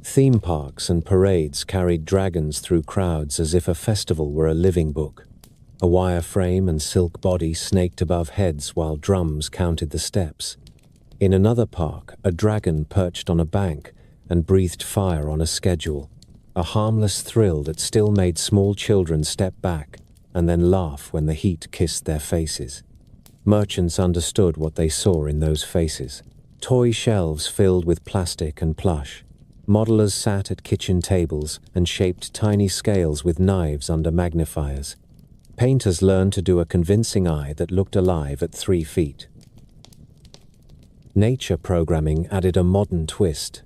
Theme parks and parades carried dragons through crowds as if a festival were a living book. A wire frame and silk body snaked above heads while drums counted the steps. In another park, a dragon perched on a bank and breathed fire on a schedule, a harmless thrill that still made small children step back and then laugh when the heat kissed their faces. Merchants understood what they saw in those faces. Toy shelves filled with plastic and plush. Modelers sat at kitchen tables and shaped tiny scales with knives under magnifiers. Painters learned to do a convincing eye that looked alive at 3 feet. Nature programming added a modern twist.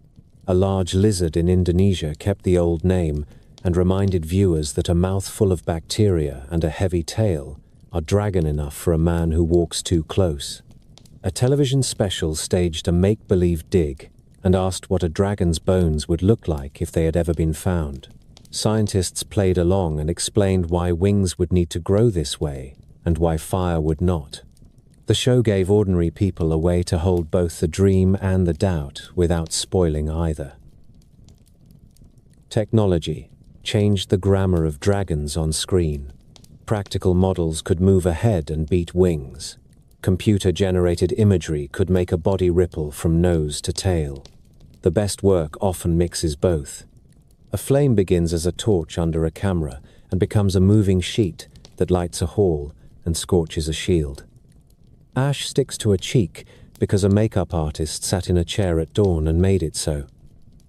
A large lizard in Indonesia kept the old name and reminded viewers that a mouthful of bacteria and a heavy tail are dragon enough for a man who walks too close. A television special staged a make-believe dig and asked what a dragon's bones would look like if they had ever been found. Scientists played along and explained why wings would need to grow this way and why fire would not. The show gave ordinary people a way to hold both the dream and the doubt without spoiling either. Technology changed the grammar of dragons on screen. Practical models could move ahead and beat wings. Computer-generated imagery could make a body ripple from nose to tail. The best work often mixes both. A flame begins as a torch under a camera and becomes a moving sheet that lights a hall and scorches a shield. Ash sticks to a cheek because a makeup artist sat in a chair at dawn and made it so.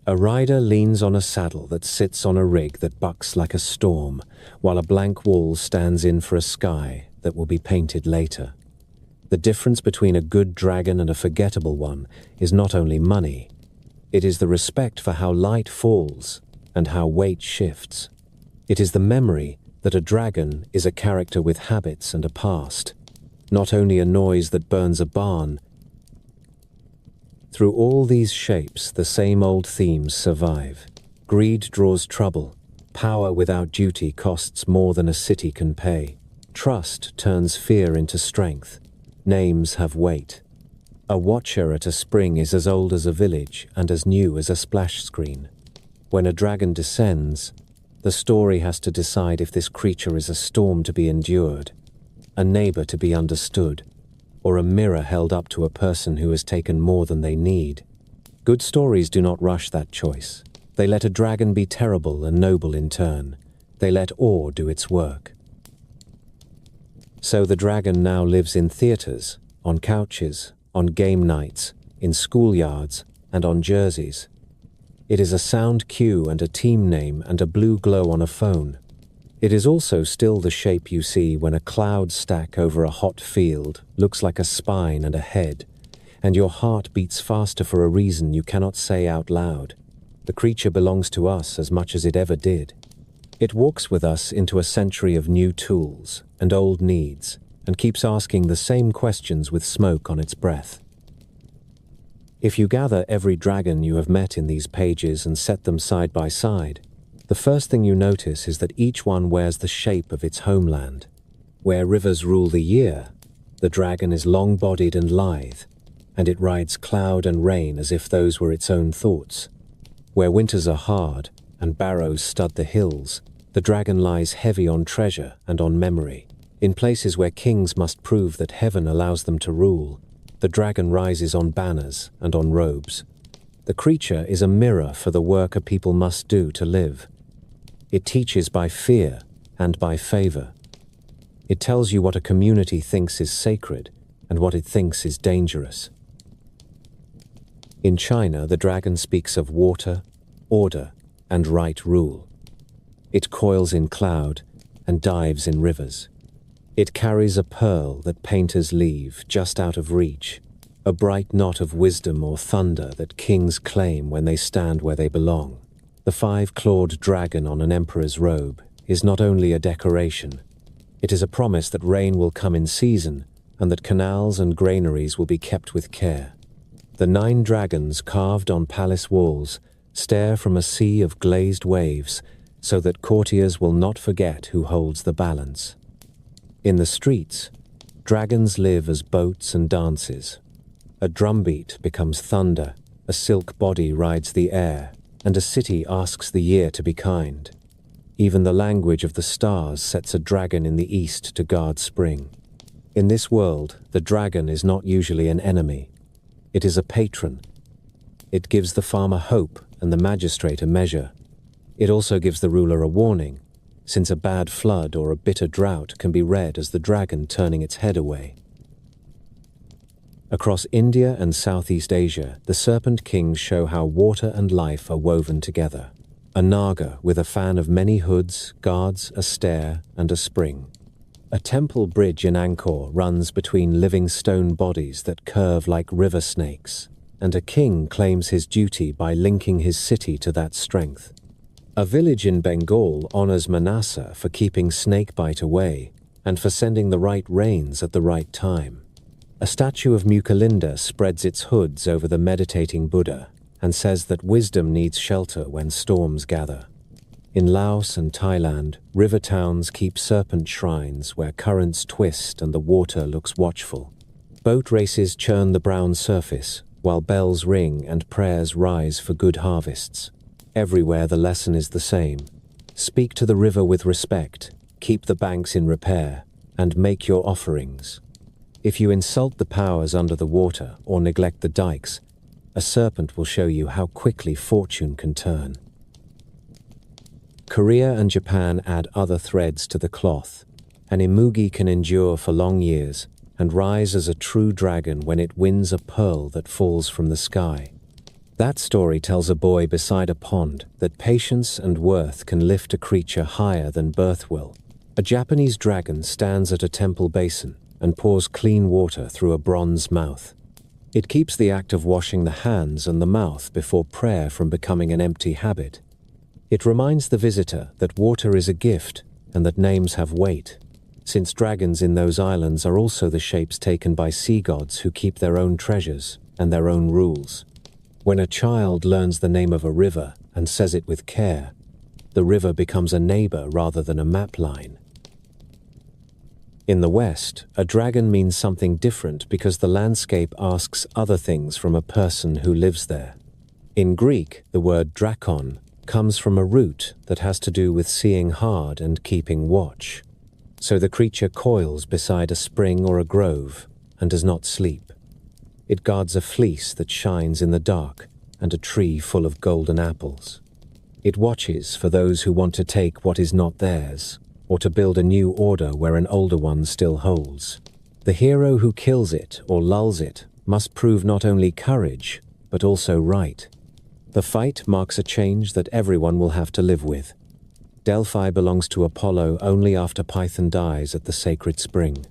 A rider leans on a saddle that sits on a rig that bucks like a storm, while a blank wall stands in for a sky that will be painted later. The difference between a good dragon and a forgettable one is not only money, it is the respect for how light falls and how weight shifts. It is the memory that a dragon is a character with habits and a past, not only a noise that burns a barn. Through all these shapes, the same old themes survive. Greed draws trouble. Power without duty costs more than a city can pay. Trust turns fear into strength. Names have weight. A watcher at a spring is as old as a village and as new as a splash screen. When a dragon descends, the story has to decide if this creature is a storm to be endured, a neighbor to be understood, or a mirror held up to a person who has taken more than they need. Good stories do not rush that choice. They let a dragon be terrible and noble in turn. They let awe do its work. So the dragon now lives in theaters, on couches, on game nights, in schoolyards, and on jerseys. It is a sound cue and a team name and a blue glow on a phone. It is also still the shape you see when a cloud stack over a hot field looks like a spine and a head, and your heart beats faster for a reason you cannot say out loud. The creature belongs to us as much as it ever did. It walks with us into a century of new tools and old needs, and keeps asking the same questions with smoke on its breath. If you gather every dragon you have met in these pages and set them side by side, the first thing you notice is that each one wears the shape of its homeland. Where rivers rule the year, the dragon is long-bodied and lithe, and it rides cloud and rain as if those were its own thoughts. Where winters are hard and barrows stud the hills, the dragon lies heavy on treasure and on memory. In places where kings must prove that heaven allows them to rule, the dragon rises on banners and on robes. The creature is a mirror for the work a people must do to live. It teaches by fear and by favor. It tells you what a community thinks is sacred and what it thinks is dangerous. In China, the dragon speaks of water, order, and right rule. It coils in cloud and dives in rivers. It carries a pearl that painters leave just out of reach, a bright knot of wisdom or thunder that kings claim when they stand where they belong. The five-clawed dragon on an emperor's robe is not only a decoration, it is a promise that rain will come in season and that canals and granaries will be kept with care. The 9 dragons carved on palace walls stare from a sea of glazed waves so that courtiers will not forget who holds the balance. In the streets, dragons live as boats and dances. A drumbeat becomes thunder, a silk body rides the air, and a city asks the year to be kind. Even the language of the stars sets a dragon in the east to guard spring. In this world, the dragon is not usually an enemy. It is a patron. It gives the farmer hope and the magistrate a measure. It also gives the ruler a warning, since a bad flood or a bitter drought can be read as the dragon turning its head away. Across India and Southeast Asia, the serpent kings show how water and life are woven together. A naga with a fan of many hoods guards a stair and a spring. A temple bridge in Angkor runs between living stone bodies that curve like river snakes, and a king claims his duty by linking his city to that strength. A village in Bengal honors Manasa for keeping snakebite away and for sending the right rains at the right time. A statue of Mukalinda spreads its hoods over the meditating Buddha and says that wisdom needs shelter when storms gather. In Laos and Thailand, river towns keep serpent shrines where currents twist and the water looks watchful. Boat races churn the brown surface, while bells ring and prayers rise for good harvests. Everywhere the lesson is the same. Speak to the river with respect, keep the banks in repair, and make your offerings. If you insult the powers under the water or neglect the dikes, a serpent will show you how quickly fortune can turn. Korea and Japan add other threads to the cloth. An imugi can endure for long years and rise as a true dragon when it wins a pearl that falls from the sky. That story tells a boy beside a pond that patience and worth can lift a creature higher than birth will. A Japanese dragon stands at a temple basin and pours clean water through a bronze mouth. It keeps the act of washing the hands and the mouth before prayer from becoming an empty habit. It reminds the visitor that water is a gift and that names have weight, since dragons in those islands are also the shapes taken by sea gods who keep their own treasures and their own rules. When a child learns the name of a river and says it with care, the river becomes a neighbor rather than a map line. In the West, a dragon means something different because the landscape asks other things from a person who lives there. In Greek, the word drakon comes from a root that has to do with seeing hard and keeping watch. So the creature coils beside a spring or a grove and does not sleep. It guards a fleece that shines in the dark and a tree full of golden apples. It watches for those who want to take what is not theirs, or to build a new order where an older one still holds. The hero who kills it or lulls it must prove not only courage, but also right. The fight marks a change that everyone will have to live with. Delphi belongs to Apollo only after Python dies at the sacred spring.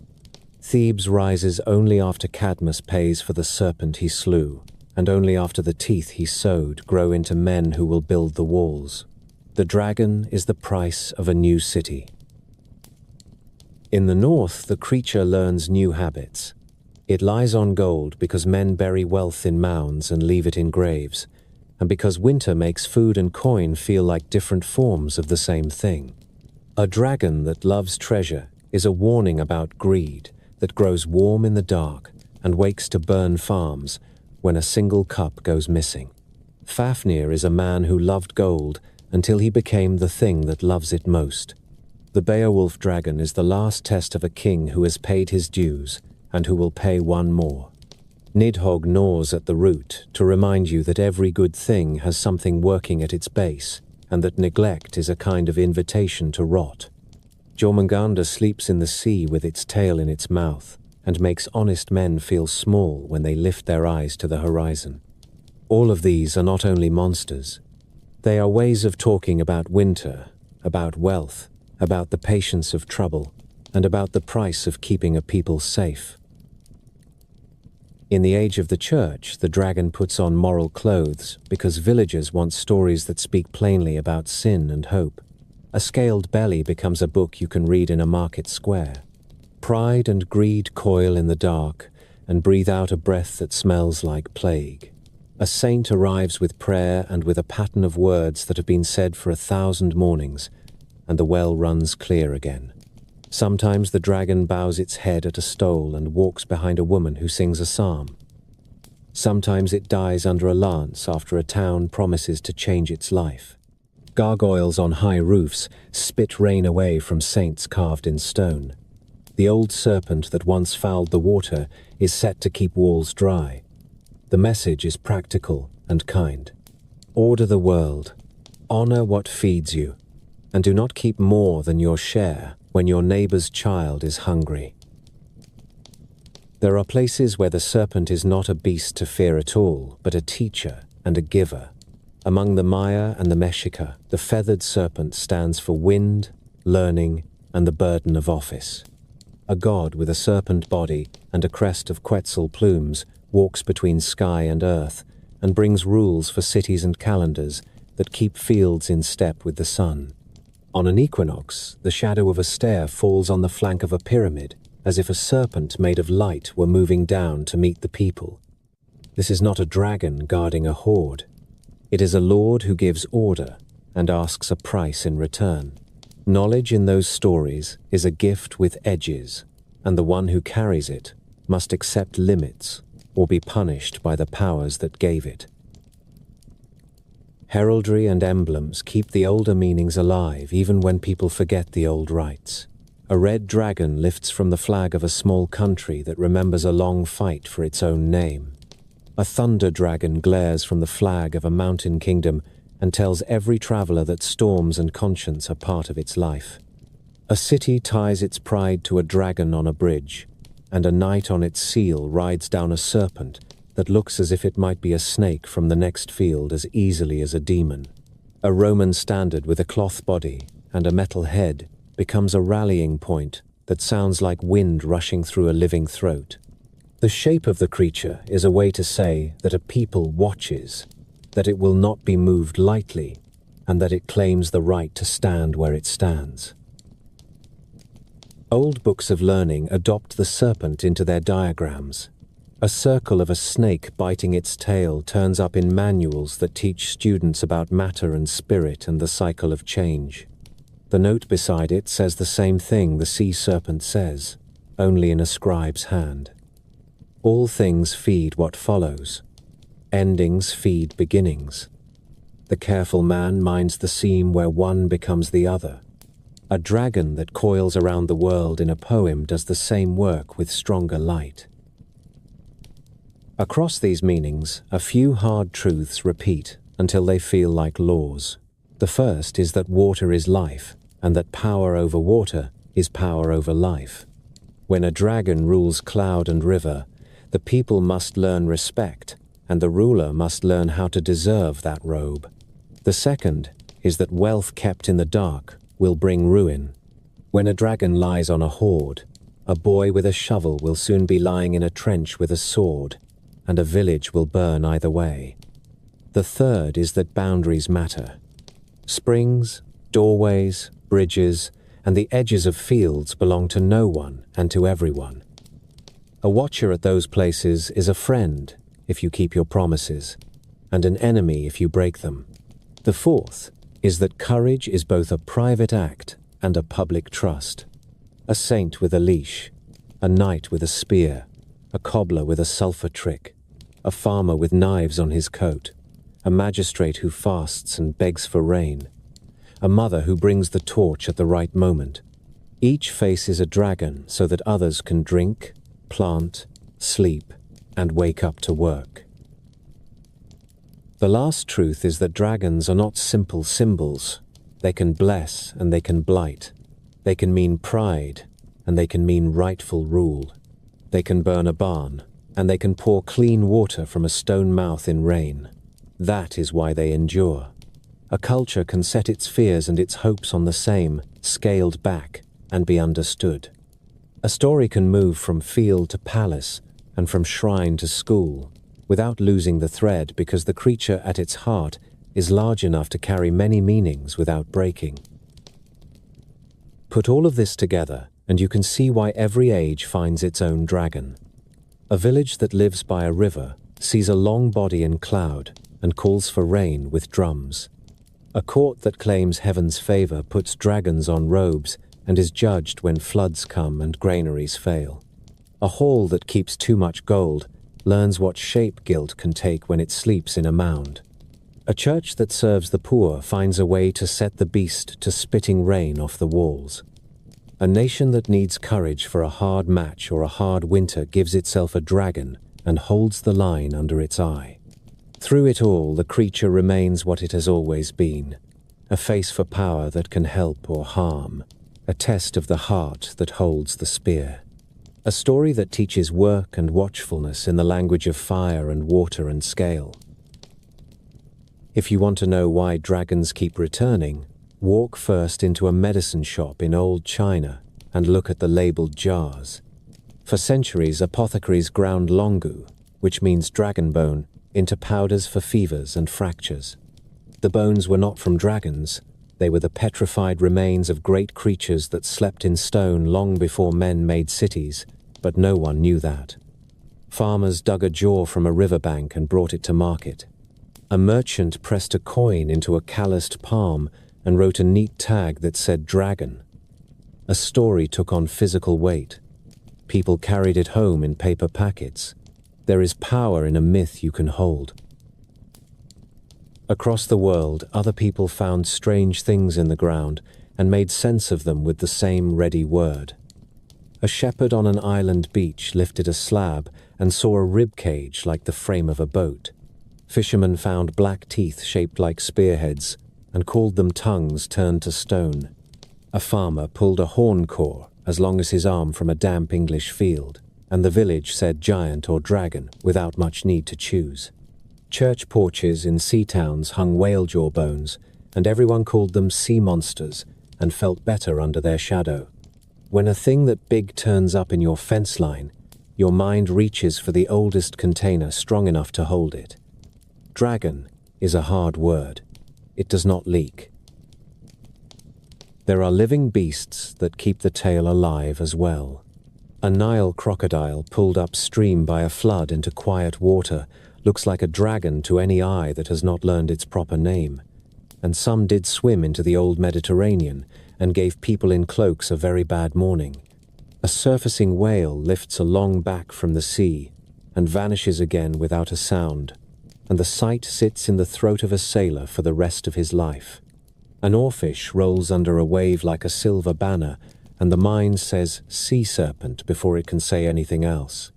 Thebes rises only after Cadmus pays for the serpent he slew, and only after the teeth he sowed grow into men who will build the walls. The dragon is the price of a new city. In the north, the creature learns new habits. It lies on gold because men bury wealth in mounds and leave it in graves, and because winter makes food and coin feel like different forms of the same thing. A dragon that loves treasure is a warning about greed that grows warm in the dark and wakes to burn farms when a single cup goes missing. Fafnir is a man who loved gold until he became the thing that loves it most. The Beowulf dragon is the last test of a king who has paid his dues and who will pay one more. Nidhogg gnaws at the root to remind you that every good thing has something working at its base, and that neglect is a kind of invitation to rot. Jormungandr sleeps in the sea with its tail in its mouth, and makes honest men feel small when they lift their eyes to the horizon. All of these are not only monsters. They are ways of talking about winter, about wealth, about the patience of trouble, and about the price of keeping a people safe. In the age of the church, the dragon puts on moral clothes because villagers want stories that speak plainly about sin and hope. A scaled belly becomes a book you can read in a market square. Pride and greed coil in the dark and breathe out a breath that smells like plague. A saint arrives with prayer and with a pattern of words that have been said for 1,000 mornings, and the well runs clear again. Sometimes the dragon bows its head at a stole and walks behind a woman who sings a psalm. Sometimes it dies under a lance after a town promises to change its life. Gargoyles on high roofs spit rain away from saints carved in stone. The old serpent that once fouled the water is set to keep walls dry. The message is practical and kind. Order the world, honor what feeds you, and do not keep more than your share when your neighbor's child is hungry. There are places where the serpent is not a beast to fear at all, but a teacher and a giver. Among the Maya and the Mexica, the feathered serpent stands for wind, learning, and the burden of office. A god with a serpent body and a crest of Quetzal plumes walks between sky and earth and brings rules for cities and calendars that keep fields in step with the sun. On an equinox, the shadow of a stair falls on the flank of a pyramid, as if a serpent made of light were moving down to meet the people. This is not a dragon guarding a horde. It is a lord who gives order and asks a price in return. Knowledge in those stories is a gift with edges, and the one who carries it must accept limits or be punished by the powers that gave it. Heraldry and emblems keep the older meanings alive even when people forget the old rites. A red dragon lifts from the flag of a small country that remembers a long fight for its own name. A thunder dragon glares from the flag of a mountain kingdom and tells every traveler that storms and conscience are part of its life. A city ties its pride to a dragon on a bridge, and a knight on its seal rides down a serpent that looks as if it might be a snake from the next field as easily as a demon. A Roman standard with a cloth body and a metal head becomes a rallying point that sounds like wind rushing through a living throat. The shape of the creature is a way to say that a people watches, that it will not be moved lightly, and that it claims the right to stand where it stands. Old books of learning adopt the serpent into their diagrams. A circle of a snake biting its tail turns up in manuals that teach students about matter and spirit and the cycle of change. The note beside it says the same thing the sea serpent says, only in a scribe's hand. All things feed what follows. Endings feed beginnings. The careful man minds the seam where one becomes the other. A dragon that coils around the world in a poem does the same work with stronger light. Across these meanings, a few hard truths repeat until they feel like laws. The first is that water is life, and that power over water is power over life. When a dragon rules cloud and river, the people must learn respect, and the ruler must learn how to deserve that robe. The second is that wealth kept in the dark will bring ruin. When a dragon lies on a hoard, a boy with a shovel will soon be lying in a trench with a sword, and a village will burn either way. The third is that boundaries matter. Springs, doorways, bridges, and the edges of fields belong to no one and to everyone. A watcher at those places is a friend if you keep your promises, and an enemy if you break them. The fourth is that courage is both a private act and a public trust. A saint with a leash, a knight with a spear, a cobbler with a sulphur trick, a farmer with knives on his coat, a magistrate who fasts and begs for rain, a mother who brings the torch at the right moment. Each faces a dragon so that others can drink, plant, sleep, and wake up to work. The last truth is that dragons are not simple symbols. They can bless and they can blight. They can mean pride and they can mean rightful rule. They can burn a barn and they can pour clean water from a stone mouth in rain. That is why they endure. A culture can set its fears and its hopes on the same, scaled back, and be understood. A story can move from field to palace and from shrine to school, without losing the thread because the creature at its heart is large enough to carry many meanings without breaking. Put all of this together, and you can see why every age finds its own dragon. A village that lives by a river sees a long body in cloud and calls for rain with drums. A court that claims heaven's favor puts dragons on robes and is judged when floods come and granaries fail. A hall that keeps too much gold learns what shape guilt can take when it sleeps in a mound. A church that serves the poor finds a way to set the beast to spitting rain off the walls. A nation that needs courage for a hard match or a hard winter gives itself a dragon and holds the line under its eye. Through it all, the creature remains what it has always been, a face for power that can help or harm, a test of the heart that holds the spear. A story that teaches work and watchfulness in the language of fire and water and scale. If you want to know why dragons keep returning, walk first into a medicine shop in old China and look at the labeled jars. For centuries, apothecaries ground longu, which means dragon bone, into powders for fevers and fractures. The bones were not from dragons. They were the petrified remains of great creatures that slept in stone long before men made cities, but no one knew that. Farmers dug a jaw from a riverbank and brought it to market. A merchant pressed a coin into a calloused palm and wrote a neat tag that said dragon. A story took on physical weight. People carried it home in paper packets. There is power in a myth you can hold. Across the world, other people found strange things in the ground and made sense of them with the same ready word. A shepherd on an island beach lifted a slab and saw a rib cage like the frame of a boat. Fishermen found black teeth shaped like spearheads and called them tongues turned to stone. A farmer pulled a horn core as long as his arm from a damp English field, and the village said giant or dragon without much need to choose. Church porches in sea towns hung whale jaw bones, and everyone called them sea monsters and felt better under their shadow. When a thing that big turns up in your fence line, your mind reaches for the oldest container strong enough to hold it. Dragon is a hard word. It does not leak. There are living beasts that keep the tale alive as well. A Nile crocodile pulled upstream by a flood into quiet water looks like a dragon to any eye that has not learned its proper name. And some did swim into the old Mediterranean and gave people in cloaks a very bad morning. A surfacing whale lifts a long back from the sea and vanishes again without a sound, and the sight sits in the throat of a sailor for the rest of his life. An oarfish rolls under a wave like a silver banner, and the mind says sea serpent before it can say anything else.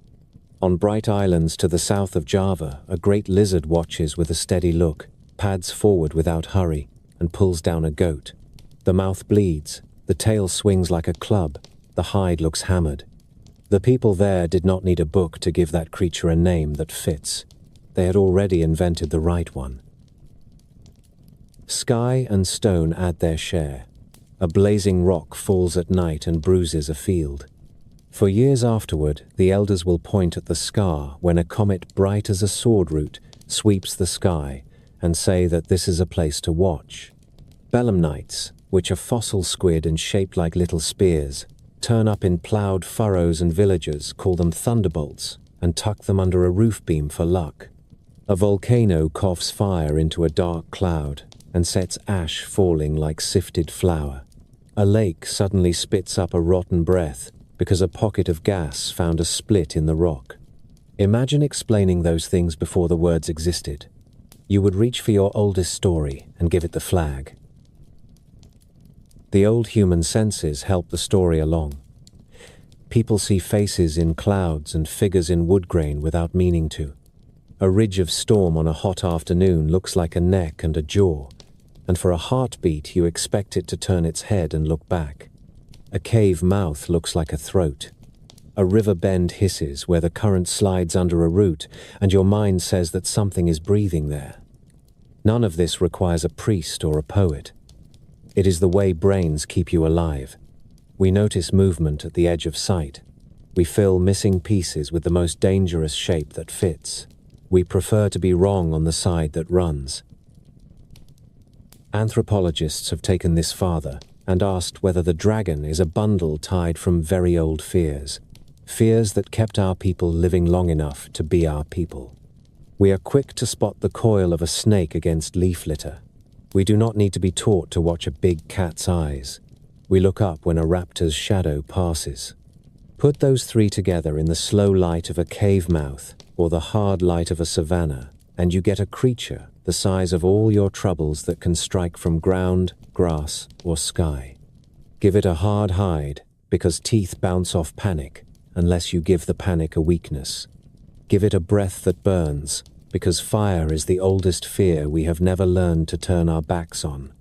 On bright islands to the south of Java, a great lizard watches with a steady look, pads forward without hurry, and pulls down a goat. The mouth bleeds, the tail swings like a club, the hide looks hammered. The people there did not need a book to give that creature a name that fits. They had already invented the right one. Sky and stone add their share. A blazing rock falls at night and bruises a field. For years afterward, the elders will point at the scar when a comet bright as a sword root sweeps the sky and say that this is a place to watch. Belemnites, which are fossil squid and shaped like little spears, turn up in ploughed furrows, and villagers call them thunderbolts and tuck them under a roof beam for luck. A volcano coughs fire into a dark cloud and sets ash falling like sifted flour. A lake suddenly spits up a rotten breath because a pocket of gas found a split in the rock. Imagine explaining those things before the words existed. You would reach for your oldest story and give it the flag. The old human senses help the story along. People see faces in clouds and figures in wood grain without meaning to. A ridge of storm on a hot afternoon looks like a neck and a jaw, and for a heartbeat you expect it to turn its head and look back. A cave mouth looks like a throat. A river bend hisses where the current slides under a root, and your mind says that something is breathing there. None of this requires a priest or a poet. It is the way brains keep you alive. We notice movement at the edge of sight. We fill missing pieces with the most dangerous shape that fits. We prefer to be wrong on the side that runs. Anthropologists have taken this farther and asked whether the dragon is a bundle tied from very old fears, fears that kept our people living long enough to be our people. We are quick to spot the coil of a snake against leaf litter. We do not need to be taught to watch a big cat's eyes. We look up when a raptor's shadow passes. Put those three together in the slow light of a cave mouth or the hard light of a savanna, and you get a creature the size of all your troubles that can strike from ground, grass, or sky. Give it a hard hide, because teeth bounce off panic, unless you give the panic a weakness. Give it a breath that burns, because fire is the oldest fear we have never learned to turn our backs on.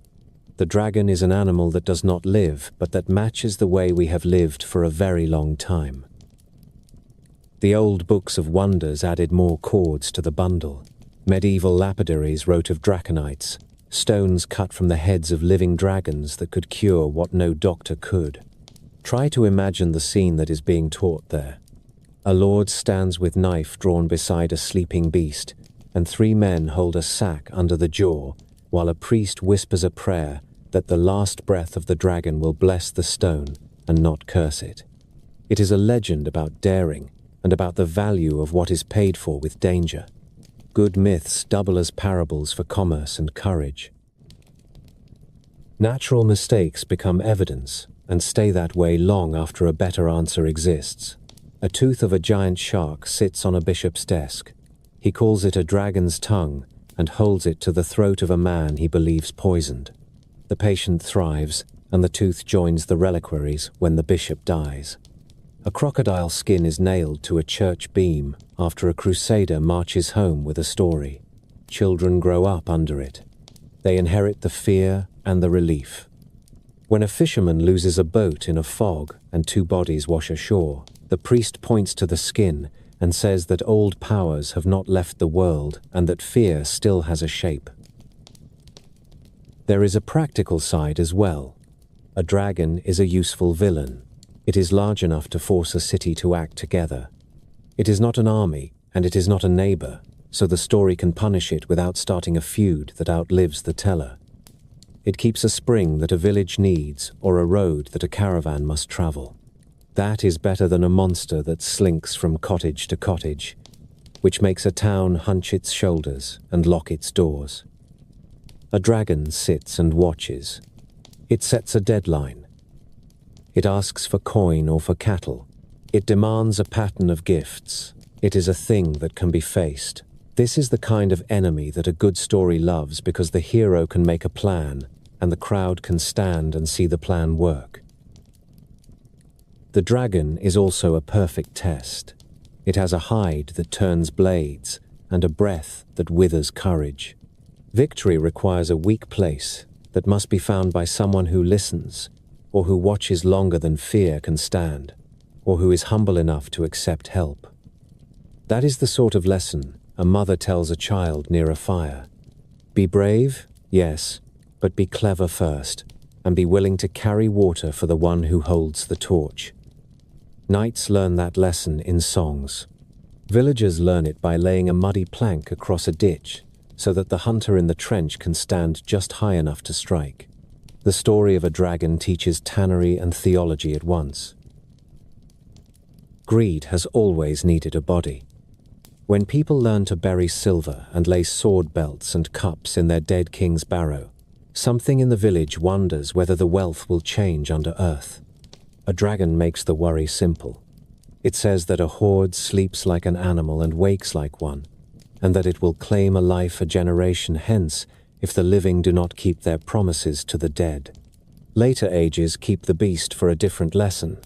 The dragon is an animal that does not live, but that matches the way we have lived for a very long time. The old books of wonders added more chords to the bundle. Medieval lapidaries wrote of draconites, stones cut from the heads of living dragons that could cure what no doctor could. Try to imagine the scene that is being taught there. A lord stands with knife drawn beside a sleeping beast, and three men hold a sack under the jaw, while a priest whispers a prayer that the last breath of the dragon will bless the stone and not curse it. It is a legend about daring and about the value of what is paid for with danger. Good myths double as parables for commerce and courage. Natural mistakes become evidence and stay that way long after a better answer exists. A tooth of a giant shark sits on a bishop's desk. He calls it a dragon's tongue and holds it to the throat of a man he believes poisoned. The patient thrives, and the tooth joins the reliquaries when the bishop dies. A crocodile skin is nailed to a church beam after a crusader marches home with a story. Children grow up under it. They inherit the fear and the relief. When a fisherman loses a boat in a fog and two bodies wash ashore, the priest points to the skin and says that old powers have not left the world and that fear still has a shape. There is a practical side as well. A dragon is a useful villain. It is large enough to force a city to act together. It is not an army, and it is not a neighbor, so the story can punish it without starting a feud that outlives the teller. It keeps a spring that a village needs or a road that a caravan must travel. That is better than a monster that slinks from cottage to cottage, which makes a town hunch its shoulders and lock its doors. A dragon sits and watches. It sets a deadline. It asks for coin or for cattle. It demands a pattern of gifts. It is a thing that can be faced. This is the kind of enemy that a good story loves because the hero can make a plan and the crowd can stand and see the plan work. The dragon is also a perfect test. It has a hide that turns blades and a breath that withers courage. Victory requires a weak place that must be found by someone who listens, or who watches longer than fear can stand, or who is humble enough to accept help. That is the sort of lesson a mother tells a child near a fire. Be brave, yes, but be clever first, and be willing to carry water for the one who holds the torch. Knights learn that lesson in songs. Villagers learn it by laying a muddy plank across a ditch so that the hunter in the trench can stand just high enough to strike. The story of a dragon teaches tannery and theology at once. Greed has always needed a body. When people learn to bury silver and lay sword belts and cups in their dead king's barrow, something in the village wonders whether the wealth will change under earth. A dragon makes the worry simple. It says that a hoard sleeps like an animal and wakes like one, and that it will claim a life a generation hence if the living do not keep their promises to the dead. Later ages keep the beast for a different lesson.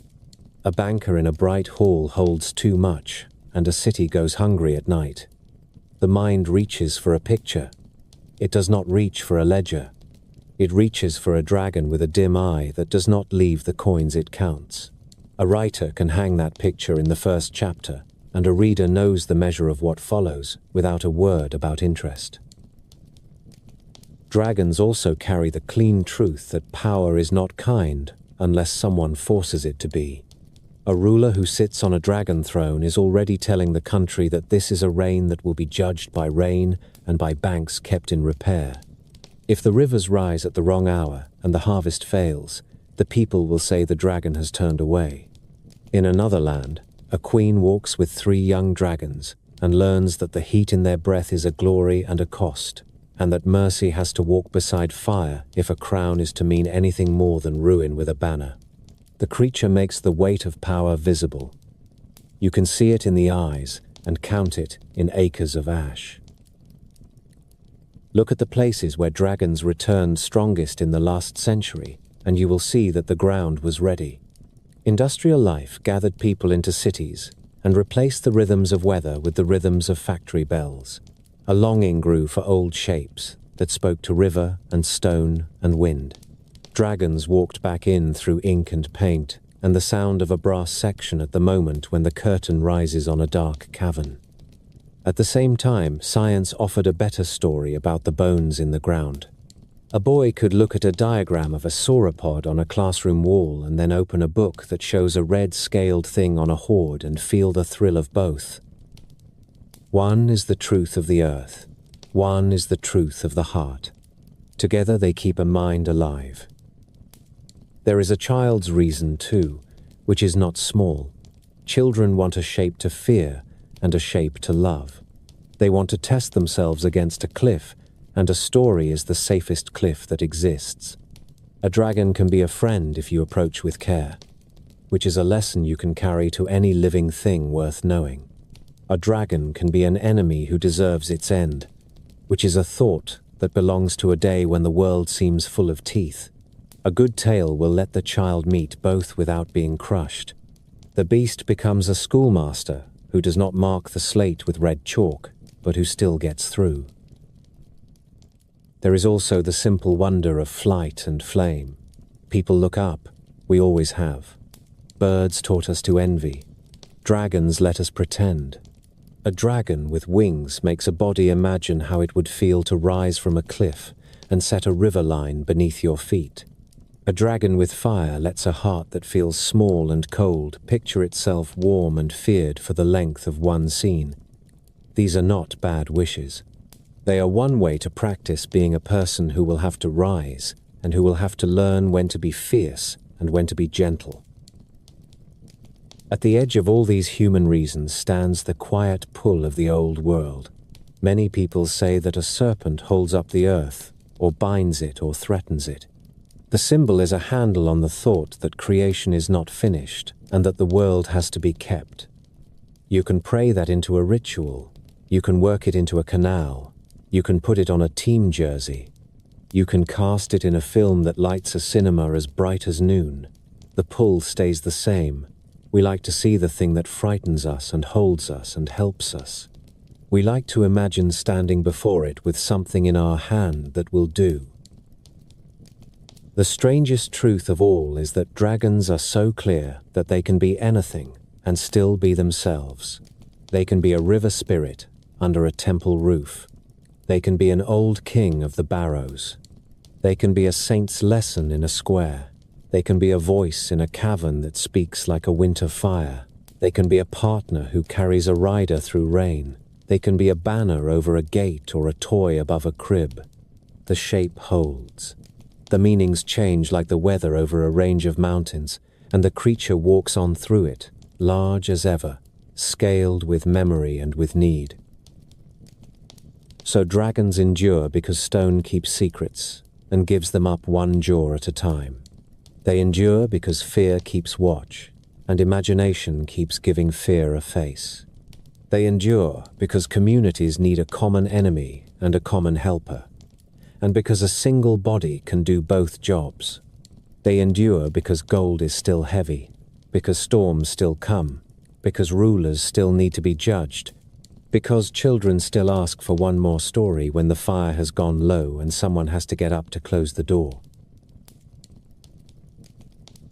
A banker in a bright hall holds too much, and a city goes hungry at night. The mind reaches for a picture. It does not reach for a ledger. It reaches for a dragon with a dim eye that does not leave the coins it counts. A writer can hang that picture in the first chapter, and a reader knows the measure of what follows without a word about interest. Dragons also carry the clean truth that power is not kind unless someone forces it to be. A ruler who sits on a dragon throne is already telling the country that this is a reign that will be judged by rain and by banks kept in repair. If the rivers rise at the wrong hour and the harvest fails, the people will say the dragon has turned away. In another land, a queen walks with 3 young dragons and learns that the heat in their breath is a glory and a cost, and that mercy has to walk beside fire if a crown is to mean anything more than ruin with a banner. The creature makes the weight of power visible. You can see it in the eyes and count it in acres of ash. Look at the places where dragons returned strongest in the last century, and you will see that the ground was ready. Industrial life gathered people into cities and replaced the rhythms of weather with the rhythms of factory bells. A longing grew for old shapes that spoke to river and stone and wind. Dragons walked back in through ink and paint, and the sound of a brass section at the moment when the curtain rises on a dark cavern. At the same time, science offered a better story about the bones in the ground. A boy could look at a diagram of a sauropod on a classroom wall and then open a book that shows a red scaled thing on a hoard and feel the thrill of both. One is the truth of the earth. One is the truth of the heart. Together they keep a mind alive. There is a child's reason too, which is not small. Children want a shape to fear and a shape to love. They want to test themselves against a cliff, and a story is the safest cliff that exists. A dragon can be a friend if you approach with care, which is a lesson you can carry to any living thing worth knowing. A dragon can be an enemy who deserves its end, which is a thought that belongs to a day when the world seems full of teeth. A good tale will let the child meet both without being crushed. The beast becomes a schoolmaster who does not mark the slate with red chalk, but who still gets through. There is also the simple wonder of flight and flame. People look up, we always have. Birds taught us to envy. Dragons let us pretend. A dragon with wings makes a body imagine how it would feel to rise from a cliff and set a river line beneath your feet. A dragon with fire lets a heart that feels small and cold picture itself warm and feared for the length of one scene. These are not bad wishes. They are one way to practice being a person who will have to rise and who will have to learn when to be fierce and when to be gentle. At the edge of all these human reasons stands the quiet pull of the old world. Many people say that a serpent holds up the earth, or binds it or threatens it. The symbol is a handle on the thought that creation is not finished and that the world has to be kept. You can pray that into a ritual. You can work it into a canal. You can put it on a team jersey. You can cast it in a film that lights a cinema as bright as noon. The pull stays the same. We like to see the thing that frightens us and holds us and helps us. We like to imagine standing before it with something in our hand that will do. The strangest truth of all is that dragons are so clear that they can be anything and still be themselves. They can be a river spirit under a temple roof. They can be an old king of the barrows. They can be a saint's lesson in a square. They can be a voice in a cavern that speaks like a winter fire. They can be a partner who carries a rider through rain. They can be a banner over a gate or a toy above a crib. The shape holds. The meanings change like the weather over a range of mountains, and the creature walks on through it, large as ever, scaled with memory and with need. So dragons endure because stone keeps secrets and gives them up one jaw at a time. They endure because fear keeps watch, and imagination keeps giving fear a face. They endure because communities need a common enemy and a common helper, and because a single body can do both jobs. They endure because gold is still heavy, because storms still come, because rulers still need to be judged, because children still ask for one more story when the fire has gone low and someone has to get up to close the door.